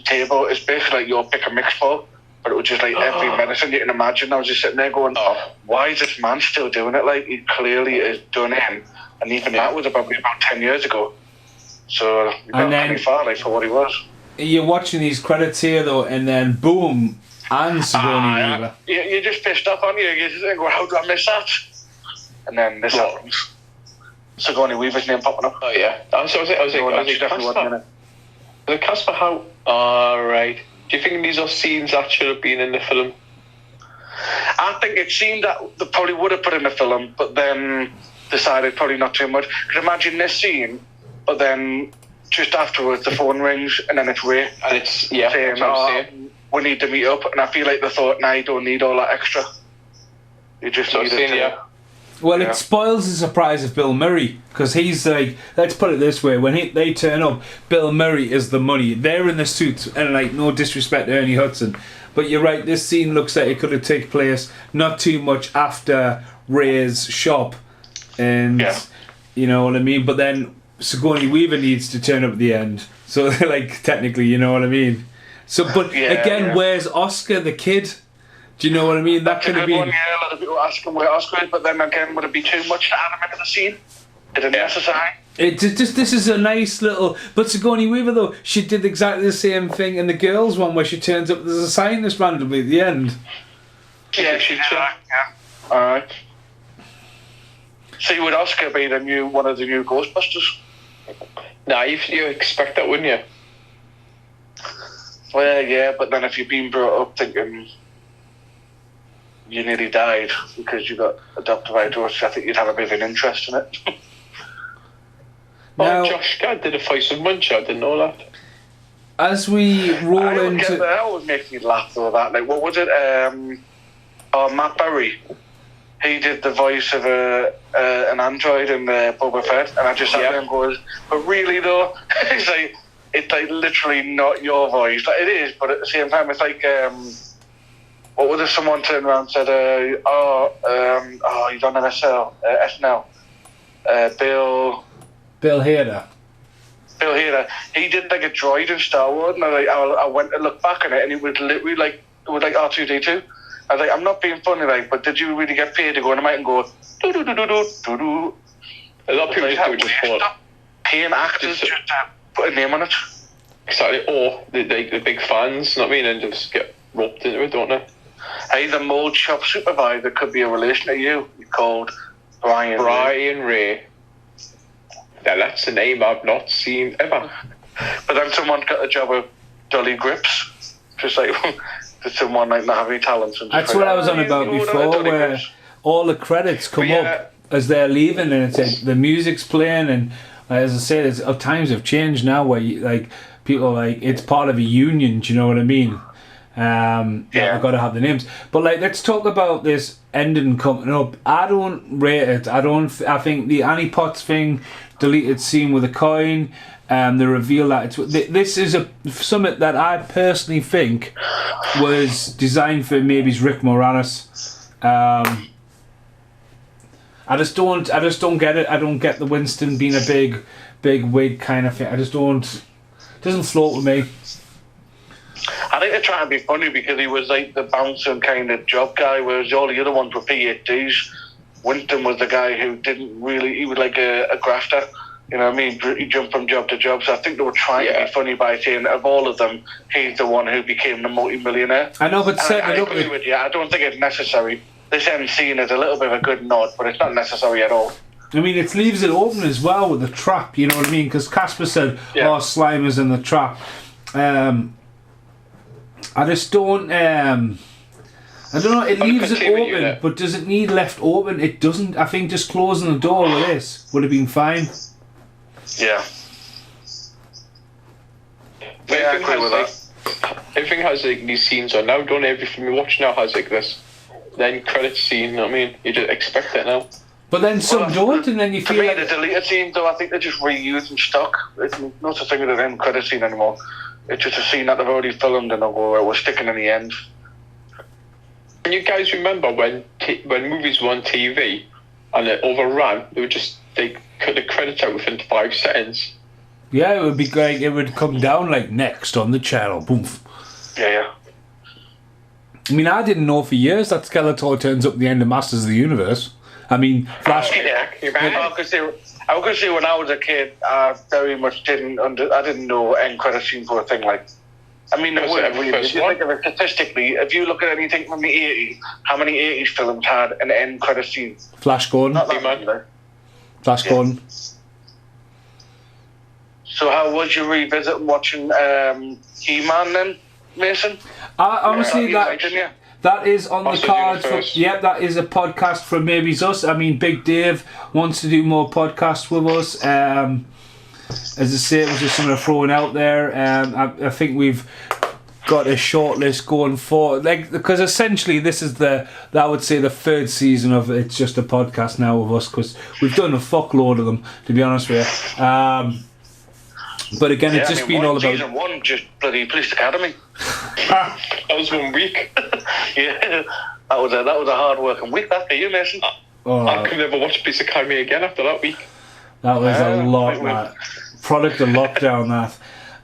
table is basically like your pick and mix bowl, but it was just like every medicine you can imagine. I was just sitting there going, why is this man still doing it? Like, he clearly is done in, and even that was probably about 10 years ago. So, he got pretty far, like, for what he was. You're watching these credits here, though, and then boom, and Sigourney Weaver. You're just pissed off, aren't you? You're just thinking, how do I miss that? And then this happens. Sigourney Weaver's name popping up. Oh, yeah. I was like, the Casper, how? Right. Do you think these are scenes that should have been in the film? I think it's scenes that they probably would have put in the film, but then decided probably not too much. Because imagine this scene, but then just afterwards the phone rings and then it's Ray. And it's, saying, we need to meet up. And I feel like they thought, nah, you don't need all that extra. You just need it. Well, it spoils the surprise of Bill Murray, because he's like, let's put it this way, when they turn up, Bill Murray is the money. They're in the suits, and like, no disrespect to Ernie Hudson, but you're right, this scene looks like it could have taken place not too much after Ray's shop, and you know what I mean, but then Sigourney Weaver needs to turn up at the end, so like, technically, you know what I mean. So, but again, where's Oscar the kid? Do you know what I mean? That could have been. A lot of people asking where Oscar is, but then again, would it be too much to add him into the scene? Is it necessary? This is a nice little. But Sigourney Weaver, though, she did exactly the same thing in the Girls one, where she turns up. There's a scientist randomly at the end. Yeah, she did. All right. So would Oscar be one of the new Ghostbusters? Nah, you expect that, wouldn't you? Well, yeah, but then if you've been brought up thinking you nearly died because you got adopted by a George, I think you'd have a bit of an interest in it. Now, Josh Gad did a voice of Munch, I didn't know that. As we roll into... That always makes me laugh, though, that. Like, what was it? Matt Berry. He did the voice of an android in Boba Fett, and I just sat there and goes, but really, though? it's like literally not your voice. Like, it is, but at the same time, it's like... what was it? Someone turned around and said, he's on SNL. Bill Hader. Bill Hader. He did like a droid in Star Wars, and I went to look back at it, and it was literally like R2D2. I was like, I'm not being funny, like, but did you really get paid to go on the mic and go do do do do do do do? A lot of people just do it just for paying actors just to put a name on it. Exactly. Or the big fans, you know what I mean, and just get roped into it, don't they? Hey, the mold shop supervisor could be a relation to you. You're called Brian Ray. Now, that's a name I've not seen ever. But then someone got a job of Dolly Grips. Just like, did someone like not have any talents? And that's what I was on about before, where all the credits come up as they're leaving, and it's like, the music's playing, and as I said, times have changed now, where people are like, it's part of a union, do you know what I mean? I've got to have the names, but like, let's talk about this ending coming up. I don't rate it. I think the Annie Potts thing, deleted scene with a coin, the reveal that this is a summit that I personally think was designed for maybe Rick Moranis. I just don't get it. I don't get the Winston being a big wig kind of thing. I just don't. It doesn't float with me. I think they're trying to be funny because he was like the bouncing kind of job guy, whereas all the other ones were PhDs. Winston was the guy who didn't really. He was like a grafter. You know what I mean? He jumped from job to job. So I think they were trying to be funny by saying, of all of them, he's the one who became the multi-millionaire. I know, but I agree with you. I don't think it's necessary. This end scene is a little bit of a good nod, but it's not necessary at all. I mean, it leaves it open as well with the trap, you know what I mean? Because Casper said, Slimer's in the trap. I just don't... I don't know, it leaves it open, but does it need left open? It doesn't. I think just closing the door with this would have been fine. Yeah. I agree with that. Everything has like these scenes on now, don't everything we watch now has like this then credit scene, you know what I mean? You just expect it now. But then some don't, and then you feel like... the deleted scenes, though, I think they're just reusing stock. It's not a thing of the end credit scene anymore. It's just a scene that they've already filmed and we're sticking in the end. Can you guys remember when movies were on TV and it overran, they would just cut the credits out within 5 seconds? Yeah, it would be great. It would come down like next on the channel. Boom. Yeah. I mean, I didn't know for years that Skeletor turns up at the end of Masters of the Universe. I mean, Flash... I was going to say when I was a kid, I very much didn't know end credit scenes were a thing like... I mean, if you think of it statistically, if you look at anything from the 80s, how many 80s films had an end credit scene? Flash Gordon. Not that many. Flash Gordon. So how was your revisit watching He-Man then, Mason? Honestly, that is on the cards. That is a podcast for Maybe's Us. I mean, Big Dave wants to do more podcasts with us. As I say, it was just something throwing out there. I think we've got a short list going forward, because essentially this is I would say the third season of It's Just a Podcast now with us, because we've done a fuckload of them, to be honest with you. But again, it's just been all about... Season 1, just bloody Police Academy. That was 1 week. Yeah, that was a hard working week, that for you, Mason. I could never watch Police Academy again after that week. That was a lot, that. Product of lockdown,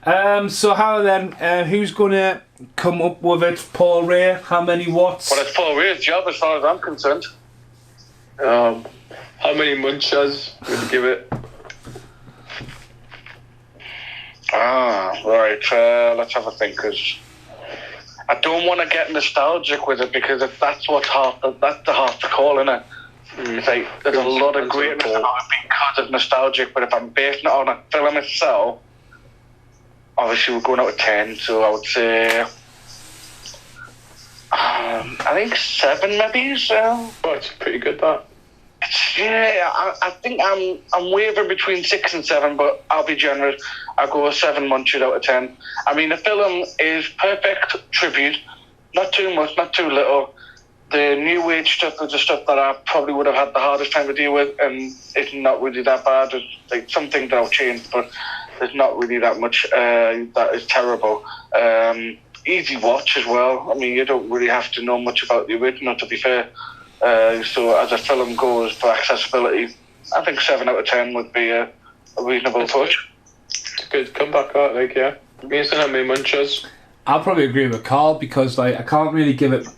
that. So how then, who's going to come up with it? Paul Ray, how many watts? Well, it's Paul Ray's job as far as I'm concerned. How many munchas would you give it? Right. Let's have a think, because I don't want to get nostalgic with it, because if that's the half the call, innit? It's like there's a lot of greatness about it because of nostalgic, but if I'm basing it on a film itself, obviously we're going out of 10, so I would say I think 7 maybe. Oh, it's pretty good, that. Yeah, I think I'm wavering between 6 and 7, but I'll be generous. I'll go a 7 munches out of 10. I mean, the film is perfect tribute. Not too much, not too little. The new age stuff is the stuff that I probably would have had the hardest time to deal with, and it's not really that bad. There's like some things that I've changed, but there's not really that much that is terrible. Easy watch as well. I mean, you don't really have to know much about the original, to be fair. So as a film goes for accessibility, I think 7 out of 10 would be a reasonable push. It's a good comeback, like, yeah. Mason, how many munchers? I'll probably agree with Carl, because I can't really give it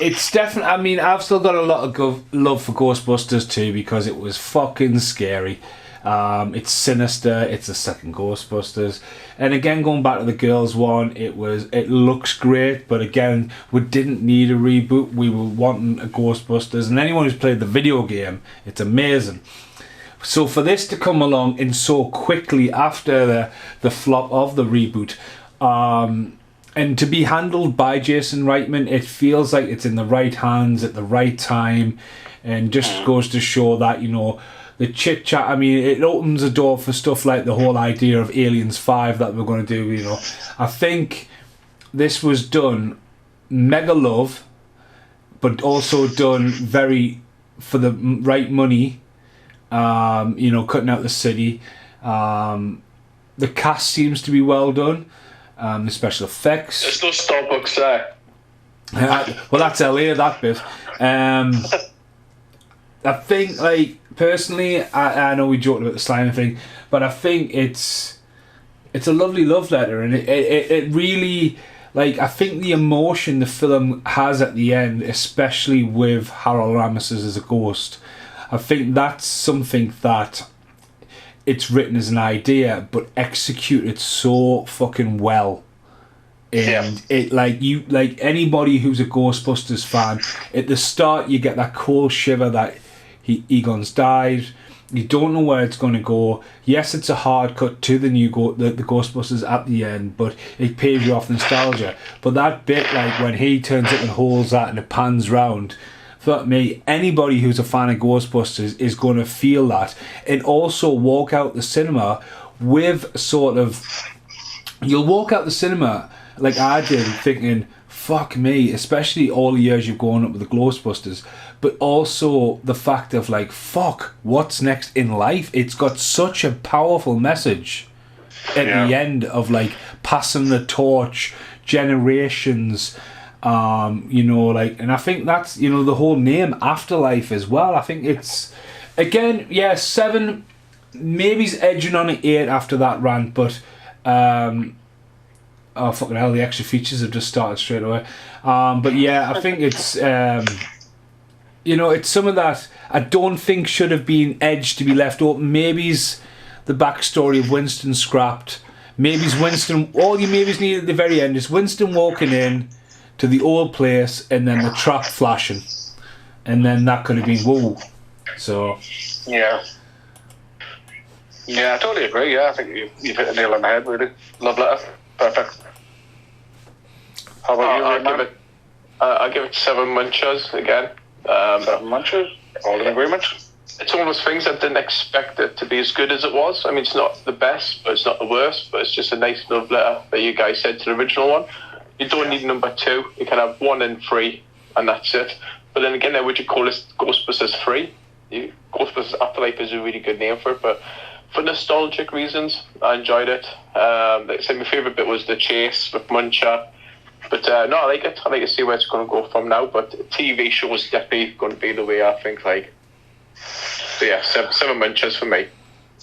it's definitely... I mean, I've still got a lot of love for Ghostbusters 2, because it was fucking scary. It's sinister. It's the second Ghostbusters, and again, going back to the girls one, it looks great, but again, we didn't need a reboot. We were wanting a Ghostbusters, and anyone who's played the video game, it's amazing. So for this to come along in so quickly after the flop of the reboot, and to be handled by Jason Reitman, it feels like it's in the right hands at the right time, and just goes to show that, the chit chat. I mean, it opens the door for stuff like the whole idea of Aliens 5 that we're going to do. I think this was done mega love, but also done very for the right money. Cutting out the city. The cast seems to be well done. The special effects. There's no Starbucks there. Well, that's LA, that bit. I think, personally, I know we joked about the slime thing, but I think it's a lovely love letter, and it really, like, I think the emotion the film has at the end, especially with Harold Ramis as a ghost, I think that's something that it's written as an idea, but executed so fucking well. And it, like, you, like anybody who's a Ghostbusters fan, at the start you get that cold shiver that Egon's died. You don't know where it's going to go. Yes, it's a hard cut to the new the Ghostbusters at the end, but it pays you off nostalgia. But that bit, like when he turns up and holds that and it pans round, for me, anybody who's a fan of Ghostbusters is going to feel that, and also walk out the cinema with sort of, you'll walk out the cinema like I did, thinking, fuck me, especially all the years you've grown up with the Ghostbusters, but also the fact of like, fuck, what's next in life? It's got such a powerful message at the end of like passing the torch, generations, you know, like, and I think that's, you know, the whole name Afterlife as well. I think it's, again, 7, maybe it's edging on an 8 after that rant, but oh fucking hell, the extra features have just started straight away. But yeah, I think it's you know, it's some of that I don't think should have been edged to be left open. Maybe's the backstory of Winston scrapped. Maybe's Winston, all you maybe's need at the very end is Winston walking in to the old place and then the trap flashing, and then that could have been whoa. So yeah, I totally agree. Yeah, I think you've hit the nail on the head. Really, love letter, perfect. How about you? I'll give it 7 munchers again. 7 munchers, all in agreement. It's one of those things I didn't expect it to be as good as it was. I mean, it's not the best, but it's not the worst. But it's just a nice love letter that you guys said to the original one. You don't need number 2. You can have 1 and 3, and that's it. But then again, would you call this Ghostbusters 3? Ghostbusters Afterlife is a really good name for it, but for nostalgic reasons, I enjoyed it. Like I said, my favourite bit was the chase with Muncher. But no, I like it. I like to see where it's going to go from now. But TV show is definitely going to be the way, I think. Like, so yeah, 7 munchers for me.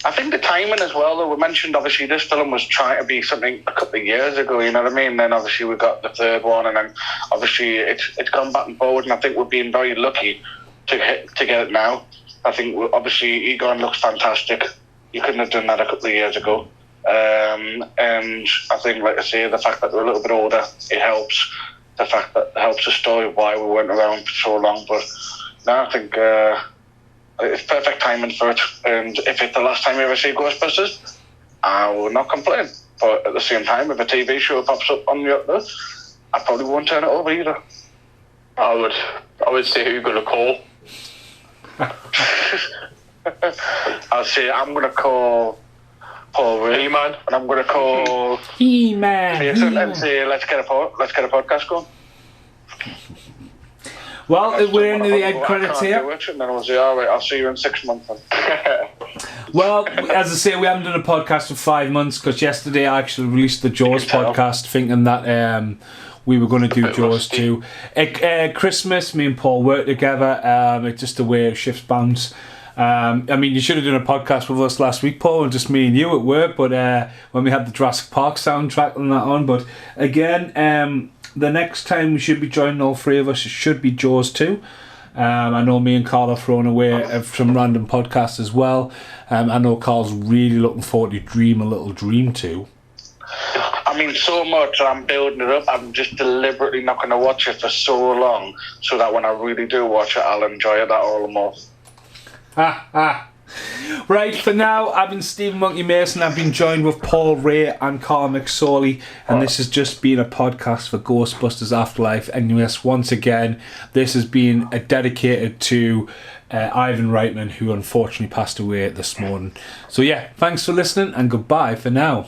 I think the timing as well, though, we mentioned obviously this film was trying to be something a couple of years ago, you know what I mean? Then obviously we got the third one, and then obviously it's gone back and forward, and I think we're being very lucky to get it now. I think obviously Egon looks fantastic. You couldn't have done that a couple of years ago. And I think, like I say, the fact that we're a little bit older, it helps. The fact that it helps the story of why we weren't around for so long. But no, I think it's perfect timing for it. And if it's the last time you ever see Ghostbusters, I will not complain. But at the same time, if a TV show pops up on the other, I probably won't turn it over either. I would say who you're going to call. I'll say I'm going to call Paul Ray, He-Man, and I'm going to call He-Man. and say let's get a podcast going. Well, we're into the end credits here. And then I'll say, all right, I'll see you in 6 months. Well, as I say, we haven't done a podcast for 5 months because yesterday I actually released the Jaws podcast, thinking that we were going to do Jaws too. Christmas, me and Paul worked together. It's just the way shifts bounce. I mean, you should have done a podcast with us last week, Paul, and just me and you at work. But when we had the Jurassic Park soundtrack and that on, but again, the next time we should be joining all 3 of us should be Jaws 2. I know me and Carl are thrown away some random podcasts as well. I know Carl's really looking forward to Dream a Little Dream 2. I mean, so much I'm building it up. I'm just deliberately not going to watch it for so long so that when I really do watch it, I'll enjoy it that all the more. Right, for now, I've been Stephen Monkey Mason. I've been joined with Paul Ray and Carl McSorley, and this has just been a podcast for Ghostbusters Afterlife. And yes, once again, this has been dedicated to Ivan Reitman, who unfortunately passed away this morning. So yeah, thanks for listening, and goodbye for now.